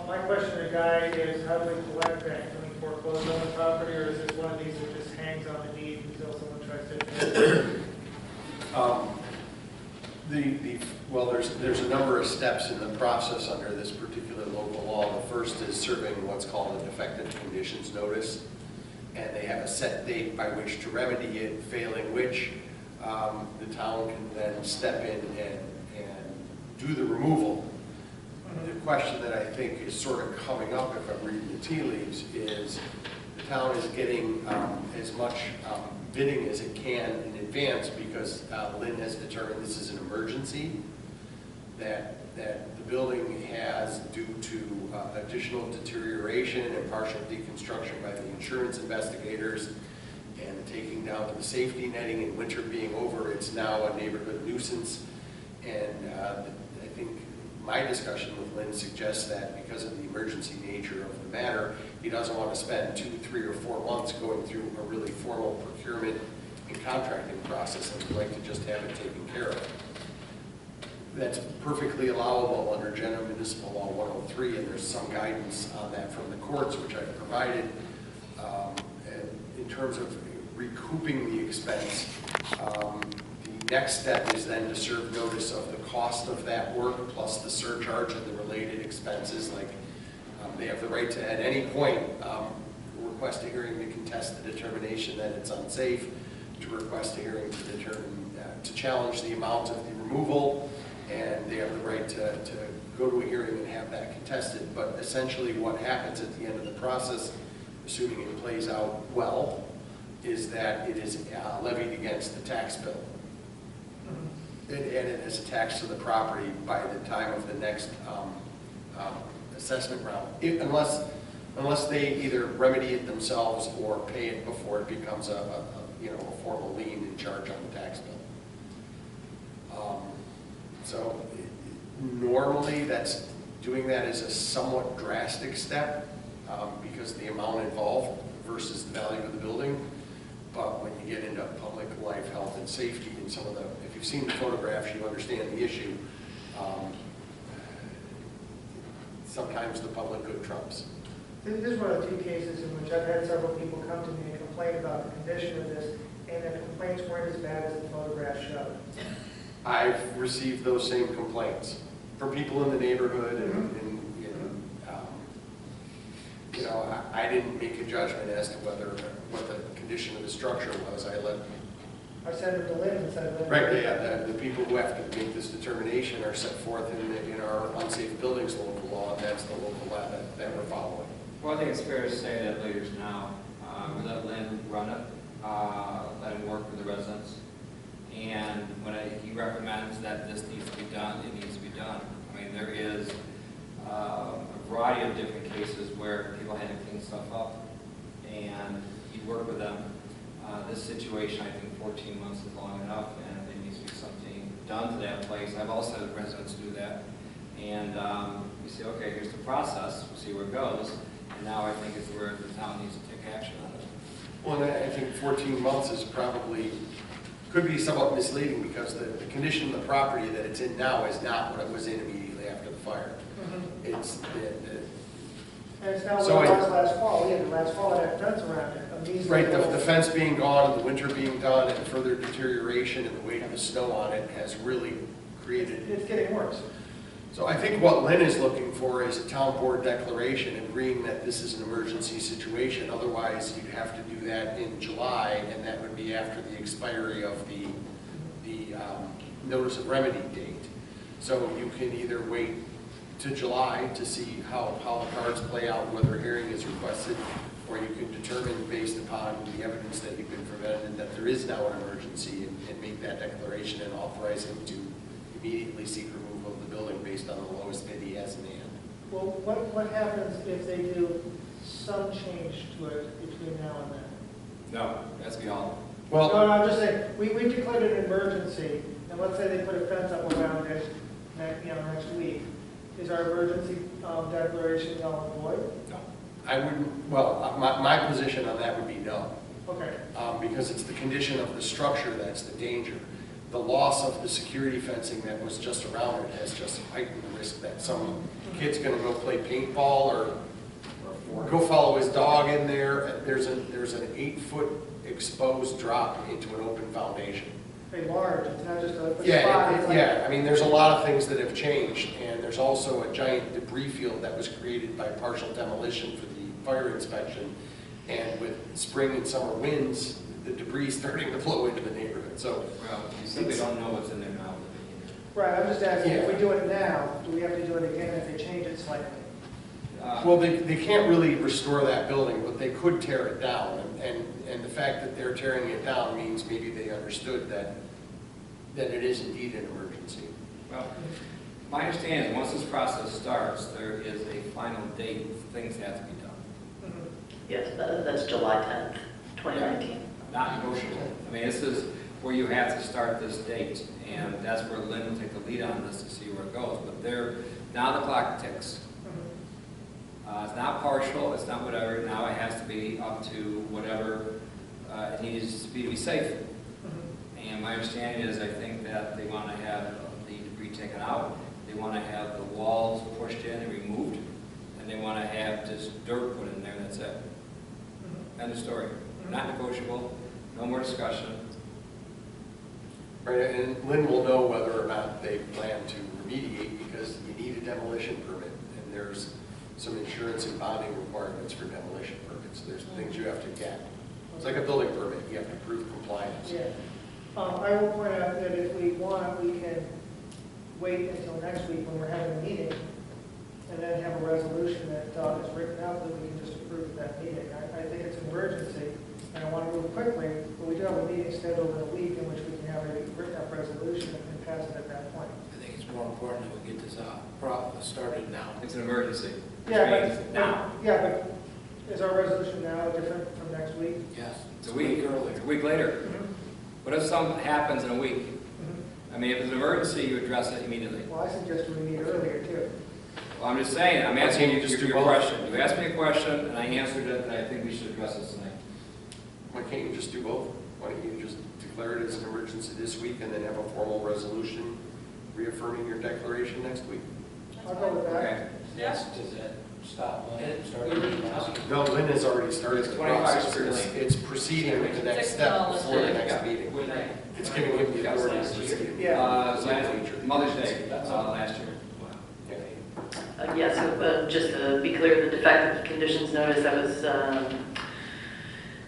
My question to Guy is, how do we collect that? Can we foreclose on the property, or is this one of these that just hangs on the deed until someone tries to? Well, there's a number of steps in the process under this particular local law. The first is serving what's called a defective conditions notice, and they have a set date by which to remedy it, failing which the town can then step in and do the removal. The question that I think is sort of coming up, if I'm reading the tea leaves, is the town is getting as much bidding as it can in advance because Lynn has determined this is an emergency, that the building has, due to additional deterioration and partial deconstruction by the insurance investigators and taking down of the safety netting and winter being over, it's now a neighborhood nuisance. And I think my discussion with Lynn suggests that because of the emergency nature of the matter, he doesn't want to spend 2, 3, or 4 months going through a really formal procurement and contracting process, and would like to just have it taken care of. That's perfectly allowable under General Municipal Law 103, and there's some guidance on that from the courts, which I've provided. And in terms of recouping the expense, the next step is then to serve notice of the cost of that work plus the surcharge and the related expenses. Like they have the right to, at any point, request a hearing to contest the determination that it's unsafe, to request a hearing to determine, to challenge the amount of the removal, and they have the right to go to a hearing and have that contested. But essentially what happens at the end of the process, assuming it plays out well, is that it is levied against the tax bill. And it is attached to the property by the time of the next assessment round, unless they either remedy it themselves or pay it before it becomes a formal lien in charge on the tax bill. So normally doing that is a somewhat drastic step because of the amount involved versus the value of the building. But when you get into public life, health, and safety, and some of the, if you've seen the photographs, you understand the issue. Sometimes the public good trumps. This is one of the 2 cases in which I've had several people come to me and complain about the condition of this, and the complaints weren't as bad as the photographs showed. I've received those same complaints from people in the neighborhood and you know, I didn't make a judgment as to what the condition of the structure was. I sent it to Lynn and said, Lynn. Right, yeah, the people who have to make this determination are set forth in our unsafe buildings local law, and that's the local law that we're following. Well, I think it's fair to say that leaders now, we let Lynn run it, let him work with the residents. And when he recommends that this needs to be done, it needs to be done. I mean, there is a variety of different cases where people had to clean stuff up, and he worked with them. This situation, I think 14 months is long enough, and there needs to be something done to that place. I've also had residents do that. And we say, okay, here's the process, we'll see where it goes. And now I think it's where the town needs to take action on it. Well, and I think 14 months is probably, could be somewhat misleading because the condition of the property that it's in now is not what it was in immediately after the fire. It's And it's now So what it was last fall. Yeah, the last fall it had fence around it. right, the fence being gone, and the winter being done, and further deterioration and the weight of the snow on it has really created. It's getting worse. So I think what Lynn is looking for is a town board declaration agreeing that this is an emergency situation. Otherwise, you'd have to do that in July, and that would be after the expiry of the notice of remedy date. So you can either wait to July to see how the cards play out, whether a hearing is requested, or you can determine based upon the evidence that you've been presented that there is now an emergency and make that declaration and authorize him to immediately seek removal of the building based on the lowest bid he has in hand. Well, what happens if they do some change to it between now and then? No, that's beyond. Well, no, I'm just saying, we declared an emergency, and let's say they put a fence up around it next week. Is our emergency declaration null and void? No. I wouldn't, well, my position on that would be no. Okay. Because it's the condition of the structure that's the danger. The loss of the security fencing that was just around it has just heightened the risk that some kid's gonna go play paintball or go follow his dog in there. There's an 8-foot exposed drop into an open foundation. Very large, it's not just a spot. Yeah, I mean, there's a lot of things that have changed, and there's also a giant debris field that was created by partial demolition for the fire inspection. And with spring and summer winds, the debris starting to flow into the neighborhood. So, well, you simply don't know what's in there now. Right, I'm just asking, if we do it now, do we have to do it again if they change it slightly? well, they can't really restore that building, but they could tear it down. And the fact that they're tearing it down means maybe they understood that it is indeed an emergency. Well, my understanding is once this process starts, there is a final date, things have to be done. Yes, that's July 10th, 2019. Not negotiable. I mean, this is where you have to start this date, and that's where Lynn will take the lead on this to see where it goes. But now the clock ticks. It's not partial, it's not whatever, now it has to be up to whatever it needs to be safe. And my understanding is, I think that they want to have the debris taken out, they want to have the walls pushed in and removed, and they want to have just dirt put in there, that's it. End of story. Not negotiable, no more discussion. Right, and Lynn will know whether or not they plan to remediate, because you need a demolition permit, and there's some insurance and bonding requirements for demolition permits. There's things you have to get. It's like a building permit, you have to prove compliance. Yeah. I will point out that if we want, we can wait until next week when we're having a meeting, and then have a resolution that is written out that we can just approve at that meeting. I think it's an emergency, and I want to move quickly, but we do have a meeting scheduled in a week in which we can have a written up resolution and pass it at that point. I think it's more important that we get this started now. It's an emergency. Yeah, Which means now. but is our resolution now different from next week? Yes. It's a week earlier. It's a week later. What if something happens in a week? I mean, if it's an emergency, you address it immediately. Well, I suggest we meet earlier too. Well, I'm just saying, I'm asking you Just do your both. question. You asked me a question, and I answered it, and I think we should address this tonight. Why can't you just do both? Why don't you just declare it as an emergency this week and then have a formal resolution reaffirming your declaration next week? I'll go with that. Okay. Yes. Does that stop Lynn starting now? No, Lynn has already started the 25 process. years. It's proceeding with the next step before the next meeting. It's giving him the authority to proceed. Yeah. Mother's Day, last year. Yeah. Yes, just to be clear, the defective conditions notice that was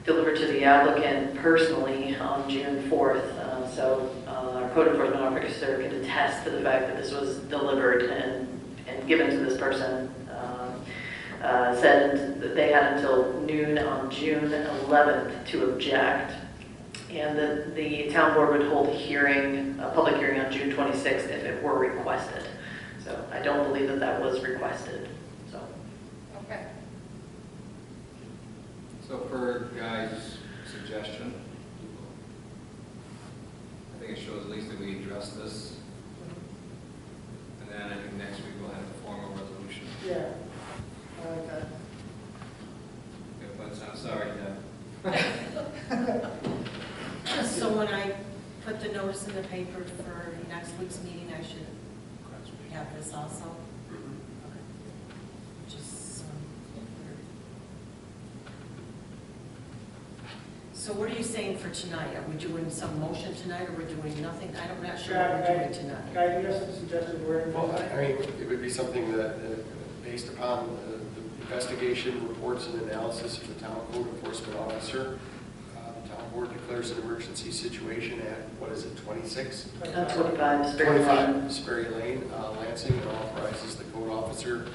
delivered to the applicant personally on June 4th. So our code enforcement officer can attest to the fact that this was delivered and given to this person. Said that they had until noon on June 11th to object, and that the town board would hold a hearing, a public hearing on June 26th if it were requested. So I don't believe that that was requested, so. Okay. So per Guy's suggestion, I think it shows at least that we address this. And then I think next week we'll have a formal resolution. Yeah. I like that. Yeah, but I'm sorry, Deb. So when I put the notice in the paper for next week's meeting, I should have this also? Okay. Just, so what are you saying for tonight? Are we doing some motion tonight, or we're doing nothing? I'm not sure what we're doing tonight. Guy, do you have some suggested wording? Well, I mean, it would be something that, based upon the investigation, reports, and analysis of the town code enforcement officer, the town board declares an emergency situation at, what is it, 26? 25 Sperry Lane. 25 Sperry Lane, Lansing, and authorizes the code officer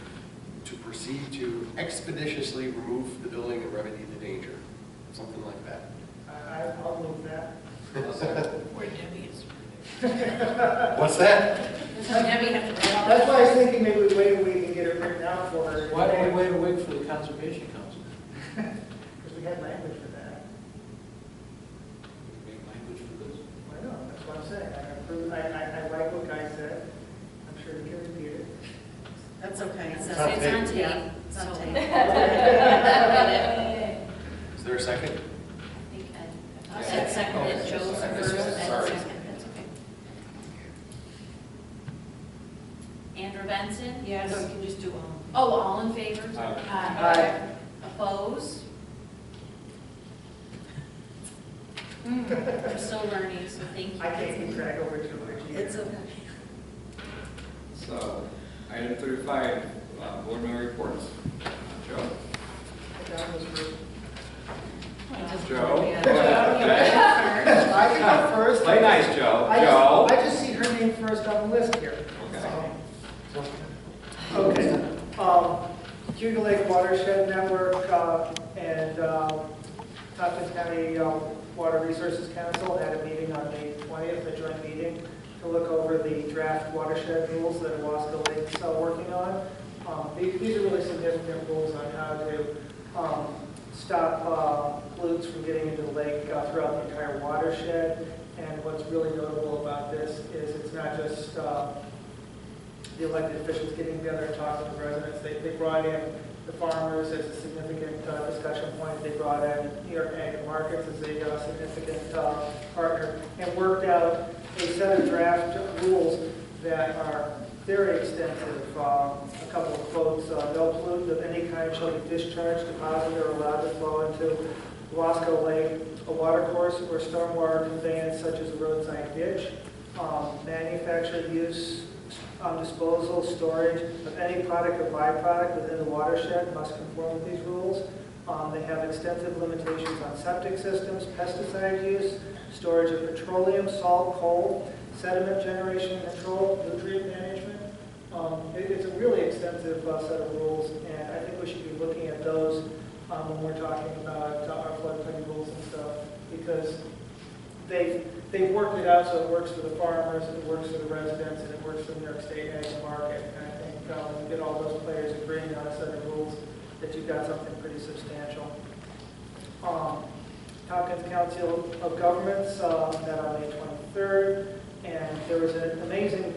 to proceed to expeditiously remove the building and remedy the danger. Something like that. I'll move that. Where Debbie is. What's that? Debbie have to. That's why I was thinking maybe we wait a week and get it written out for her. Why don't we wait a week for the Conservation Council? Because we had language for that. Make language for this. I know, that's what I'm saying. I like what Guy said. I'm sure he can repeat it. That's okay. It's So on it's tape. on tape. It's on tape. Is there a second? I said seconded, Joe's first, and Sorry. second, that's okay. Andrew Benson? Yes. So you can just do Oh, all in favor? Aye. Opposed? I'm still learning, so thank you. I can't keep track over too much. It's okay. So, item 35, board member reports. Joe? That was first. Joe? I can go first. Play nice, Joe. I just see her name first on the list here. Okay. Cuba Lake Watershed Network and Tompkins County Water Resources Council had a meeting on May 20th, a joint meeting, to look over the draft watershed rules that Wasco Lake's working on. These are really significant rules on how to stop pollutants from getting into the lake throughout the entire watershed. And what's really notable about this is it's not just the elected officials getting together and talking to residents. They brought in the farmers as a significant discussion point. They brought in New York Ag Markets as a significant partner, and worked out a set of draft rules that are very extensive. A couple of quotes: no pollutant of any kind shall be discharged, deposited, or allowed to flow into Wasco Lake, a watercourse, or stormwater conveyance such as a roadside ditch. Manufactured use, disposal, storage of any product or byproduct within the watershed must conform with these rules. They have extensive limitations on septic systems, pesticide use, storage of petroleum, salt, coal, sediment generation control, nutrient management. It's a really extensive set of rules, and I think we should be looking at those when we're talking about our floodplain rules and stuff, because they've worked it out so it works for the farmers, it works for the residents, and it works for the New York State Ag Market. And I think when you get all those players agreeing on a set of rules, that you've got something pretty substantial. Tompkins Council of Governments met on May 23rd, and there was an amazing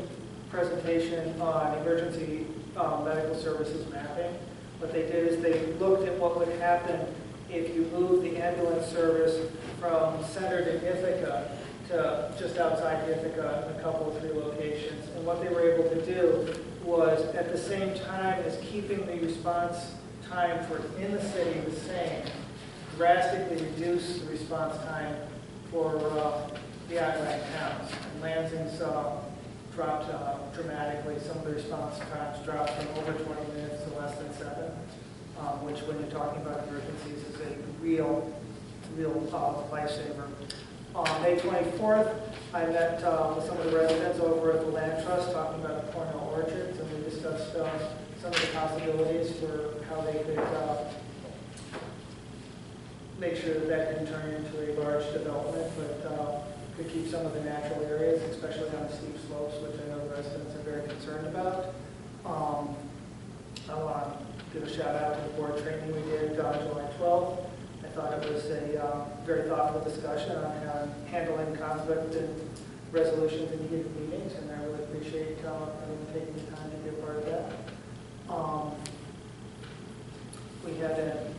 presentation on emergency medical services mapping. What they did is they looked at what would happen if you moved the ambulance service from center to Ithaca to just outside Ithaca in a couple of 3 locations. And what they were able to do was, at the same time as keeping the response time for in the city the same, drastically reduce the response time for the outlying towns. And Lansing's dropped dramatically. Some of the response times dropped from over 20 minutes to less than 7, which when you're talking about emergencies is a real lifesaver. On May 24th, I met with some of the residents over at the Land Trust talking about the Cornell orchards, and we discussed some of the possibilities for how they could make sure that that didn't turn into a large development, but could keep some of the natural areas, especially on the steep slopes, which I know the residents are very concerned about. I want to give a shout out to the board training we did on July 12th. I thought it was a very thoughtful discussion on handling conflict and resolutions in heated meetings, and I really appreciate everyone taking the time to be a part of that. We had an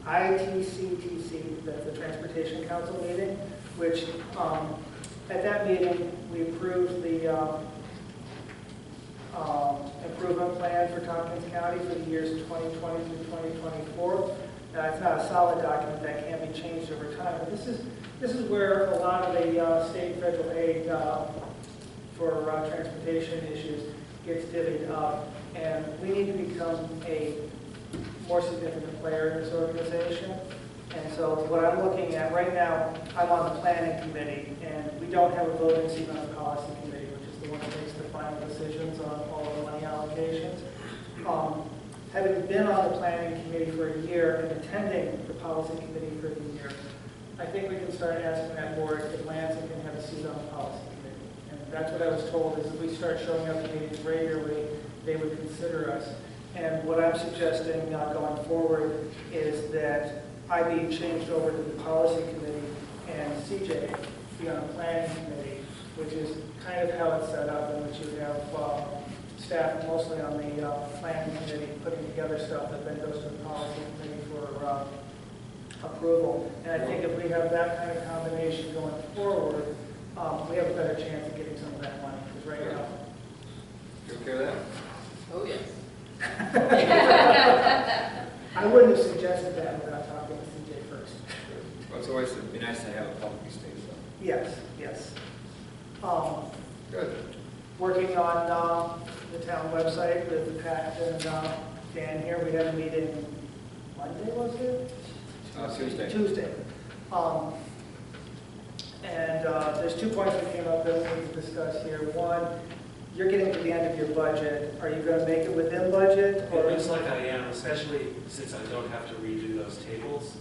ITCTC, that's the Transportation Council meeting, which at that meeting we approved the improvement plan for Tompkins County for the years 2020 through 2024. It's not a solid document that can be changed over time, but this is where a lot of the state and federal aid for transportation issues gets divvied up, and we need to become a more significant player in this organization. And so what I'm looking at right now, I'm on the planning committee, and we don't have a voting seat on the policy committee, which is the one that makes the final decisions on all of the money allocations. Having been on the planning committee for a year and attending the policy committee for a year, I think we can start asking that board if Lansing can have a seat on the policy committee. And that's what I was told, is if we start showing up at meetings regularly, they would consider us. And what I'm suggesting going forward is that I be changed over to the policy committee and CJ be on the planning committee, which is kind of how it's set up, in which you have staff mostly on the planning committee putting together stuff that then goes to the policy committee for approval. And I think if we have that kind of combination going forward, we have a better chance of getting some of that money. Because right now, You okay with that? Oh, yes. I wouldn't have suggested that without talking to CJ first. Well, it's always be nice to have a public state, so. Yes, yes. Good. Working on the town website with Pat and Dan here. We had a meeting Monday, was it? Tuesday. Tuesday. And there's 2 points that came up that we need to discuss here. One, you're getting to the end of your budget. Are you going to make it within budget? It looks like I am, especially since I don't have to redo those tables.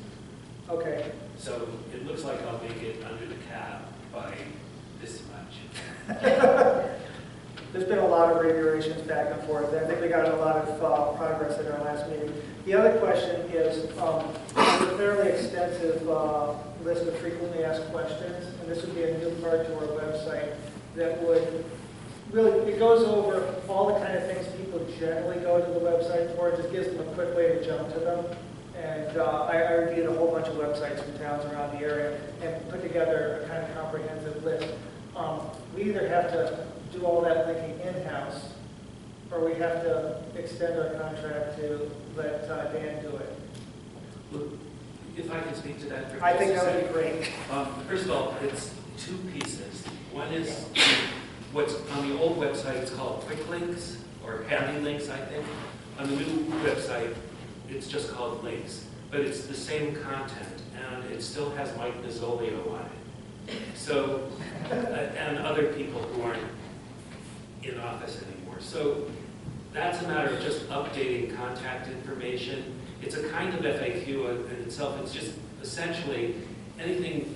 Okay. So it looks like I'll make it under the cap by this much. There's been a lot of reiterations back and forth. I think we got a lot of progress at our last meeting. The other question is there's a fairly extensive list of frequently asked questions, and this would be a new part to our website that would really, it goes over all the kind of things people generally go to the website for. It just gives them a quick way to jump to them. And I reviewed a whole bunch of websites from towns around the area and put together a kind of comprehensive list. We either have to do all that linking in-house, or we have to extend our contract to let Dan do it. Look, if I can speak to that for I think just a that would second. be great. First of all, it's 2 pieces. One is what's on the old website, it's called quick links or handy links, I think. On the new website, it's just called links, but it's the same content, and it still has Mike Nizzolio on it. So, and other people who aren't in office anymore. So that's a matter of just updating contact information. It's a kind of FAQ in itself. It's just essentially anything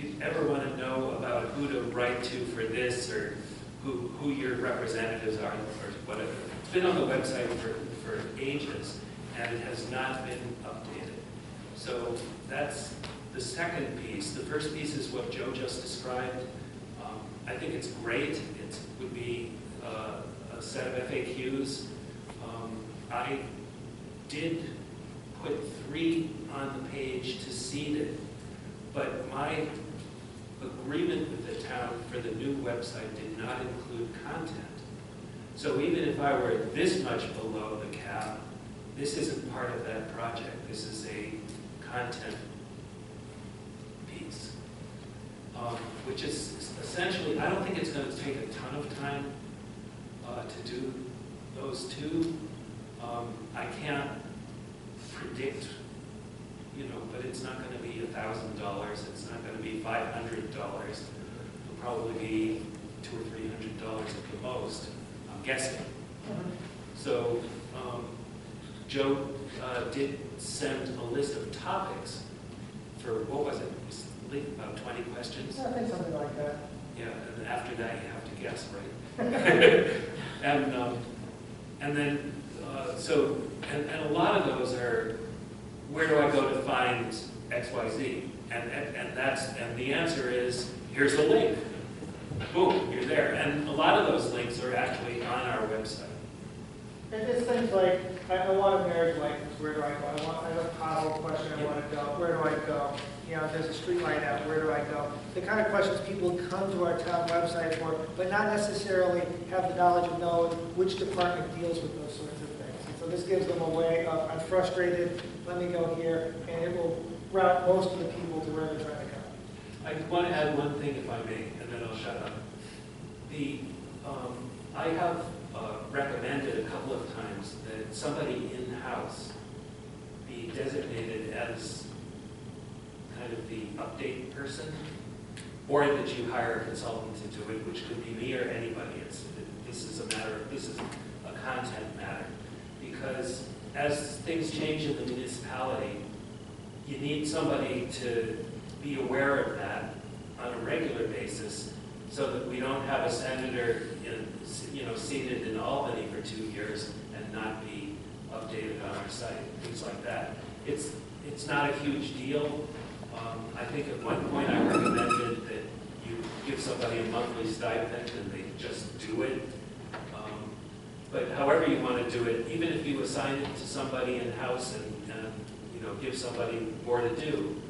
you ever want to know about who to write to for this, or who your representatives are, or whatever. It's been on the website for ages, and it has not been updated. So that's the second piece. The first piece is what Joe just described. I think it's great. It would be a set of FAQs. I did put 3 on the page to seed it, but my agreement with the town for the new website did not include content. So even if I were this much below the cap, this isn't part of that project. This is a content piece. which is essentially, I don't think it's going to take a ton of time to do those two. I can't predict, but it's not going to be $1,000. It's not going to be $500. It'll probably be $200 or $300 at the most, I'm guessing. So Joe did send a list of topics for, what was it? It was about 20 questions? I think something like that. Yeah, and after that you have to guess, right? and then, and a lot of those are, where do I go to find X, Y, Z? And the answer is, here's the link. Boom, you're there. And a lot of those links are actually on our website. And it's things like, I want a marriage license, where do I go? I have a pothole question, I want to go, where do I go? There's a street light out, where do I go? The kind of questions people come to our town website for, but not necessarily have the knowledge of knowing which department deals with those sorts of things. And so this gives them a way of, I'm frustrated, let me go here, and it will route most of the people to where they're trying to go. I want to add one thing, if I may, and then I'll shut up. I have recommended a couple of times that somebody in-house be designated as kind of the update person, or that you hire a consultant to do it, which could be me or anybody. This is a content matter, because as things change in the municipality, you need somebody to be aware of that on a regular basis, so that we don't have a senator seated in Albany for 2 years and not be updated on our site, things like that. It's not a huge deal. I think at one point I recommended that you give somebody a monthly stipend and they just do it. But however you want to do it, even if you assign it to somebody in-house and give somebody more to do,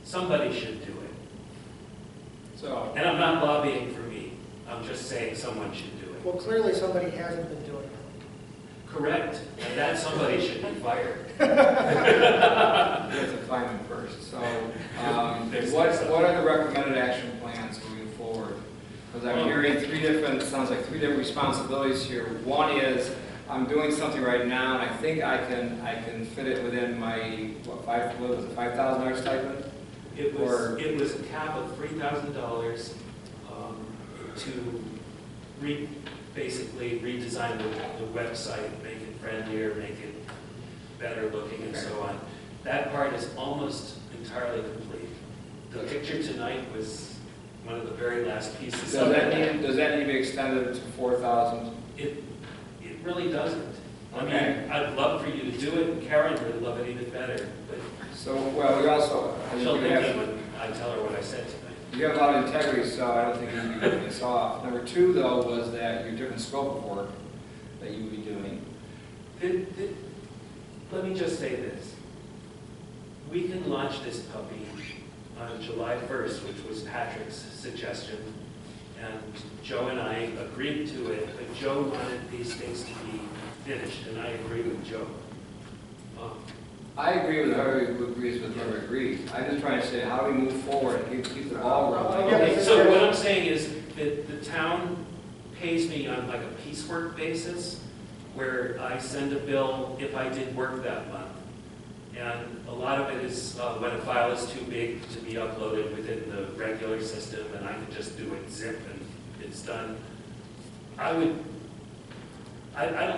somebody should do it. So, and I'm not lobbying for me. I'm just saying someone should do it. Well, clearly somebody hasn't been doing it. Correct. And that somebody should be fired. You have to find them first. So what are the recommended action plans moving forward? Because I'm hearing three different responsibilities here. One is, I'm doing something right now, and I think I can fit it within my, $5,000 stipend? It was a cap of $3,000 to basically redesign the website, make it friendlier, make it better looking, and so on. That part is almost entirely complete. The picture tonight was one of the very last pieces. Does that need to be extended to 4,000? It really doesn't. I Okay. mean, I'd love for you to do it, and Karen would love it even better. But we also... she'll think it when I tell her what I said tonight. You have a lot of integrity, so I don't think you would be ripping this off. Number two, though, was that your different scope of work that you would be doing. Let me just say this. We can launch this puppy on July 1st, which was Patrick's suggestion, and Joe and I agreed to it, but Joe wanted these things to be finished, and I agree with Joe. I agree with whoever agrees with whoever agrees. I'm just trying to say, how do we move forward and keep the ball rolling? Okay, so what I'm saying is that the town pays me on like a piecework basis, where I send a bill if I did work that month. And a lot of it is when a file is too big to be uploaded within the regular system, and I can just do it zip and it's done. I don't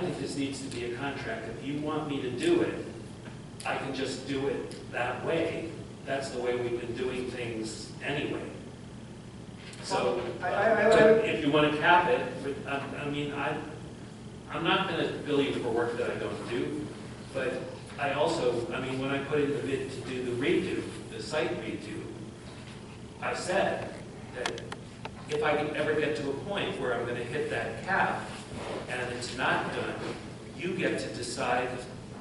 think this needs to be a contract. If you want me to do it, I can just do it that way. That's the way we've been doing things anyway. So if you want to cap it, I'm not going to bill you for work that I don't do, but when I put in the bid to do the site redo, I said that if I can ever get to a point where I'm going to hit that cap and it's not done, you get to decide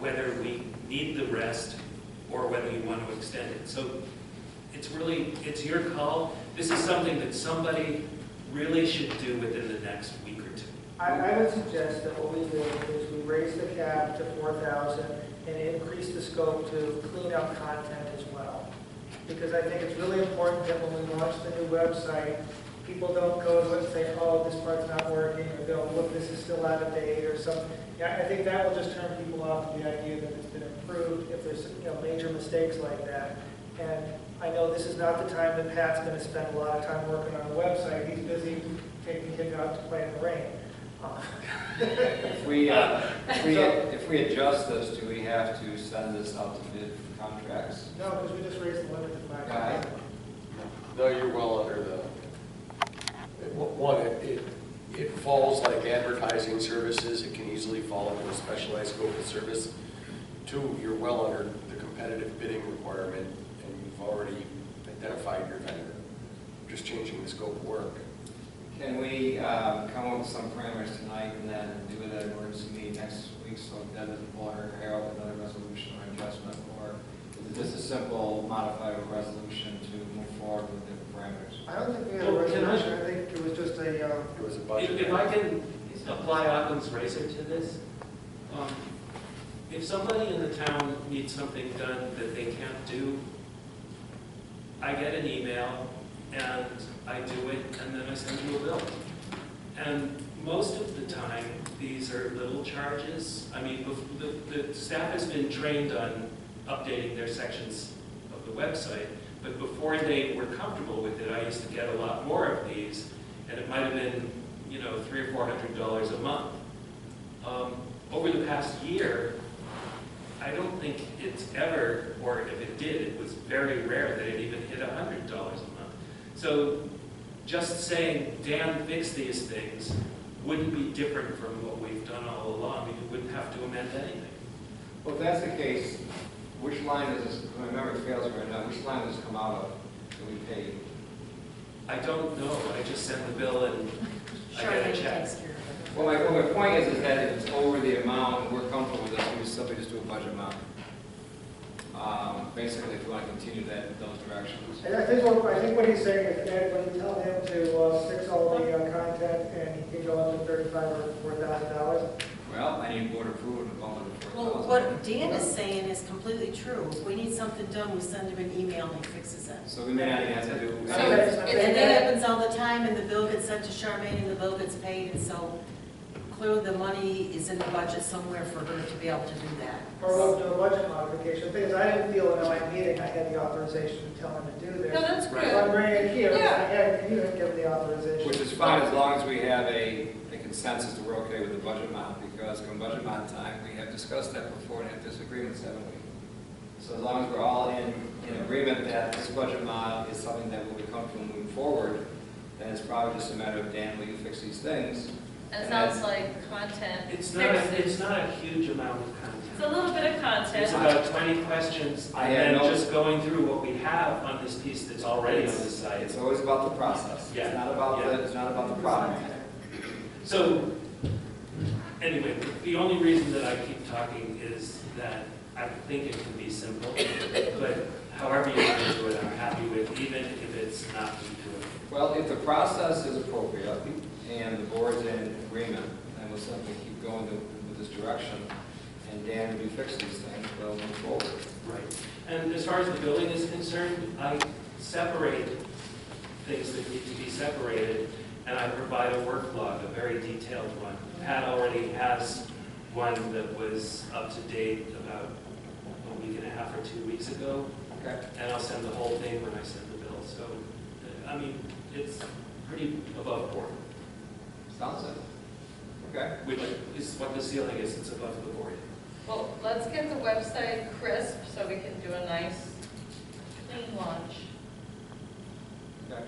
whether we need the rest or whether you want to extend it. So it's your call. This is something that somebody really should do within the next week or two. I would suggest that what we do is we raise the cap to 4,000 and increase the scope to clean up content as well. because I think it's really important that when we launch the new website, people don't go to it and say, oh, this part's not working, or go, look, this is still out of date, or something. Yeah, I think that will just turn people off to the idea that it's been improved if there's, major mistakes like that. And I know this is not the time that Pat's going to spend a lot of time working on the website. He's busy taking kids out to play in the rain. If we adjust this, do we have to send this out to bid for contracts? No, because we just raised the limit to 5. Right. No, you're well under the, one, it falls like advertising services. It can easily fall into a specialized scope of service. 2, you're well under the competitive bidding requirement, and you've already identified your vendor. Just changing the scope of work. Can we come up with some parameters tonight and then do it at an emergency meeting next week so that doesn't water herald another resolution or adjustment, or is it just a simple modified resolution to move forward with different parameters? I don't think we had a resolution. I think it was just a... It was a budget. If I can apply Occam's razor to this, if somebody in the town needs something done that they can't do, I get an email and I do it, and then I send you a bill. And most of the time, these are little charges. I mean, the staff has been trained on updating their sections of the website, but before they were comfortable with it, I used to get a lot more of these, and it might have been, $300 or $400 a month. Over the past year, I don't think it's ever, or if it did, it was very rare that it even hit $100 a month. So just saying, Dan, fix these things, wouldn't be different from what we've done all along. We wouldn't have to amend anything. Well, if that's the case, which line does this, my memory fails right now, which line does this come out of that we pay? I don't know. I just send the bill and I get a check. Well, my point is that if it's over the amount and we're comfortable with this, we simply just do a budget amount. Basically, if we want to continue those directions. And I think what he's saying is that when you tell him to fix all the content and he can go up to $35,000 or $4,000. Well, I need board approval to bump it to $4,000. Well, what Dan is saying is completely true. If we need something done, we send him an email and he fixes it. So we may not even have to do. And that happens all the time, and the bill gets sent to Charmaine, and the bill gets paid, and so clearly the money is in the budget somewhere for her to be able to do that. Or we'll do a budget modification. The thing is, I didn't feel in my meeting I had the authorization to tell him to do this. No, that's good. So I'm bringing it here. Yeah. You didn't give me the authorization. Which is fine as long as we have a consensus that we're okay with the budget amount, because come budget amount time, we have discussed that before and have disagreements, haven't we? So as long as we're all in agreement that this budget amount is something that we'll be comfortable moving forward, then it's probably just a matter of, Dan, will you fix these things? And it sounds like content. It's not a huge amount of content. It's a little bit of content. It's about 20 questions, and then just going through what we have on this piece that's already on the site. It's always about the process. Yeah. It's not about the product. So, anyway, the only reason that I keep talking is that I think it can be simple, but however you want to do it, I'm happy with, even if it's not me doing it. Well, if the process is appropriate and the board's in agreement, then we'll simply keep going with this direction. And Dan, if you fix these things, we'll move forward. Right. And as far as the building is concerned, I separate things that need to be separated, and I provide a work log, a very detailed one. Pat already has one that was up to date about a week and a half or 2 weeks ago. Okay. And I'll send the whole thing when I send the bill. So, I mean, it's pretty above board. Sounds it. Okay. Which is what the ceiling is, it's above the board. Well, let's get the website crisp so we can do a nice, clean launch. Okay.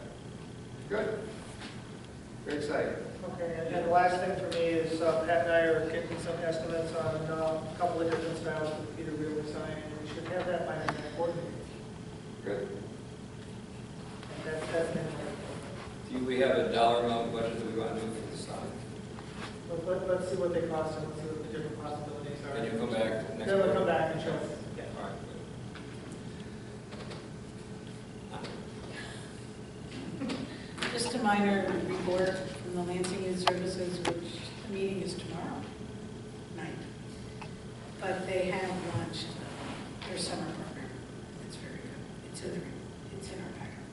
Good. Very exciting. Okay, and the last thing for me is Pat and I are getting some estimates on a couple of different styles of Peter Wheeler sign, and we should have that by the next board meeting. Good. And that's been Do we have a dollar amount budget that we want to do for the sign? let's see what they cost and let's see what the different possibilities are. Can you come back next Then we'll week? come back and show us. Yeah. All right. Just a minor report from the Lansing Youth Services, which the meeting is tomorrow night. But they have launched their summer program. It's very good. It's in the It's in our packet.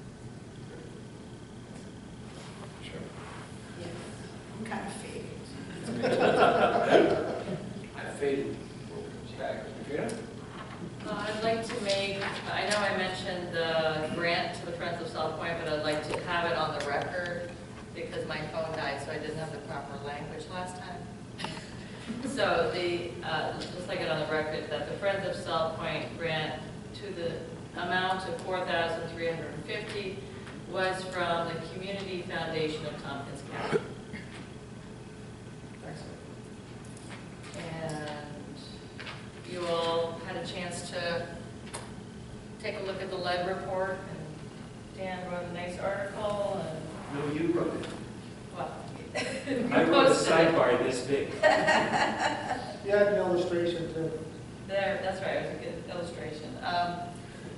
Sure. Yes. I'm kind of faded. I faded. Back. Katrina? I'd like to make, I know I mentioned the grant to the Friends of South Point, but I'd like to have it on the record because my phone died, so I didn't have the proper language last time. So just like it on the record that the Friends of South Point grant to the amount of $4,350 was from the Community Foundation of Tompkins County. And you all had a chance to take a look at the lead report, and Dan wrote a nice article, and No, you wrote it. well, I wrote a posted it. sidebar this big. You had an illustration too. There, that's right, it was a good illustration.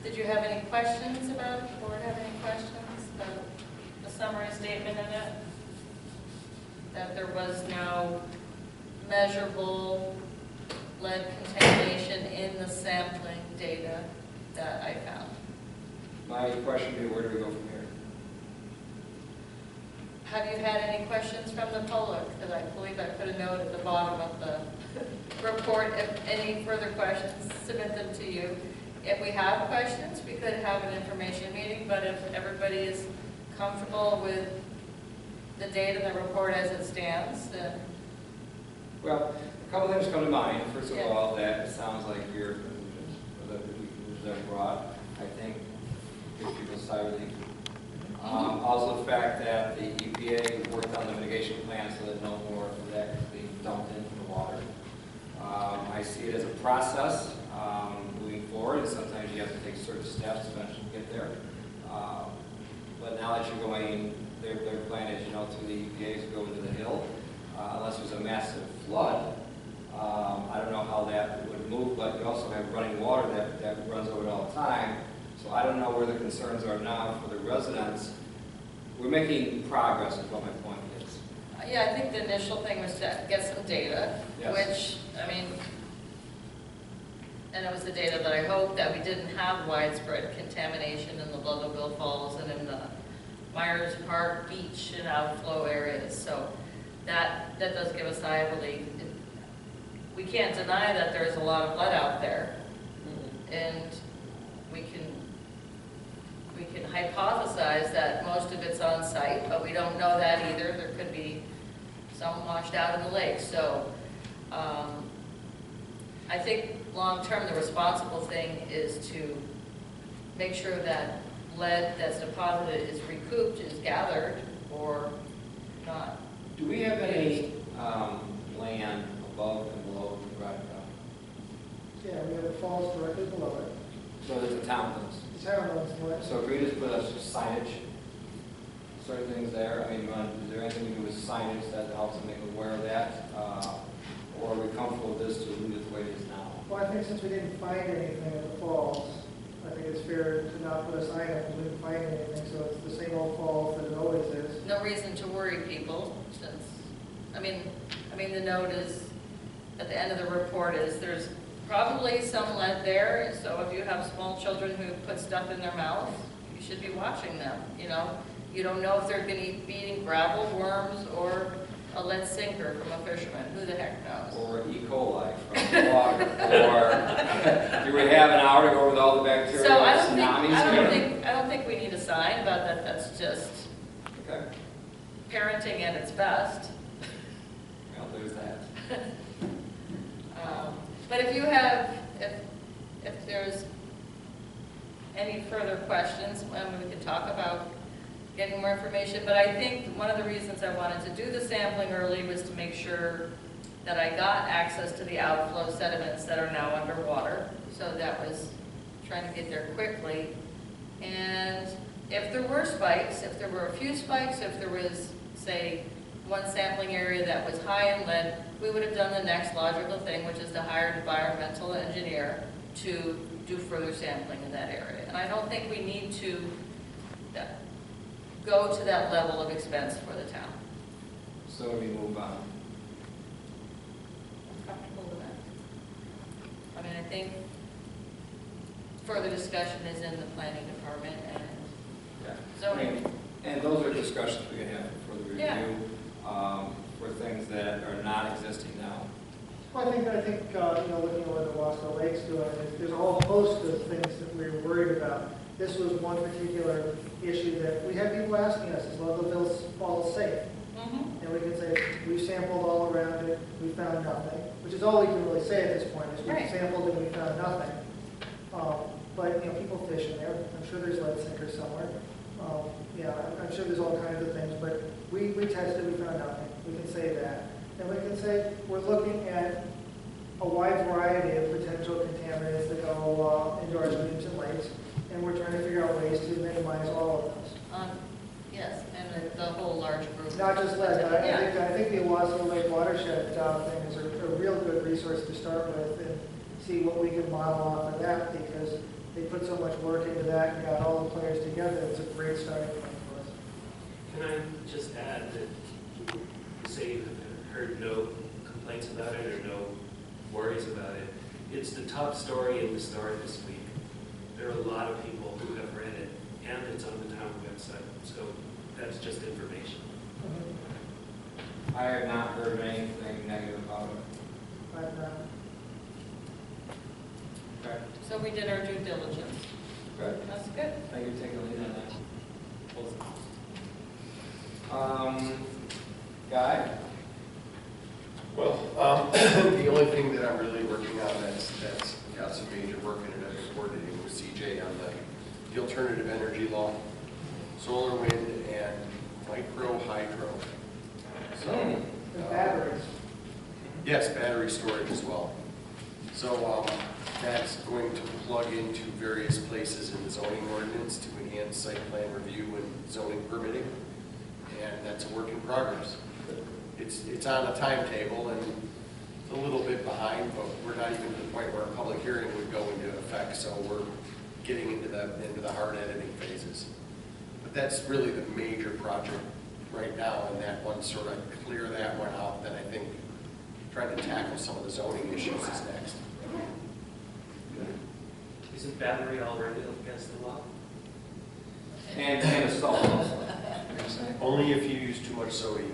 Did you have any questions about it? Board have any questions about the summary statement in it? That there was no measurable lead contamination in the sampling data that I found. My question would be, where do we go from here? Have you had any questions from the public? Because I believe I put a note at the bottom of the report. If any further questions, submit them to you. If we have questions, we could have an information meeting, but if everybody is comfortable with the data and the report as it stands, then... Well, a couple things come to mind. First of Yeah. all, that it sounds like your conclusions, or the conclusions that are brought, I think, give people a sigh of relief. Also the fact that the EPA worked on the mitigation plan so that no more of that is being dumped into the water. I see it as a process moving forward, and sometimes you have to take certain steps to eventually get there. But now that you're going, their plan is, through the EPA to go into the hill, unless there's a massive flood. I don't know how that would move, but you also have running water that runs over it all the time. So I don't know where the concerns are now for the residents. We're making progress is what my point is. Yeah, I think the initial thing was to get some data, Yes. which, and it was the data that I hoped that we didn't have widespread contamination in the Ludlow Falls and in the Myers Park beach and outflow areas. So that does give a sigh of relief. We can't deny that there's a lot of lead out there, and we can hypothesize that most of it's on site, but we don't know that either. There could be some washed out in the lake. So I think long-term, the responsible thing is to make sure that lead that's deposited is recouped, is gathered, or not. Do we have any land above and below the garage ground? Yeah, we have the falls directly below it. So there's a town does. The town owns the land. So if we just put us signage, certain things there, is there anything we do with signage that helps them make aware of that? Or are we comfortable with this to leave it the way it is now? Well, I think since we didn't find anything at the falls, I think it's fair to not put a sign up because we didn't find anything, so it's the same old falls that it always is. No reason to worry people, since, the note is, at the end of the report is, there's probably some lead there, so if you have small children who put stuff in their mouth, you should be watching them, You don't know if they're going to be eating gravel, worms, or a lead sinker from a fisherman. Who the heck knows? Or E. coli from the water? Or do we have an hour to go with all the bacteria? So I tsunamis? don't think we need a sign about that. That's just parenting at its best. Well, there's that. But if there's any further questions, we can talk about getting more information. But I think one of the reasons I wanted to do the sampling early was to make sure that I got access to the outflow sediments that are now underwater. So that was trying to get there quickly. And if there were spikes, if there were a few spikes, if there was, say, one sampling area that was high in lead, we would have done the next logical thing, which is to hire an environmental engineer to do further sampling in that area. And I don't think we need to go to that level of expense for the town. So we move on. I'm comfortable with that. I think further discussion is in the planning department, and zoning. And those are discussions we can have for the review, Yeah. for things that are not existing now. Well, I think you know, looking at what the Wasco Lake's doing, there's a whole host of things that we were worried about. This was one particular issue that we had people asking us, is Loganville Falls safe? Mm-hmm. And we can say, we've sampled all around it, we found nothing, which is all we can really say at this point, is we Right. sampled and we found nothing. But, you know, people fish in there, I'm sure there's lead sinkers somewhere. Yeah, I'm sure there's all kinds of things, but we tested, we found nothing, we can say that. And we can say, we're looking at a wide variety of potential contaminants that go into our streams and lakes, and we're trying to figure out ways to minimize all of those. Yes, and the whole large group. Not just lead, but Yeah. I think the Owasso Lake watershed thing is a real good resource to start with and see what we can model off of that, because they put so much work into that and got all the players together. It's a great starting point for us. Can I just add that you say you have heard no complaints about it or no worries about it? It's the top story in the Star this week. There are a lot of people who have read it, and it's on the town website, so that's just information. I have not heard anything negative about it. I've not. Okay, So we did our due diligence. good. That's good. Thank you for taking the lead on that. Guy? Well, the only thing that I'm really working on that's got some major work in it, I've been coordinating with CJ on the alternative energy law, solar, wind, and micro hydro. So, The batteries. yes, battery storage as well. So that's going to plug into various places in the zoning ordinance to enhance site plan review and zoning permitting, and that's a work in progress. It's on a timetable and it's a little bit behind, but we're not even to the point where a public hearing would go into effect, so we're getting into the hard editing phases. But that's really the major project right now, and that one sort of clear that one out, then I think trying to tackle some of the zoning issues is next. Isn't battery already against the law? And a salt also. Only if you use too much sodium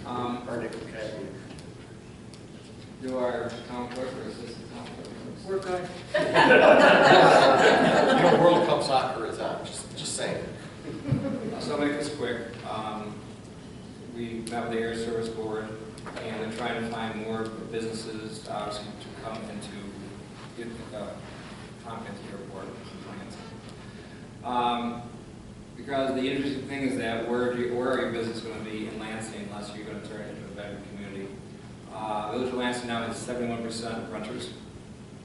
or nickel cadmium. Do our town clerk or assistant town clerk? We're good. You know, World Cup soccer is on, just saying. So I'll make this quick. We met with the Air Service Board, and we're trying to find more businesses, obviously, to come into Tompkins Airport. Because the interesting thing is that where are your business going to be in Lansing unless you're going to turn it into a better community? Village of Lansing now has 71% renters.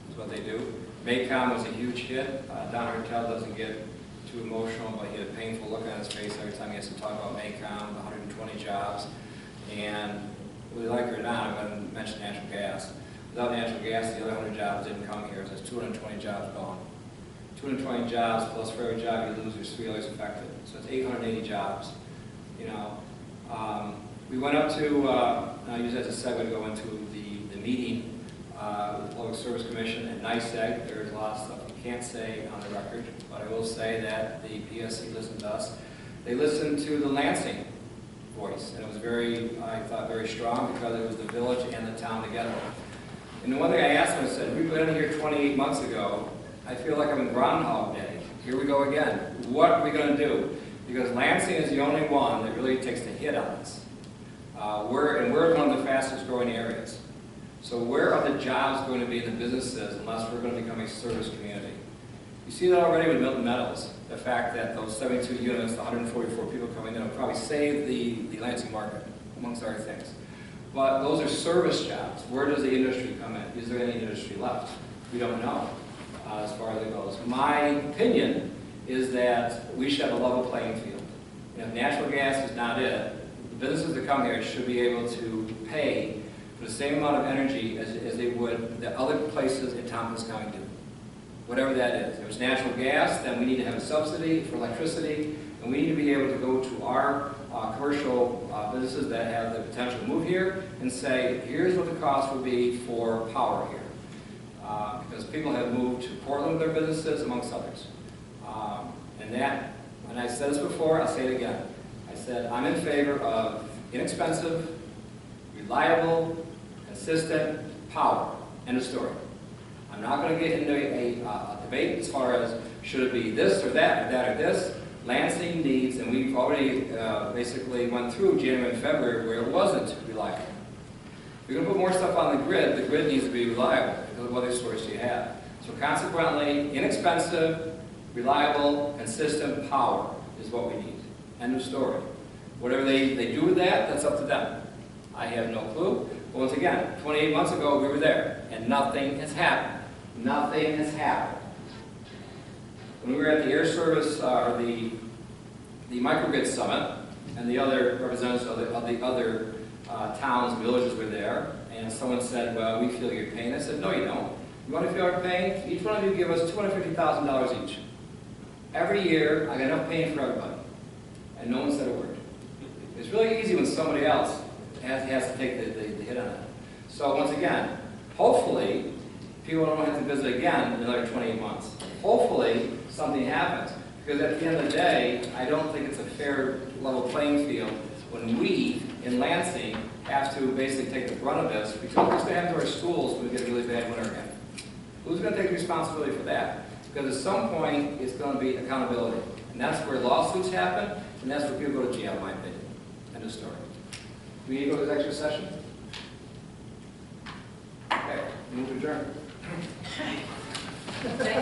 That's what they do. Maycom was a huge hit. Don Hertel doesn't get too emotional, but he had a painful look on his face every time he has to talk about Maycom, the 120 jobs. And whether you like it or not, I'm going to mention natural gas. Without natural gas, the other 100 jobs didn't come here. So there's 220 jobs gone. 220 jobs plus for every job you lose, there's 3 others affected. So it's 880 jobs. You know, we went up to, I use that as a segue to go into the meeting with the Public Service Commission at NICEAG. There's a lot of stuff you can't say on the record, but I will say that the PSC listened to us. They listened to the Lansing voice, and it was I thought, very strong because it was the village and the town together. And the one thing I asked them, I said, we've been here 28 months ago. I feel like I'm in Groundhog Day. Here we go again. What are we going to do? Because Lansing is the only one that really takes the hit on this. We're one of the fastest growing areas. So where are the jobs going to be in the businesses unless we're going to become a service community? You see that already with Milton Metals. The fact that those 72 units, the 144 people coming in, will probably save the Lansing market, amongst other things. But those are service jobs. Where does the industry come in? Is there any industry left? We don't know as far as it goes. My opinion is that we should have a level playing field. You know, natural gas is not it. The businesses that come here should be able to pay for the same amount of energy as they would the other places in Tompkins County do. Whatever that is. If it's natural gas, then we need to have a subsidy for electricity, and we need to be able to go to our commercial businesses that have the potential to move here and say, here's what the cost would be for power here. Because people have moved to Portland with their businesses, amongst others. And that And I said this before, I'll say it again. I said, I'm in favor of inexpensive, reliable, consistent power. End of story. I'm not going to get into a debate as far as should it be this or that or this. Lansing needs, and we've already basically went through January and February where it wasn't reliable. If you're going to put more stuff on the grid needs to be reliable because of what other source you have. So consequently, inexpensive, reliable, consistent power is what we need. End of story. Whatever they do with that, that's up to them. I have no clue. But once again, 28 months ago we were there and nothing has happened. Nothing has happened. When we were at the Air Service, or the Microgrid Summit, and the other representatives of the other towns and villages were there, and someone said, well, we feel your pain. I said, no, you don't. You want to feel our pain? Each one of you give us $250,000 each. Every year, I got enough pain for everybody. And no one said a word. It's really easy when somebody else has to take the hit on it. So once again, hopefully, people don't have to visit again in another 28 months. Hopefully, something happens. Because at the end of the day, I don't think it's a fair level playing field when we, in Lansing, have to basically take the brunt of this, because what's going to happen to our schools when we get a really bad winter again? Who's going to take responsibility for that? Because at some point, it's going to be accountability. And that's where lawsuits happen, and that's where people go to jail, in my opinion. End of story. Do we need to go to the extra session? Okay, move to adjourn. Thank you.